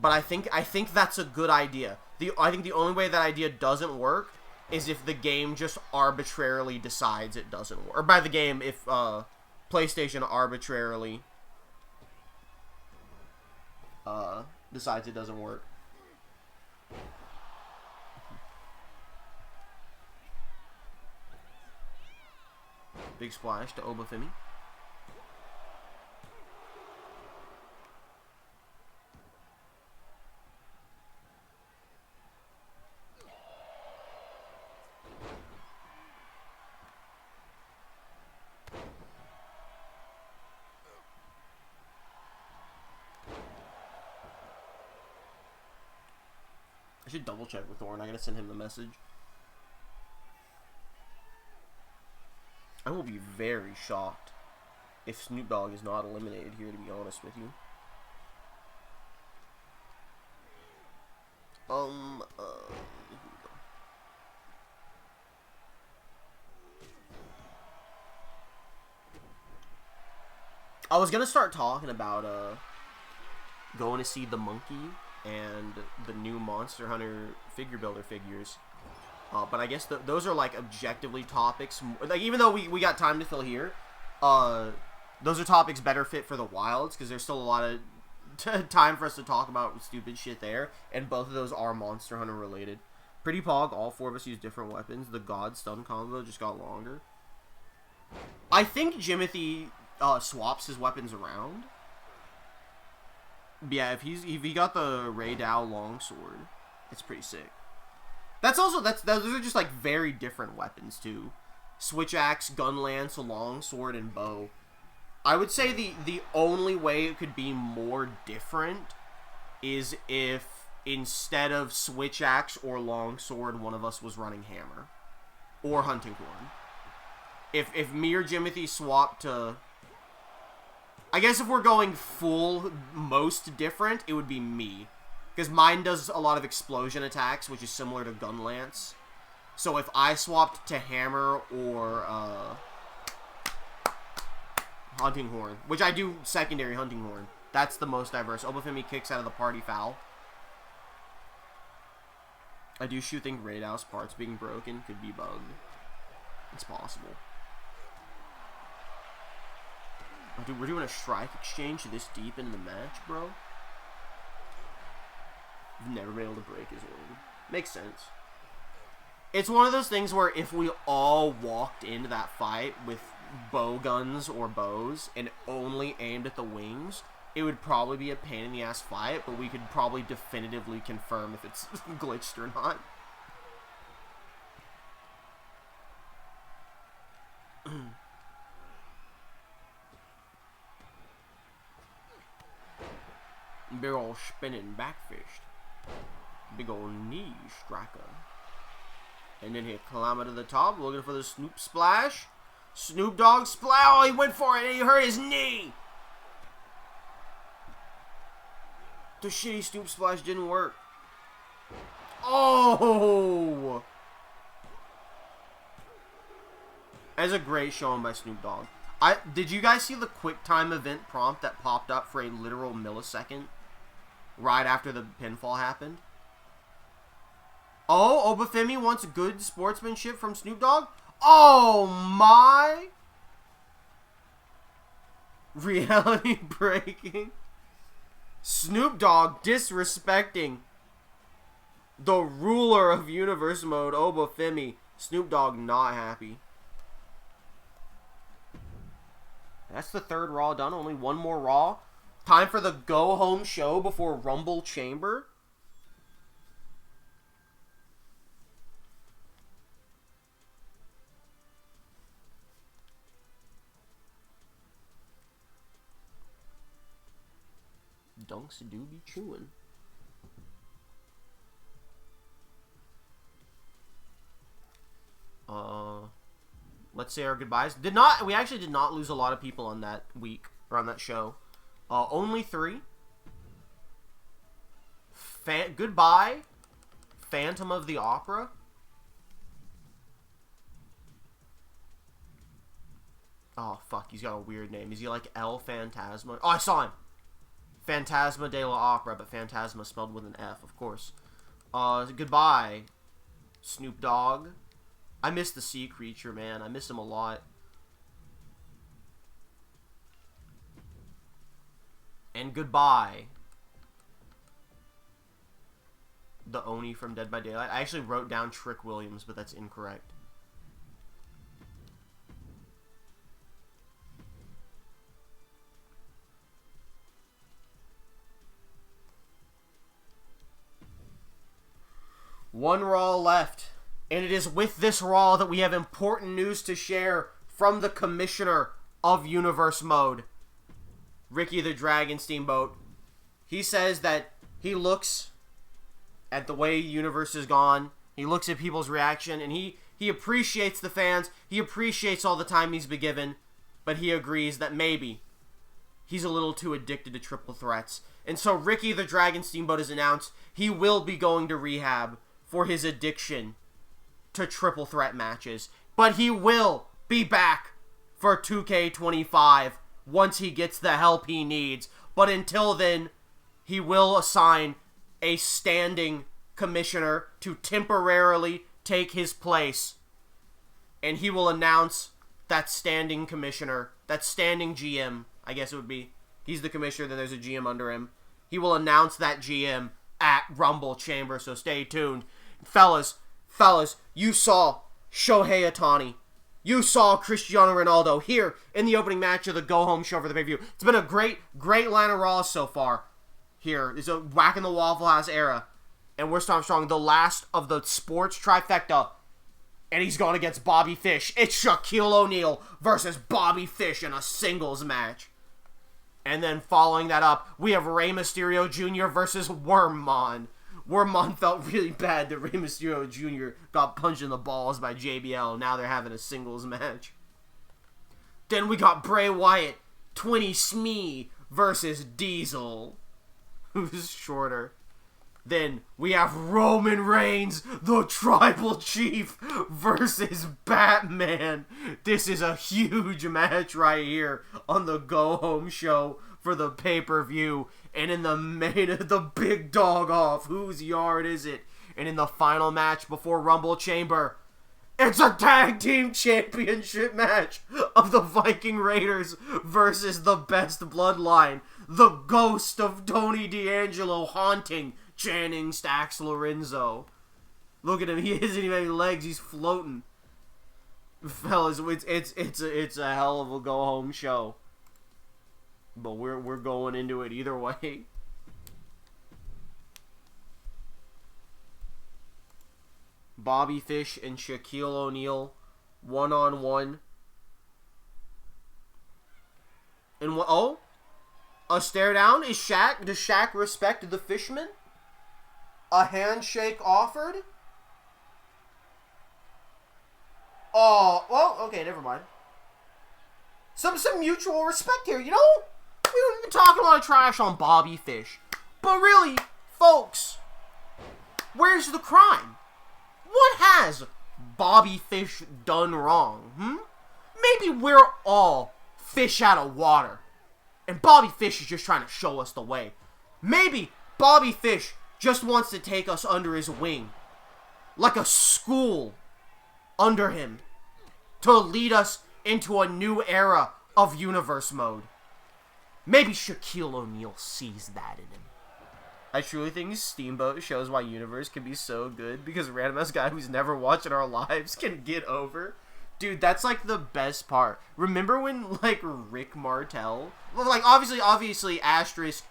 But I think that's a good idea. I think the only way that idea doesn't work is if the game just arbitrarily decides it doesn't work. Or by the game, if PlayStation arbitrarily decides it doesn't work. Big splash to Obafemi. I should double check with Thorn. I gotta send him the message. I will be very shocked if Snoop Dogg is not eliminated here, to be honest with you. I was gonna start talking about going to see the monkey and the new Monster Hunter figure builder figures. But I guess those are, like, objectively topics. Like, even though we got time to fill here, those are topics better fit for the Wilds, because there's still a lot of time for us to talk about stupid shit there, and both of those are Monster Hunter related. Pretty Pog, all four of us use different weapons. The God Stun combo just got longer. I think Jimothy swaps his weapons around. But yeah, if he got the Ray Dow longsword, it's pretty sick. Those are just, like, very different weapons too. Switch axe, gun lance, longsword, and bow. I would say the only way it could be more different is if instead of switch axe or longsword, one of us was running hammer or hunting horn. If me or Jimothy swapped to, I guess if we're going full most different, it would be me. Because mine does a lot of explosion attacks, which is similar to gun lance. So if I swapped to hammer or hunting horn, which I do secondary hunting horn, that's the most diverse. Obafemi kicks out of the party foul. I do think Raidow's parts being broken could be bugged. It's possible. Oh, dude, we're doing a strike exchange this deep into the match, bro. You've never been able to break his orb. Makes sense. It's one of those things where if we all walked into that fight with bow guns or bows and only aimed at the wings, it would probably be a pain in the ass fight, but we could probably definitively confirm if it's glitched or not. Big ol' spinning backfist. Big ol' knee striker. And then he climb to the top, looking for the Snoop Splash. Snoop Dogg Splash. Oh, he went for it and he hurt his knee. The shitty Snoop Splash didn't work. Oh! As a great showing by Snoop Dogg. Did you guys see the QuickTime event prompt that popped up for a literal millisecond right after the pinfall happened? Oh, Obafemi wants good sportsmanship from Snoop Dogg? Oh my! Reality breaking. Snoop Dogg disrespecting the ruler of Universe Mode, Obafemi. Snoop Dogg not happy. That's the third Raw done. Only one more Raw. Time for the go-home show before Rumble Chamber. Dunks do be chewing. Let's say our goodbyes. We actually did not lose a lot of people on that week, or on that show. Only 3. Goodbye, Phantom of the Opera. Oh, fuck, he's got a weird name. Is he like El Phantasma? Oh, I saw him. Phantasma de la Opera, but Phantasma spelled with an F, of course. Goodbye, Snoop Dogg. I miss the sea creature, man. I miss him a lot. And goodbye, the Oni from Dead by Daylight. I actually wrote down Trick Williams, but that's incorrect. One Raw left. And it is with this Raw that we have important news to share from the commissioner of Universe Mode, Ricky the Dragon Steamboat. He says that he looks at the way Universe has gone. He looks at people's reaction, and he appreciates the fans. He appreciates all the time he's been given, but he agrees that maybe he's a little too addicted to triple threats. And so Ricky the Dragon Steamboat has announced he will be going to rehab for his addiction to triple threat matches, but he will be back for 2K25 once he gets the help he needs. But until then, he will assign a standing commissioner to temporarily take his place, and he will announce that standing commissioner, that standing GM, I guess it would be. He's the commissioner, then there's a GM under him. He will announce that GM at Rumble Chamber, so stay tuned. Fellas, you saw Shohei Ohtani. You saw Cristiano Ronaldo here in the opening match of the go-home show for the pay-per-view. It's been a great line of Raws so far. Here is a Whack in the Waffle House era. And we're starting strong. The last of the sports trifecta. And he's going against Bobby Fish. It's Shaquille O'Neal versus Bobby Fish in a singles match. And then following that up, we have Rey Mysterio Jr. versus Wormmon. Wormmon felt really bad that Rey Mysterio Jr. got punched in the balls by JBL. Now they're having a singles match. Then we got Bray Wyatt, 20 Smee versus Diesel, who's shorter. Then we have Roman Reigns, the Tribal Chief, versus Batman. This is a huge match right here on the go-home show for the pay-per-view. And in the the big dog off, whose yard is it? And in the final match before Rumble Chamber, it's a tag team championship match of the Viking Raiders versus the Best Bloodline. The ghost of Tony D'Angelo haunting Channing Stacks Lorenzo. Look at him, he isn't even any legs, he's floating. Fellas, it's a hell of a go-home show. But we're going into it either way. Bobby Fish and Shaquille O'Neal, 1-on-1. And what? Oh, a stare down is Shaq. Does Shaq respect the Fishman? A handshake offered. Oh, well, okay, never mind. Some mutual respect here, you know? We've been talking a lot of trash on Bobby Fish. But really, folks, where's the crime? What has Bobby Fish done wrong? maybe we're all fish out of water. And Bobby Fish is just trying to show us the way. Maybe Bobby Fish just wants to take us under his wing. Like a school under him. To lead us into a new era of Universe mode. Maybe Shaquille O'Neal sees that in him. I truly think Steamboat shows why Universe can be so good. Because a random ass guy who's never watched in our lives can get over. Dude, that's like the best part. Remember when, like, Rick Martel... Well, like, obviously, Asterisk,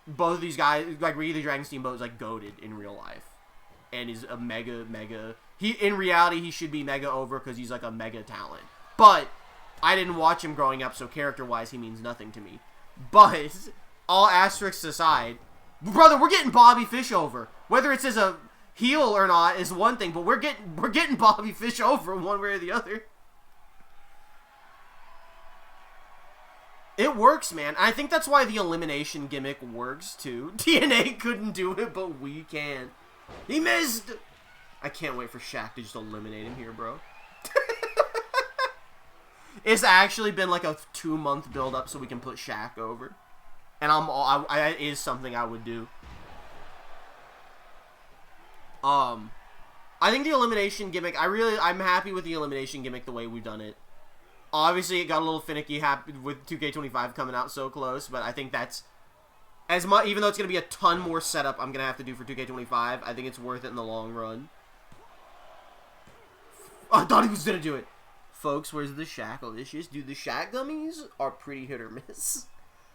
both of these guys, like, Ricky the Dragon Steamboat is, like, goated in real life. And is a mega... in reality, he should be mega over because he's, like, a mega talent. But, I didn't watch him growing up, so character-wise, he means nothing to me. But, all asterisks aside, brother, we're getting Bobby Fish over. Whether it's as a... heel or not is one thing, but we're getting Bobby Fish over one way or the other. It works, man. I think that's why the elimination gimmick works too. TNA couldn't do it, but we can. He missed. I can't wait for Shaq to just eliminate him here, bro. It's actually been like a 2-month build up so we can put Shaq over, and it is something I would do. I think the elimination gimmick, I'm happy with the elimination gimmick the way we've done it. Obviously, it got a little finicky with 2K25 coming out so close, but I think that's, as much, even though it's going to be a ton more setup I'm going to have to do for 2K25, I think it's worth it in the long run. I thought he was going to do it. Folks, where's the shackle issues? Dude, the Shaq gummies are pretty hit or miss.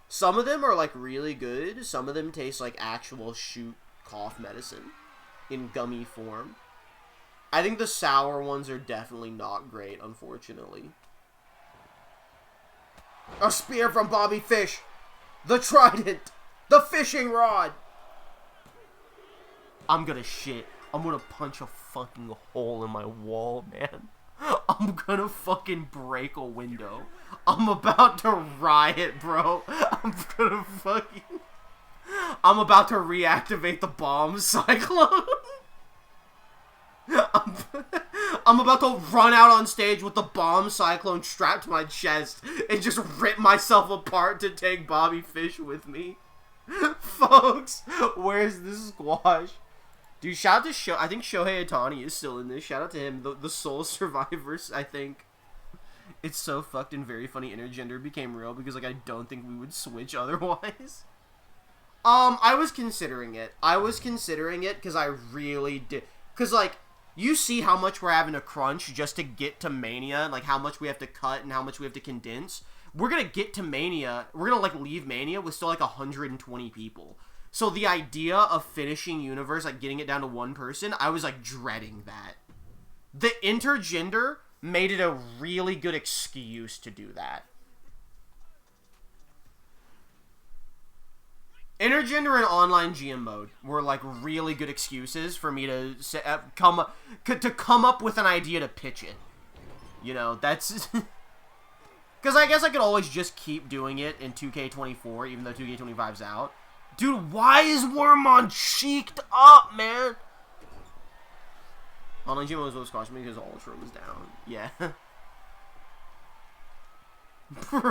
Some of them are, like, really good. Some of them taste like actual cough medicine in gummy form. I think the sour ones are definitely not great, unfortunately. A spear from Bobby Fish. The trident. The fishing rod. I'm gonna shit. I'm gonna punch a fucking hole in my wall, man. I'm gonna fucking break a window. I'm about to riot, bro. I'm about to reactivate the bomb cyclone. I'm about to run out on stage with the bomb cyclone strapped to my chest and just rip myself apart to take Bobby Fish with me. Folks, where's the squash? Dude, shout out to I think Shohei Ohtani is still in this. Shout out to him. The Soul Survivors, I think. It's so fucked and very funny intergender became real because, like, I don't think we would switch otherwise. I was considering it. Because I really did. Because, like, you see how much we're having to crunch just to get to Mania, and, like, how much we have to cut and how much we have to condense. We're gonna get to Mania, we're gonna, like, leave Mania with still, like, 120 people. So the idea of finishing Universe, like, getting it down to one person, I was, like, dreading that. The intergender made it a really good excuse to do that. Intergender and online GM mode were, like, really good excuses for me to come up with an idea to pitch it. You know, that's... Because I guess I could always just keep doing it in 2K24, even though 2K25's out. Dude, why is Wormmon cheeked up, man? Online GM mode was supposed to cost me because Ultra was down. Yeah. Bro!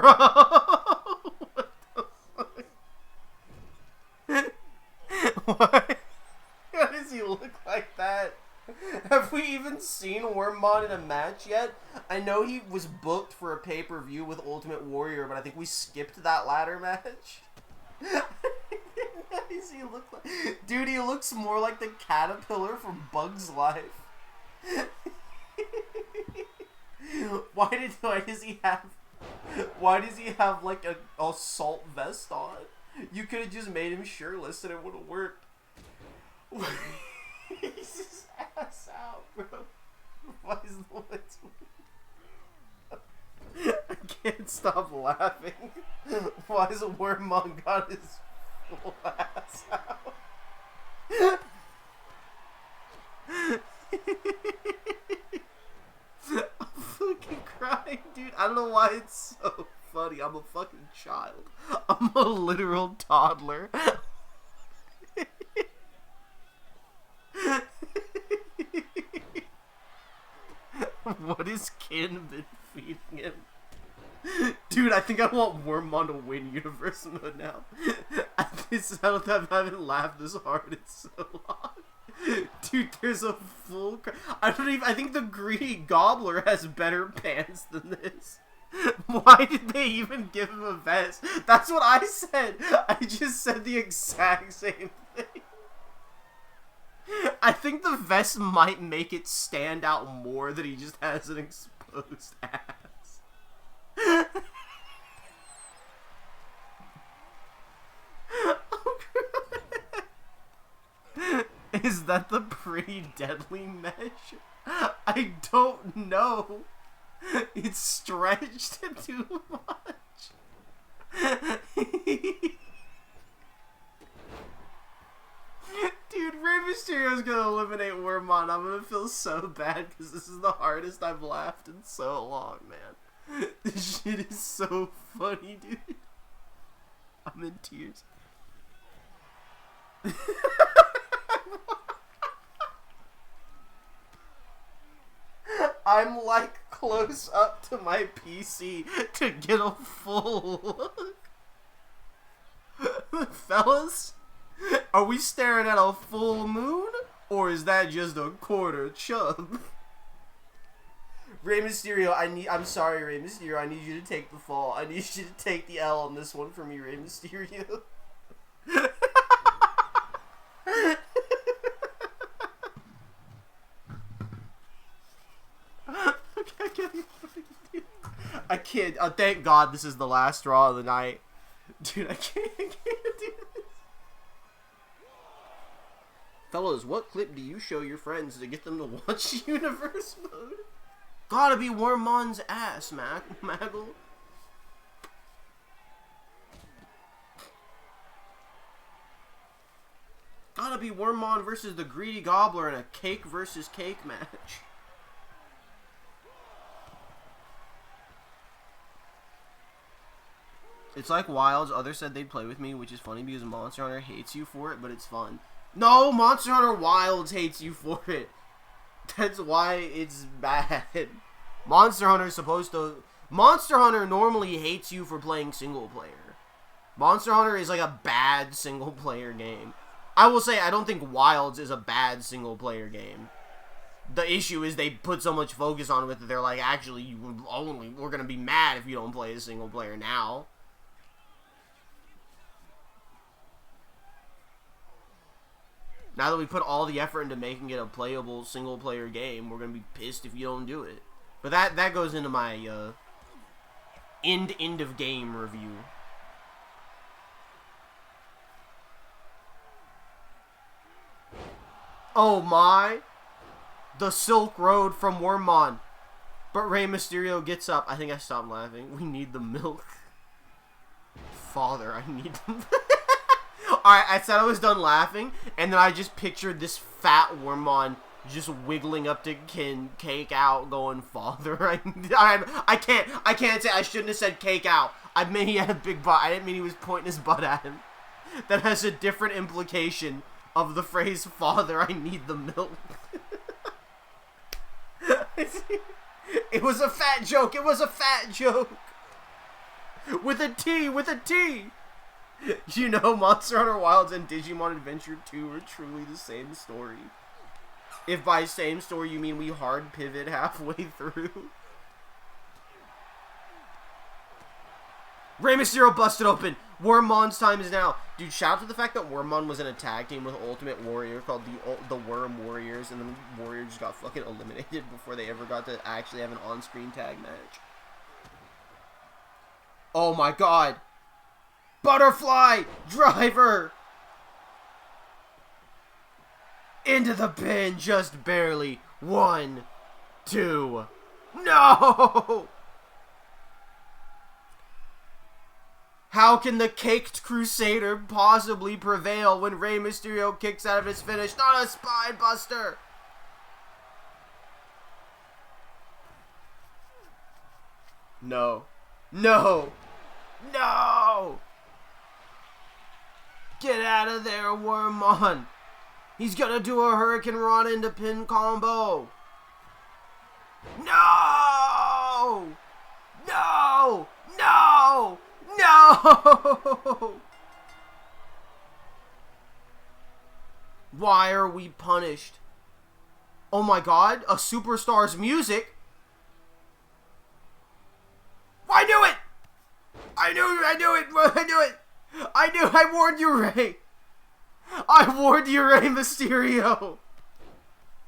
What? How does he look like that? Have we even seen Wormmon in a match yet? I know he was booked for a pay-per-view with Ultimate Warrior, but I think we skipped that ladder match. How does he look like? Dude, he looks more like the caterpillar from Bug's Life. Why does he have like a assault vest on? You could have just made him shirtless and it would have worked. He's his ass out, bro. Why is the lights I can't stop laughing. Why is Wormmon got his full ass out? I'm fucking crying, dude. I don't know why it's so funny. I'm a fucking child. I'm a literal toddler. What is Kin been defeating him. Dude, I think I want Wormmon to win Universe Mode now. I haven't laughed this hard in so long. Dude, there's a full... I think the Greedy Gobbler has better pants than this. Why did they even give him a vest? That's what I said. I just said the exact same thing. I think the vest might make it stand out more that he just has an exposed ass. Is that the Pretty Deadly mesh? I don't know. It's stretched too much. Dude, Rey Mysterio's gonna eliminate Wormmon. I'm gonna feel so bad because this is the hardest I've laughed in so long, man. This shit is so funny, dude. I'm in tears. I'm like close up to my PC to get a full look. Fellas, are we staring at a full moon? Or is that just a quarter chub? Rey Mysterio, I'm sorry, Rey Mysterio, I need you to take the fall. I need you to take the L on this one for me, Rey Mysterio. I can't. Thank God this is the last draw of the night. Dude, I can't do this. Fellas, what clip do you show your friends to get them to watch Universe Mode? Gotta be Wormmon's ass, Maggle. Gotta be Wormmon versus the Greedy Gobbler in a cake versus cake match. It's like Wilds. Others said they'd play with me, which is funny because Monster Hunter hates you for it, but it's fun. No, Monster Hunter Wilds hates you for it. That's why it's bad. Monster Hunter normally hates you for playing single player. Monster Hunter is like a bad single player game. I will say I don't think Wilds is a bad single player game. The issue is they put so much focus on it that they're like, actually, we're gonna be mad if you don't play a single player now. Now that we put all the effort into making it a playable single-player game, we're gonna be pissed if you don't do it. But that goes into my end of game review. Oh my! The Silk Road from Wormmon. But Rey Mysterio gets up. I think I stopped laughing. We need the milk. Father, I need the milk. Alright, I said I was done laughing, and then I just pictured this fat Wormmon just wiggling up to cake out, going, Father, I can't say, I shouldn't have said cake out. I meant he had a big butt. I didn't mean he was pointing his butt at him. That has a different implication of the phrase, Father, I need the milk. It was a fat joke. It was a fat joke. With a T, with a T. You know, Monster Hunter Wilds and Digimon Adventure 2 are truly the same story. If by same story you mean we hard pivot halfway through. Rey Mysterio busted open. Wormmon's time is now. Dude, shout out to the fact that Wormmon was in a tag team with Ultimate Warrior called the Worm Warriors, and then Warrior just got fucking eliminated before they ever got to actually have an on-screen tag match. Oh my god. Butterfly driver into the pin, just barely. 1, 2. No! How can the caked Crusader possibly prevail when Rey Mysterio kicks out of his finish? Not a spine buster. No. No. No! Get out of there, Wormmon! He's gonna do a Hurricane Rana into pin combo! No! No! No! No! Why are we punished? Oh my god, a superstar's music? I knew it! I knew it! I warned you, Rey! I warned you, Rey Mysterio!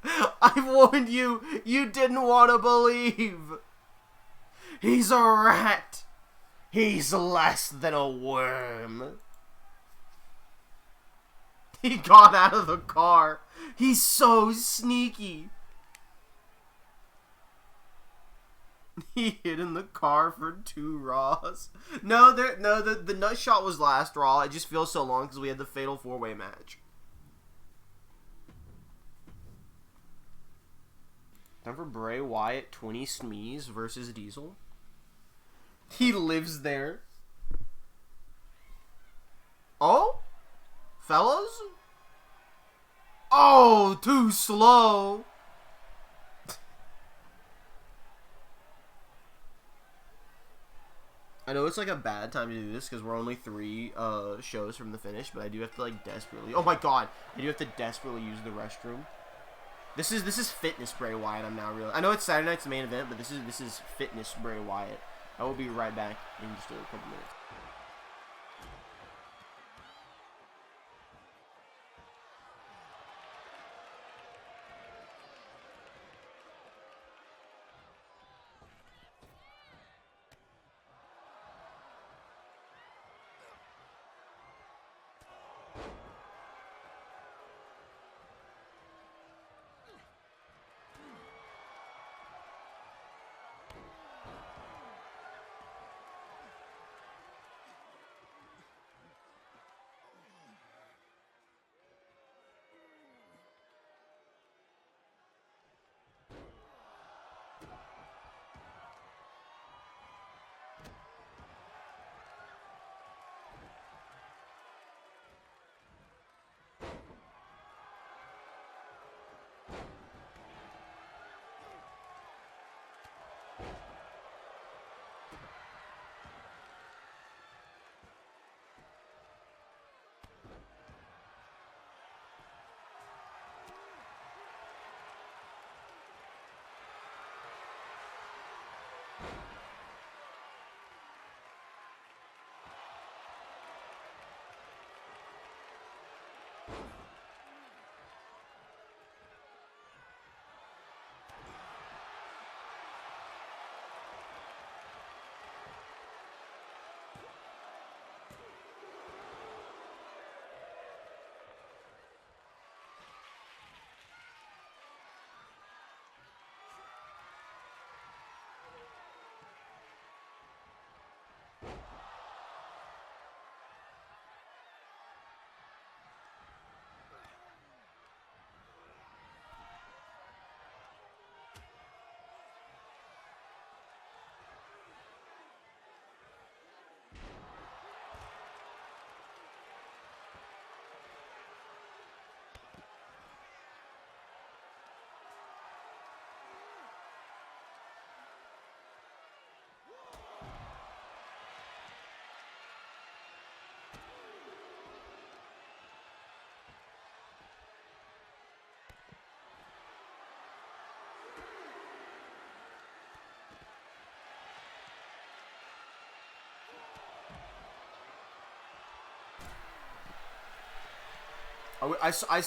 I warned you! You didn't want to believe! He's a rat! He's less than a worm! He got out of the car! He's so sneaky! He hid in the car for 2 Raws. No, the nut shot was last Raw. It just feels so long because we had the Fatal 4-Way match. Time for Bray Wyatt 20 Smees versus Diesel. He lives there. Oh? Fellas? Oh, too slow. I know it's like a bad time to do this because we're only 3 shows from the finish, but I do have to like desperately. Oh my god, I do have to desperately use the restroom. This is fitness Bray Wyatt. I'm now real. I know it's Saturday night's main event, but this is fitness Bray Wyatt. I will be right back in just a couple minutes.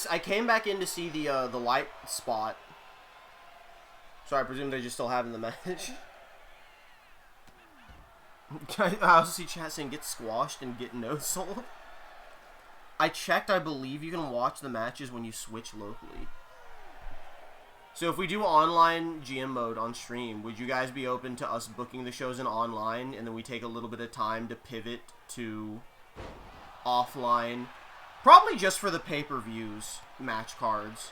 I came back in to see the light spot. So I presume they're just still having the match. I also see chat saying get squashed and get no-sold. I checked, I believe you can watch the matches when you switch locally. So if we do online GM mode on stream, would you guys be open to us booking the shows in online and then we take a little bit of time to pivot to offline? Probably just for the pay-per-views, match cards.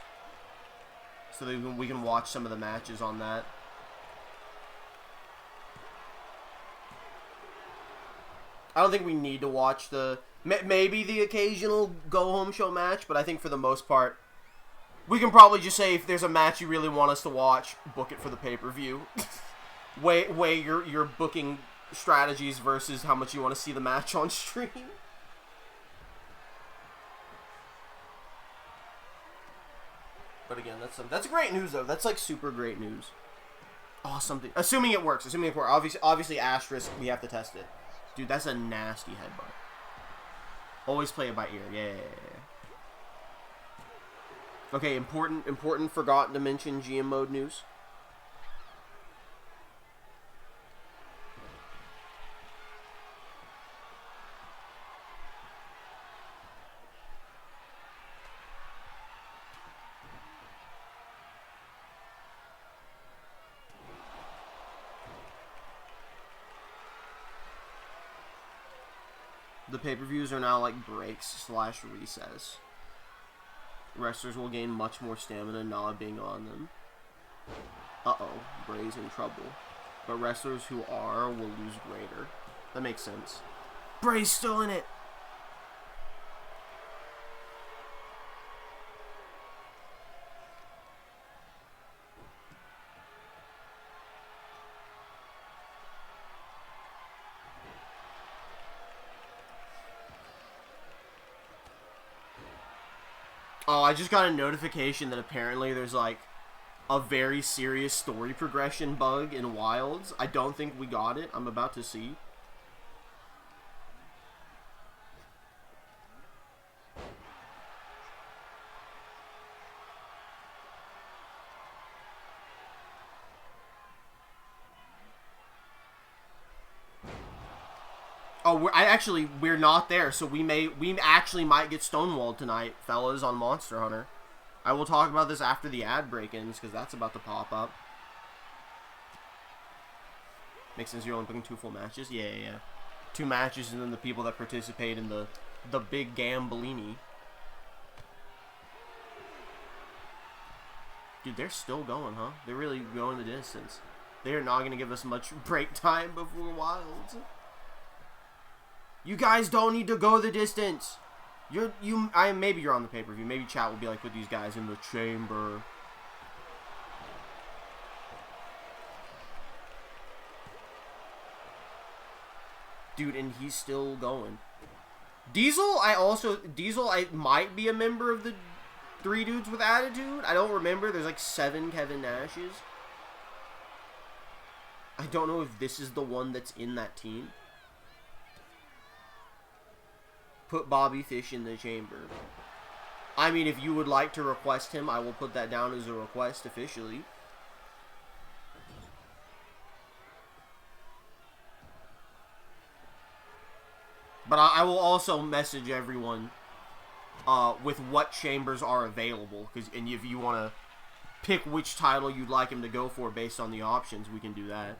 So that we can watch some of the matches on that. I don't think we need to watch the... Maybe the occasional go-home show match, but I think for the most part, we can probably just say if there's a match you really want us to watch, book it for the pay-per-view. weigh your booking strategies versus how much you want to see the match on stream. But again, that's great news though. That's like super great news. Oh, something. Assuming it works. Obviously asterisk. We have to test it. Dude, that's a nasty headbutt. Always play it by ear. Yeah. Okay, important forgotten to mention GM mode news. The pay-per-views are now like breaks / recess. Wrestlers will gain much more stamina not being on them. Uh-oh, Bray's in trouble. But wrestlers who are will lose greater. That makes sense. Bray's still in it! Oh, I just got a notification that apparently there's like a very serious story progression bug in Wilds. I don't think we got it. I'm about to see. Oh, we're not there, so we actually might get stonewalled tonight, fellas, on Monster Hunter. I will talk about this after the ad break-ins, because that's about to pop up. Makes sense, you're only booking 2 full matches? Yeah. 2 matches, and then the people that participate in the big Gambellini. Dude, they're still going, huh? They're really going the distance. They're not going to give us much break time before Wilds. You guys don't need to go the distance. Maybe you're on the pay-per-view. Maybe chat will be like, put these guys in the chamber. Dude, and he's still going. Diesel, I might be a member of the 3 dudes with attitude. I don't remember. There's like 7 Kevin Nashes. I don't know if this is the one that's in that team. Put Bobby Fish in the chamber. I mean, if you would like to request him, I will put that down as a request officially. But I will also message everyone with what chambers are available. And if you want to pick which title you'd like him to go for based on the options, we can do that.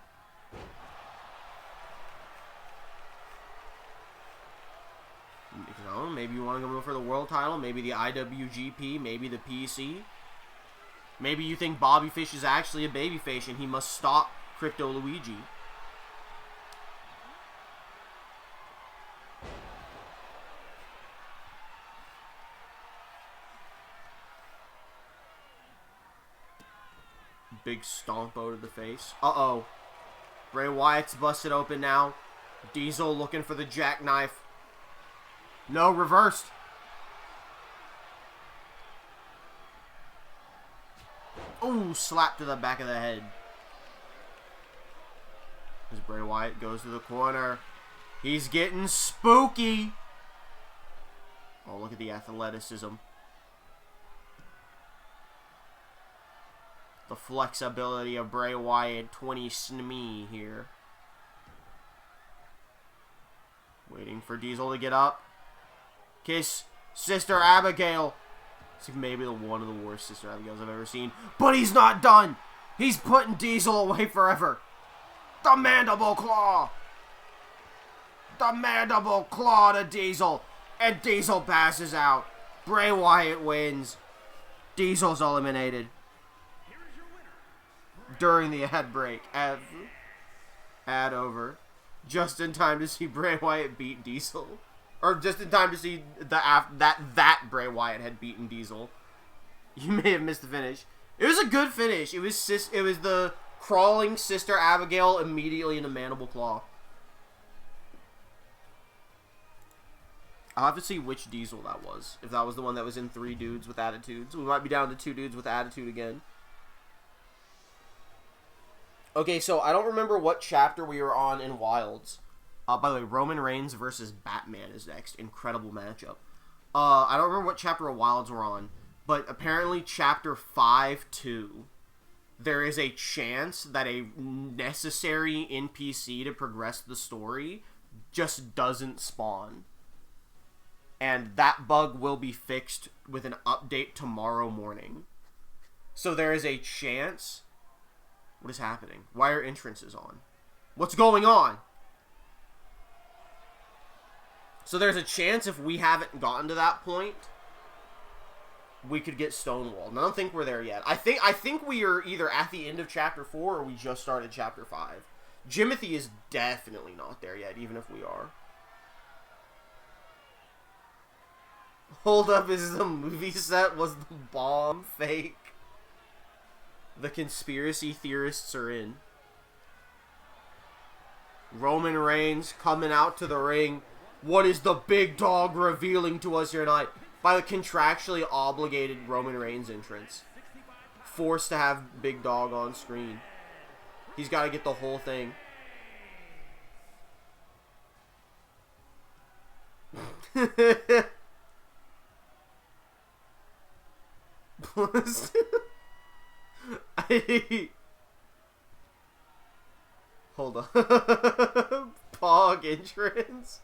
Because, I don't know, maybe you want to go for the world title, maybe the IWGP, maybe the PC. Maybe you think Bobby Fish is actually a babyface and he must stop Crypto Luigi. Big stompo to the face. Uh-oh. Bray Wyatt's busted open now. Diesel looking for the jackknife. No, reversed. Ooh, slap to the back of the head. As Bray Wyatt goes to the corner. He's getting spooky. Oh, look at the athleticism. The flexibility of Bray Wyatt, 20 SNME here. Waiting for Diesel to get up. Kiss Sister Abigail. It's maybe one of the worst Sister Abigails I've ever seen. But he's not done. He's putting Diesel away forever. The mandible claw. The mandible claw to Diesel. And Diesel passes out. Bray Wyatt wins. Diesel's eliminated. During the ad break. Ad over. Just in time to see Bray Wyatt beat Diesel. Or just in time to see that Bray Wyatt had beaten Diesel. You may have missed the finish. It was a good finish. It was the crawling Sister Abigail immediately into Mandible Claw. I'll have to see which Diesel that was. If that was the one that was in 3 dudes with attitudes. We might be down to 2 dudes with attitude again. Okay, so I don't remember what chapter we were on in Wilds. By the way, Roman Reigns versus Batman is next. Incredible matchup. I don't remember what chapter of Wilds we're on. But apparently chapter 5-2, there is a chance that a necessary NPC to progress the story just doesn't spawn. And that bug will be fixed with an update tomorrow morning. So there is a chance... What is happening? Why are entrances on? What's going on? So there's a chance if we haven't gotten to that point, we could get stonewalled. And I don't think we're there yet. I think we are either at the end of chapter 4 or we just started chapter 5. Jimothy is definitely not there yet, even if we are. Hold up, is the movie set? Was the bomb fake? The conspiracy theorists are in. Roman Reigns coming out to the ring. What is the big dog revealing to us here tonight? By the contractually obligated Roman Reigns entrance. Forced to have big dog on screen. He's got to get the whole thing. Hold on. Pog entrance.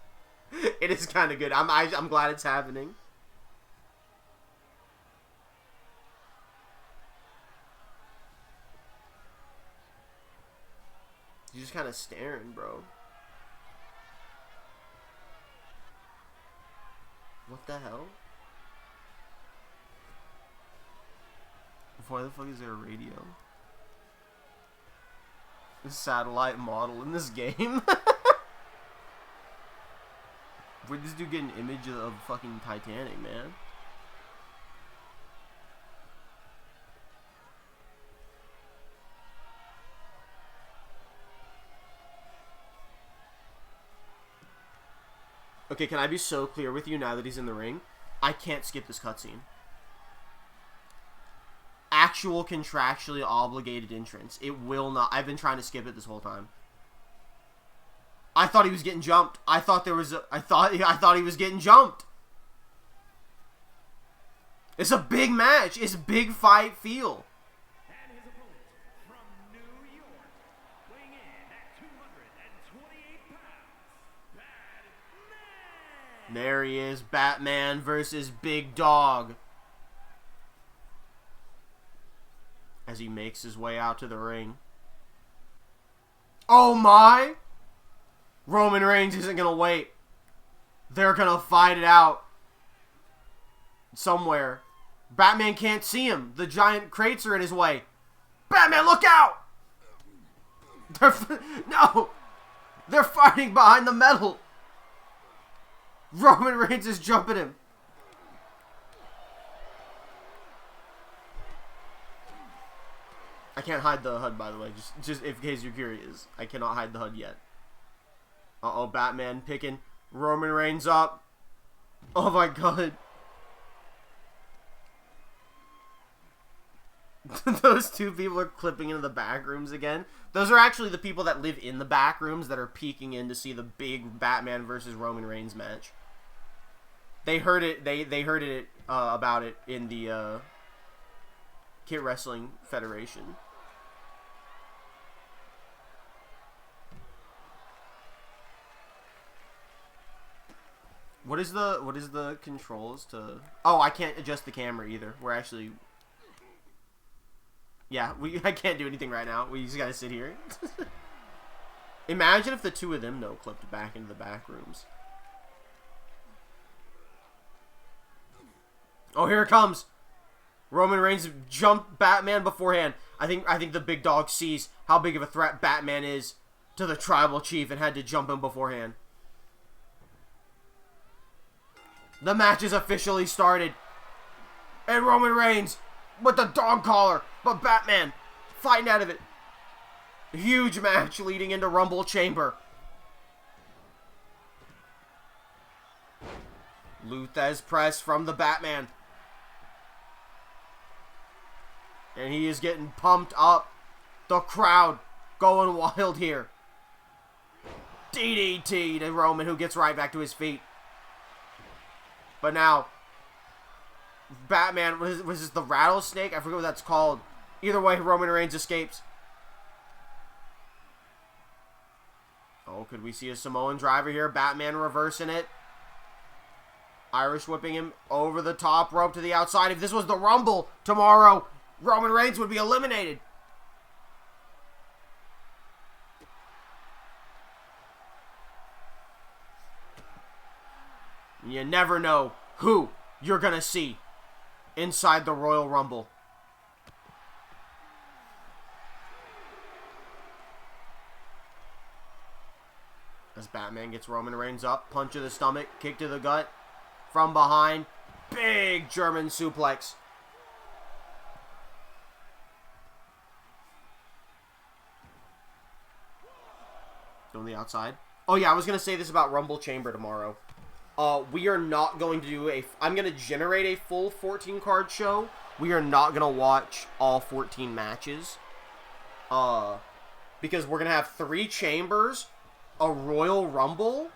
It is kind of good. I'm glad it's happening. He's just kind of staring, bro. What the hell? Why the fuck is there a radio? A satellite model in this game? Where'd this dude get an image of fucking Titanic, man? Okay, can I be so clear with you now that he's in the ring? I can't skip this cutscene. Actual contractually obligated entrance. It will not. I've been trying to skip it this whole time. I thought he was getting jumped. I thought there was a... I thought he was getting jumped. It's a big match. It's a big fight feel. And his opponent from New York, weighing in at 228 pounds, Batman. There he is. Batman versus Big Dog. As he makes his way out to the ring. Oh my! Roman Reigns isn't gonna wait. They're gonna fight it out. Somewhere. Batman can't see him. The giant crates are in his way. Batman, look out! No! They're fighting behind the metal. Roman Reigns is jumping him. I can't hide the HUD, by the way, just in case you're curious. I cannot hide the HUD yet. Uh-oh, Batman picking Roman Reigns up. Oh my god. Those two people are clipping into the back rooms again. Those are actually the people that live in the back rooms that are peeking in to see the big Batman versus Roman Reigns match. They heard it, they heard it about it in the Kit Wrestling Federation. What is the controls to... Oh, I can't adjust the camera either. We're actually... Yeah, I can't do anything right now. We just gotta sit here. Imagine if the two of them no-clipped back into the back rooms. Oh, here it comes. Roman Reigns jumped Batman beforehand. I think the big dog sees how big of a threat Batman is to the tribal chief and had to jump him beforehand. The match is officially started. And Roman Reigns with the dog collar, but Batman fighting out of it. Huge match leading into Rumble Chamber. Luthez press from the Batman. And he is getting pumped up. The crowd going wild here. DDT to Roman, who gets right back to his feet. But now, Batman, was this the rattlesnake? I forget what that's called. Either way, Roman Reigns escapes. Oh, could we see a Samoan driver here? Batman reversing it. Irish whipping him over the top rope to the outside. If this was the Rumble tomorrow, Roman Reigns would be eliminated. You never know who you're going to see inside the Royal Rumble. As Batman gets Roman Reigns up, punch to the stomach, kick to the gut, from behind, big German suplex. On the outside. Oh yeah, I was going to say this about Rumble Chamber tomorrow. We are not going to do I'm going to generate a full 14 card show. We are not going to watch all 14 matches. Because we're going to have 3 chambers, a Royal Rumble,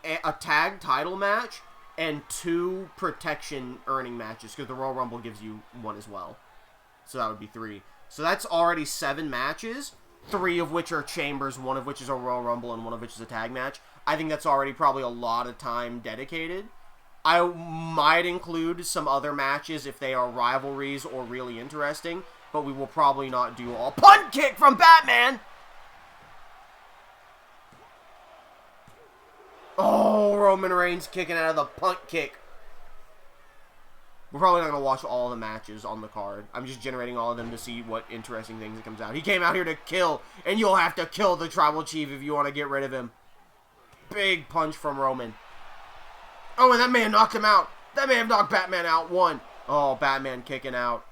a tag title match, and 2 protection earning matches. Because the Royal Rumble gives you 1 as well. So that would be 3. So that's already 7 matches. 3 of which are chambers, 1 of which is a Royal Rumble, and 1 of which is a tag match. I think that's already probably a lot of time dedicated. I might include some other matches if they are rivalries or really interesting, but we will probably not do all. Punt kick from Batman! Oh, Roman Reigns kicking out of the punt kick. We're probably not going to watch all the matches on the card. I'm just generating all of them to see what interesting things it comes out. He came out here to kill, and you'll have to kill the Tribal Chief if you want to get rid of him. Big punch from Roman. Oh, and that man knocked him out. That man knocked Batman out. 1. Oh, Batman kicking out.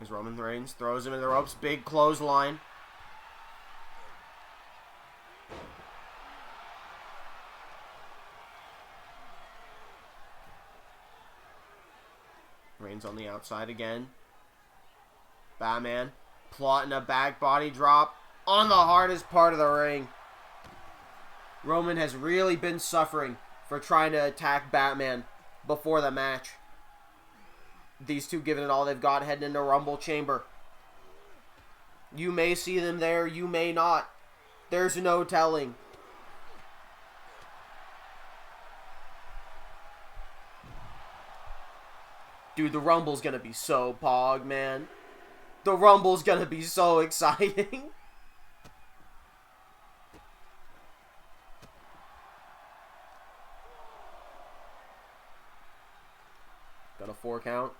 As Roman Reigns throws him in the ropes. Big clothesline. Reigns on the outside again. Batman plotting a back body drop on the hardest part of the ring. Roman has really been suffering for trying to attack Batman before the match. These two giving it all they've got heading into Rumble Chamber. You may see them there, you may not. There's no telling. Dude, the Rumble's gonna be so pog, man. The Rumble's gonna be so exciting. Got a 4 count.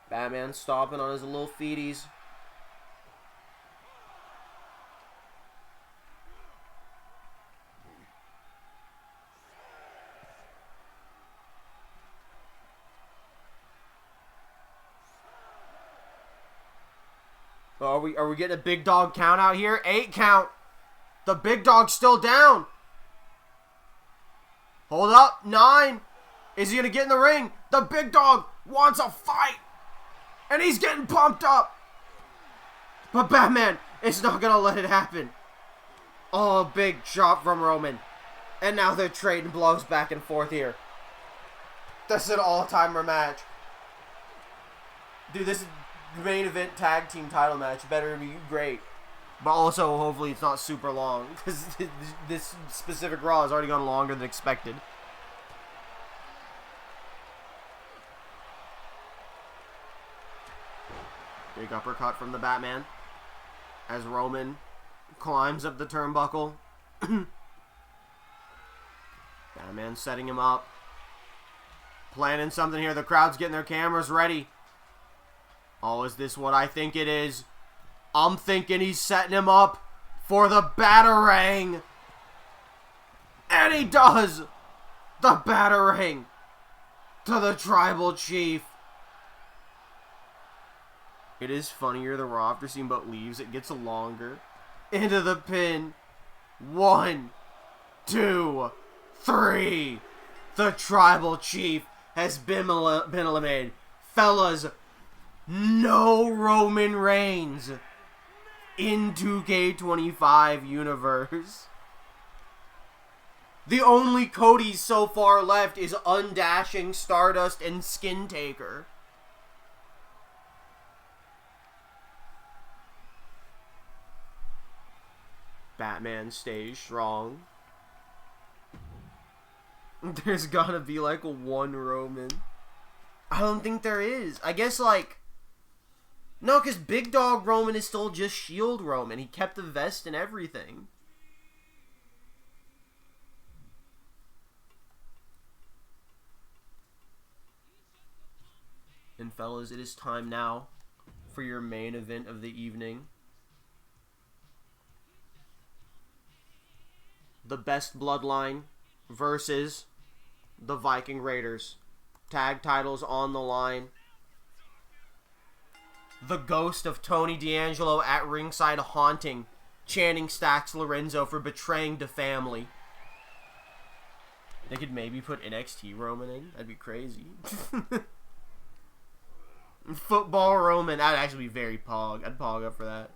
Batman stomping on his little feeties. Are we getting a big dog count out here? 8 count. The big dog's still down. Hold up. 9. Is he going to get in the ring? The big dog wants a fight. And he's getting pumped up. But Batman is not going to let it happen. Oh, big chop from Roman. And now they're trading blows back and forth here. This is an all-timer match. Dude, this is the main event tag team title match. Better be great. But also, hopefully, it's not super long. Because this specific Raw has already gone longer than expected. Big uppercut from the Batman. As Roman climbs up the turnbuckle. Batman setting him up. Planning something here. The crowd's getting their cameras ready. Oh, is this what I think it is? I'm thinking he's setting him up for the Batarang. And he does! The Batarang to the Tribal Chief. It is funnier the Raw after Steamboat leaves. It gets longer. into the pin. 1, 2, 3. The Tribal Chief has been eliminated. Fellas, no Roman Reigns in 2K25 universe. The only Cody so far left is Undashing, Stardust, and Skin Taker. Batman stays strong. There's gotta be like one Roman. I don't think there is. I guess like... No, because Big Dog Roman is still just Shield Roman. He kept the vest and everything. And fellas, it is time now for your main event of the evening. The Best Bloodline versus the Viking Raiders. Tag titles on the line. The ghost of Tony D'Angelo at ringside haunting, chanting Stax Lorenzo for betraying the family. They could maybe put NXT Roman in. That'd be crazy. Football Roman. That'd actually be very pog. I'd pog up for that.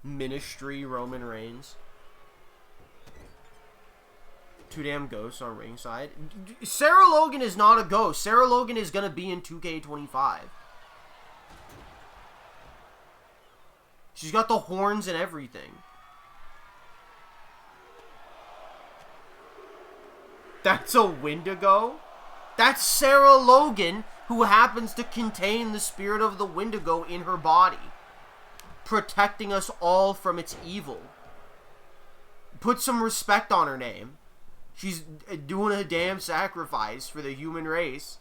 Ministry Roman Reigns. Two damn ghosts on ringside. Sarah Logan is not a ghost. Sarah Logan is going to be in 2K25. She's got the horns and everything. That's a Wendigo? That's Sarah Logan, who happens to contain the spirit of the Wendigo in her body, protecting us all from its evil. Put some respect on her name. She's doing a damn sacrifice for the human race.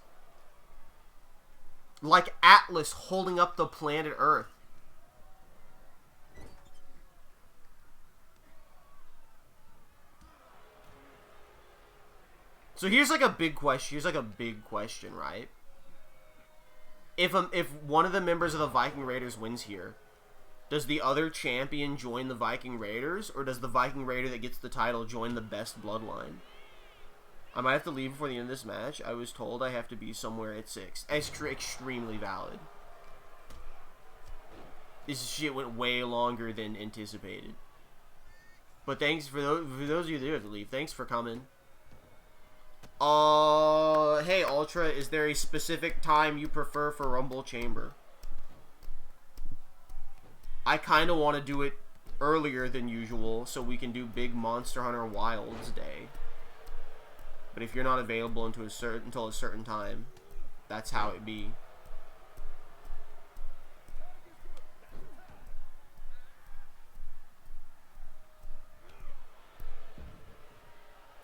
Like Atlas holding up the planet Earth. So here's like a big question. Here's like a big question, right? If one of the members of the Viking Raiders wins here, does the other champion join the Viking Raiders, or does the Viking Raider that gets the title join the Best Bloodline? I might have to leave before the end of this match. I was told I have to be somewhere at 6. Extremely valid. This shit went way longer than anticipated. But thanks for those of you that do have to leave. Thanks for coming. Hey Ultra, is there a specific time you prefer for Rumble Chamber? I kind of want to do it earlier than usual so we can do big Monster Hunter Wilds Day. But if you're not available until a certain time, that's how it be.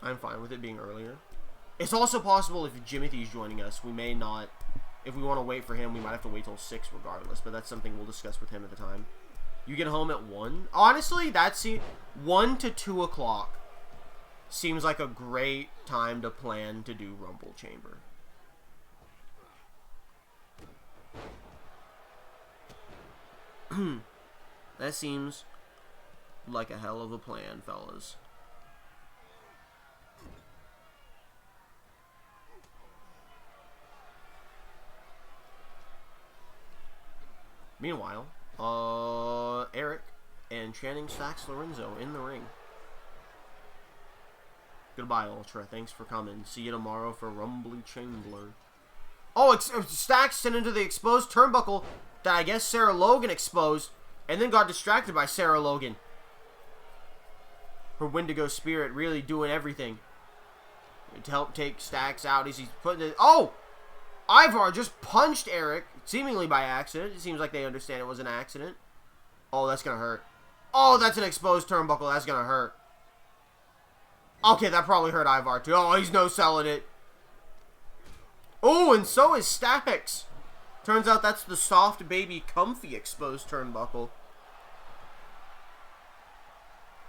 I'm fine with it being earlier. It's also possible if Jimothy's joining us, we may not. If we want to wait for him, we might have to wait till 6 regardless. But that's something we'll discuss with him at the time. You get home at 1? Honestly, 1 to 2 o'clock seems like a great time to plan to do Rumble Chamber. That seems like a hell of a plan, fellas. Meanwhile, Eric and Channing Stax Lorenzo in the ring. Goodbye, Ultra. Thanks for coming. See you tomorrow for Rumbly Chamber. Oh, Stax sent into the exposed turnbuckle that I guess Sarah Logan exposed, and then got distracted by Sarah Logan. Her Wendigo spirit really doing everything to help take Stax out as he's putting it. Oh! Ivar just punched Eric, seemingly by accident. It seems like they understand it was an accident. Oh, that's gonna hurt. Oh, that's an exposed turnbuckle. That's gonna hurt. Okay, that probably hurt Ivar too. Oh, he's no-selling it. Oh, and so is Stax. Turns out that's the soft, baby, comfy exposed turnbuckle.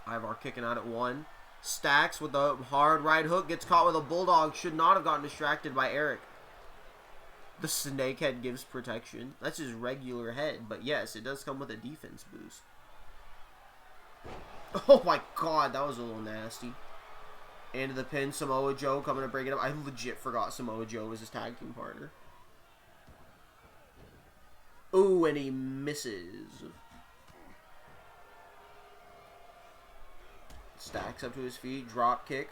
Ivar kicking out at 1. Stax with the hard right hook gets caught with a bulldog. Should not have gotten distracted by Eric. The snake head gives protection. That's his regular head, but yes, it does come with a defense boost. Oh my god, that was a little nasty. Into the pin, Samoa Joe coming to break it up. I legit forgot Samoa Joe was his tag team partner. Ooh, and he misses. Stacks up to his feet, drop kick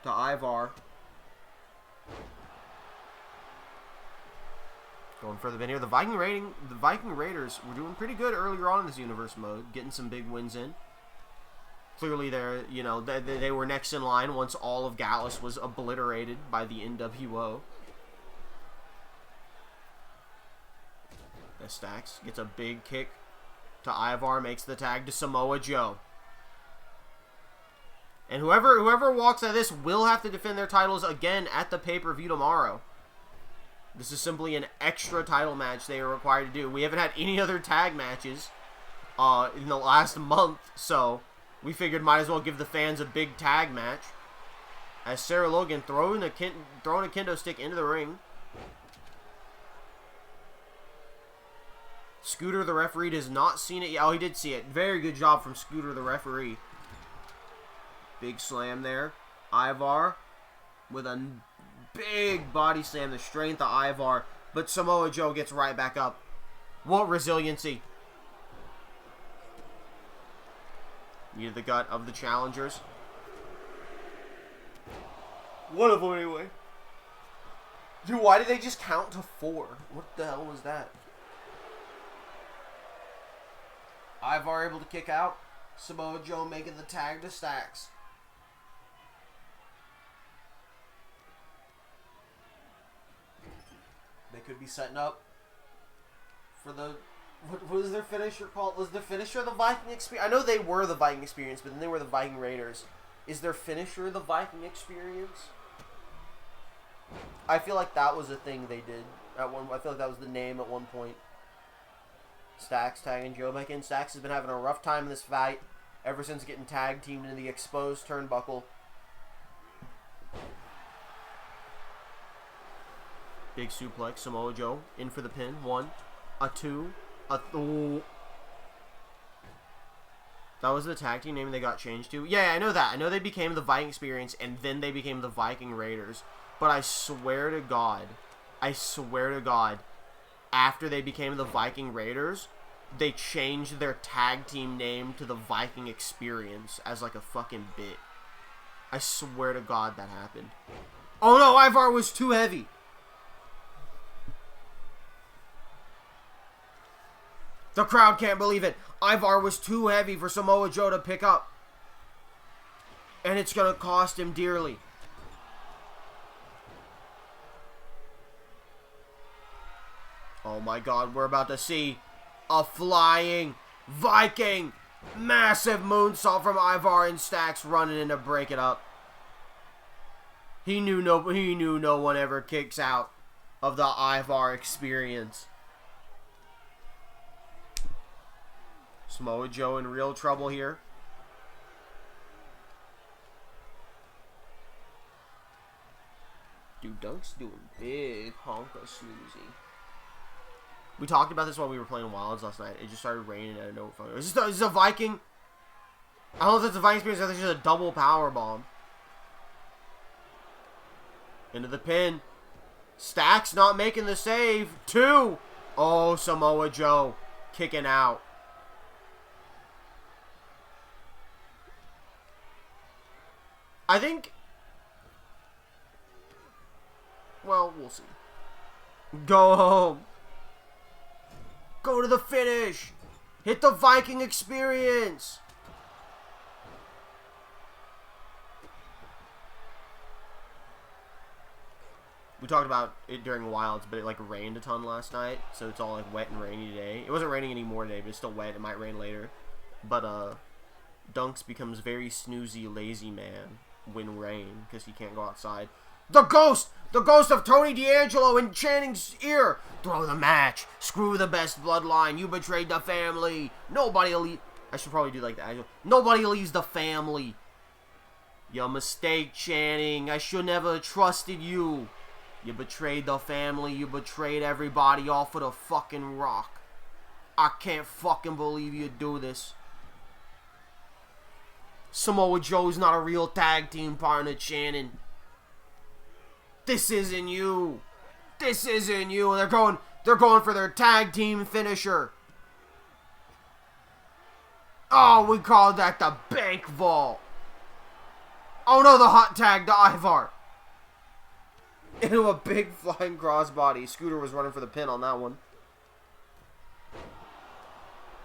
to Ivar. Going for the pin here. The Viking Raiders were doing pretty good earlier on in this universe mode, getting some big wins in. Clearly, they were next in line once all of Gallus was obliterated by the NWO. Stacks gets a big kick to Ivar, makes the tag to Samoa Joe. And whoever walks out of this will have to defend their titles again at the pay-per-view tomorrow. This is simply an extra title match they are required to do. We haven't had any other tag matches in the last month, so we figured might as well give the fans a big tag match. As Sarah Logan throwing a kendo stick into the ring. Scooter, the referee, does not see it. Oh, he did see it. Very good job from Scooter, the referee. Big slam there. Ivar with a big body slam. The strength of Ivar. But Samoa Joe gets right back up. What resiliency. Needed the gut of the challengers. One of them anyway. Dude, why did they just count to 4? What the hell was that? Ivar able to kick out. Samoa Joe making the tag to Stacks. They could be setting up for the... What was their finisher called? Was their finisher the Viking Experience? I know they were the Viking Experience, but then they were the Viking Raiders. Is their finisher the Viking Experience? I feel like that was a thing they did at one. I feel like that was the name at one point. Stacks tagging Joe back in. Stacks has been having a rough time in this fight ever since getting tag teamed into the exposed turnbuckle. Big suplex. Samoa Joe in for the pin. 1, a 2, a 3. That was the tag team name they got changed to. Yeah, I know that. I know they became the Viking Experience and then they became the Viking Raiders. But I swear to God, after they became the Viking Raiders, they changed their tag team name to the Viking Experience as like a fucking bit. I swear to God that happened. Oh no, Ivar was too heavy. The crowd can't believe it. Ivar was too heavy for Samoa Joe to pick up. And it's going to cost him dearly. Oh my God, we're about to see a flying Viking massive moonsault from Ivar, and Stacks running in to break it up. He knew no one ever kicks out of the Ivar Experience. Samoa Joe in real trouble here. Dude, Dunk's doing big honka snoozy. We talked about this while we were playing Wilds last night. It just started raining out of nowhere. Is this a Viking? I don't know if it's a Viking Experience. I think it's just a double power bomb. Into the pin. Stacks not making the save. 2. Oh, Samoa Joe kicking out. I think... Well, we'll see. Go home. Go to the finish. Hit the Viking Experience. We talked about it during Wilds, but it like rained a ton last night, so it's all like wet and rainy today. It wasn't raining anymore today, but it's still wet. It might rain later. But Dunks becomes very snoozy, lazy man when rain because he can't go outside. The ghost of Tony D'Angelo in Channing's ear. Throw the match. Screw the best bloodline. You betrayed the family. Nobody will leave. I should probably do like that. Nobody leaves the family. Your mistake, Channing. I should never have trusted you. You betrayed the family. You betrayed everybody off of the fucking Rock. I can't fucking believe you do this. Samoa Joe's not a real tag team partner, Shannon. This isn't you. This isn't you. They're going for their tag team finisher. Oh, we called that the bank vault. Oh no, the hot tag to Ivar. Into a big flying crossbody. Scooter was running for the pin on that one.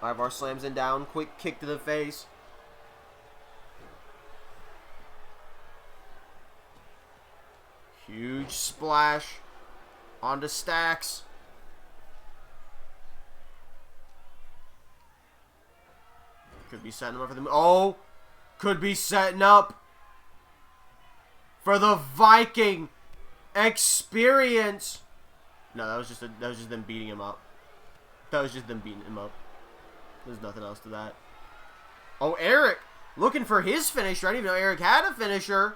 Ivar slams him down. Quick kick to the face. Huge splash onto Stacks. Could be setting him up for the... Oh! Could be setting up for the Viking experience. No, that was just them beating him up. That was just them beating him up. There's nothing else to that. Oh, Eric looking for his finisher. I didn't even know Eric had a finisher.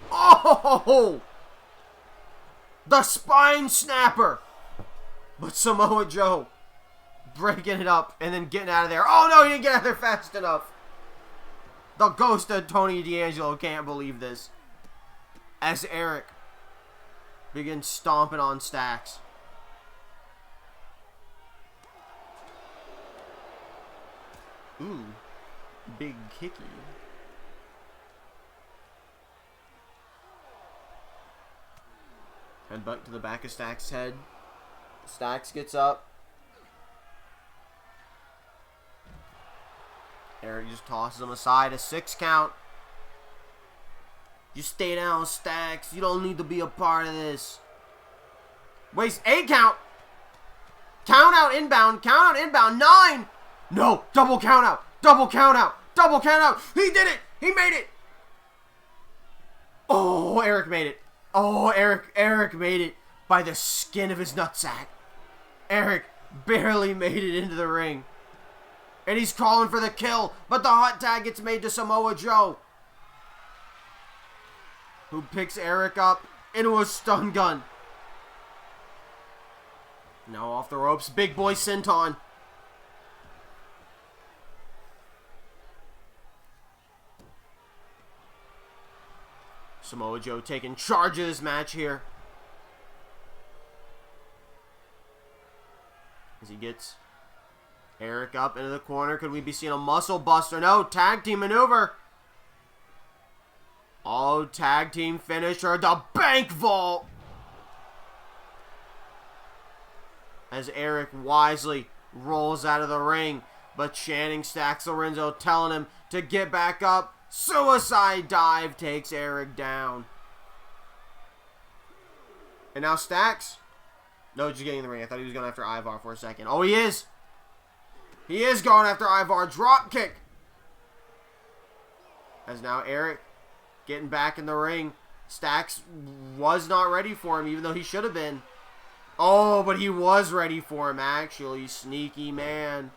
Oh! The spine snapper. But Samoa Joe breaking it up and then getting out of there. Oh no, he didn't get out of there fast enough. The ghost of Tony D'Angelo can't believe this. As Eric begins stomping on Stacks. Ooh, big kicky. Headbutt to the back of Stacks' head. Stacks gets up. Eric just tosses him aside. A 6 count. You stay down, Stacks. You don't need to be a part of this. Waste 8 count. Count out inbound. Count out inbound. 9. No. Double count out. Double count out. Double count out. He did it. He made it. Oh, Eric made it. Oh, Eric made it by the skin of his nutsack. Eric barely made it into the ring. And he's calling for the kill, but the hot tag gets made to Samoa Joe, who picks Eric up into a stun gun. Now off the ropes, big boy senton. Samoa Joe taking charge of this match here. As he gets Eric up into the corner. Could we be seeing a muscle buster? No, tag team maneuver. Oh, tag team finisher, the bank vault. As Eric wisely rolls out of the ring, but Channing Stacks Lorenzo telling him to get back up. Suicide dive takes Eric down. And now Stacks. No, just getting in the ring. I thought he was going after Ivar for a second. Oh, he is. He is going after Ivar. Drop kick. As now Eric getting back in the ring. Stacks was not ready for him, even though he should have been. Oh, but he was ready for him, actually. Sneaky man.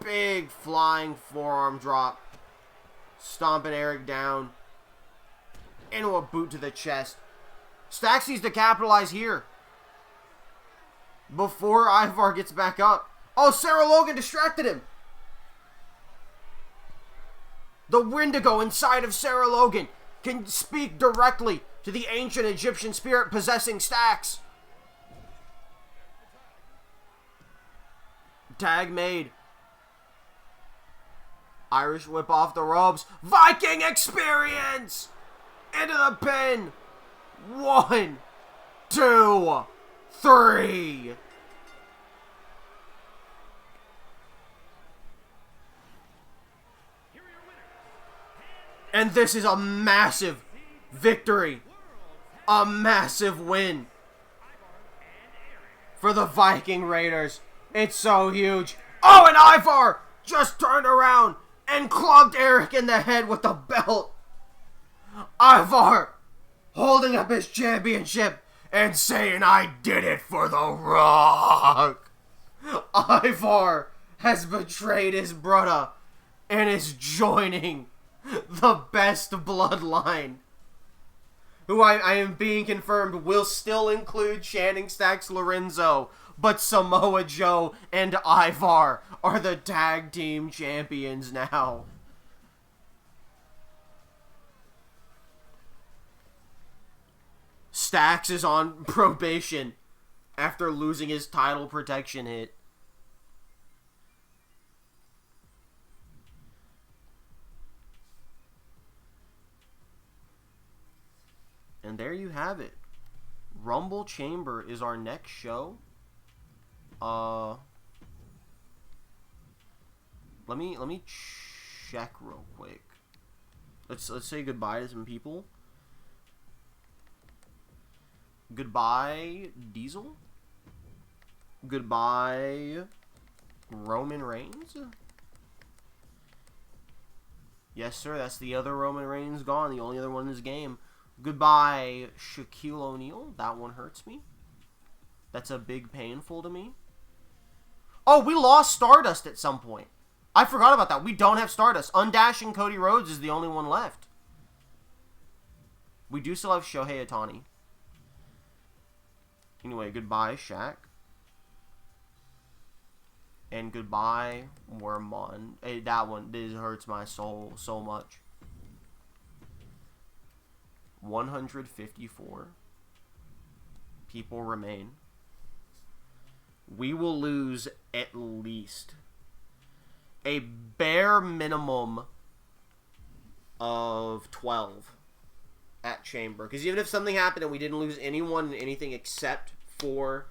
Big flying forearm drop. Stomping Eric down. Into a boot to the chest. Stacks needs to capitalize here before Ivar gets back up. Oh, Sarah Logan distracted him. The Wendigo inside of Sarah Logan can speak directly to the ancient Egyptian spirit possessing Stacks. Tag made. Irish whip off the ropes. Viking experience! Into the pin. 1, 2, 3. And this is a massive victory. A massive win for the Viking Raiders. It's so huge. Oh, and Ivar just turned around and clubbed Eric in the head with the belt. Ivar holding up his championship and saying, "I did it for the Rock." Ivar has betrayed his brother and is joining the best bloodline who I am being confirmed will still include Channing Stacks Lorenzo, but Samoa Joe and Ivar are the tag team champions now. Stacks is on probation after losing his title protection hit. And there you have it. Rumble Chamber is our next show. Let me check real quick. Let's say goodbye to some people. Goodbye, Diesel. Goodbye, Roman Reigns. Yes, sir, that's the other Roman Reigns gone. The only other one in this game. Goodbye, Shaquille O'Neal. That one hurts me. That's a big painful to me. Oh, we lost Stardust at some point. I forgot about that. We don't have Stardust. Undashing Cody Rhodes is the only one left. We do still have Shohei Ohtani. Anyway, goodbye, Shaq. And goodbye, Wormon. Hey, that one, this hurts my soul so much. 154 people remain. We will lose at least a bare minimum of 12 at Chamber. Because even if something happened and we didn't lose anyone in anything except for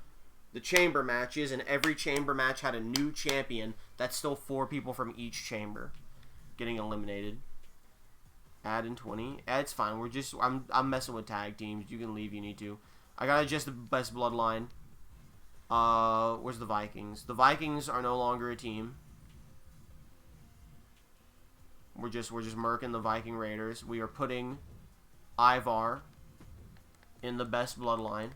the Chamber matches, and every Chamber match had a new champion, that's still 4 people from each Chamber getting eliminated. Add in 20. It's fine. I'm messing with tag teams. You can leave. You need to. I gotta adjust the best bloodline. Where's the Vikings? The Vikings are no longer a team. We're just murking the Viking Raiders. We are putting Ivar in the best bloodline.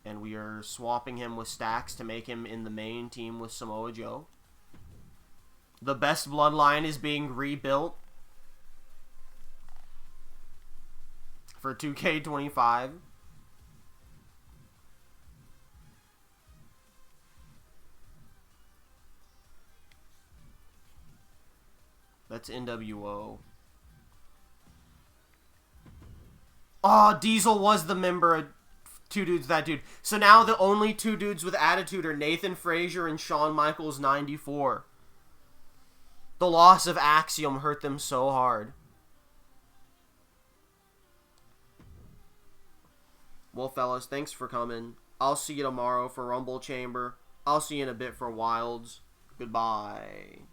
And we are swapping him with Stacks to make him in the main team with Samoa Joe. The best bloodline is being rebuilt for 2K25. That's NWO. Oh, Diesel was the member of Two Dudes That Dude. So now the only 2 dudes with attitude are Nathan Frazier and Shawn Michaels 94. The loss of Axiom hurt them so hard. Well, fellas, thanks for coming. I'll see you tomorrow for Rumble Chamber. I'll see you in a bit for Wilds. Goodbye.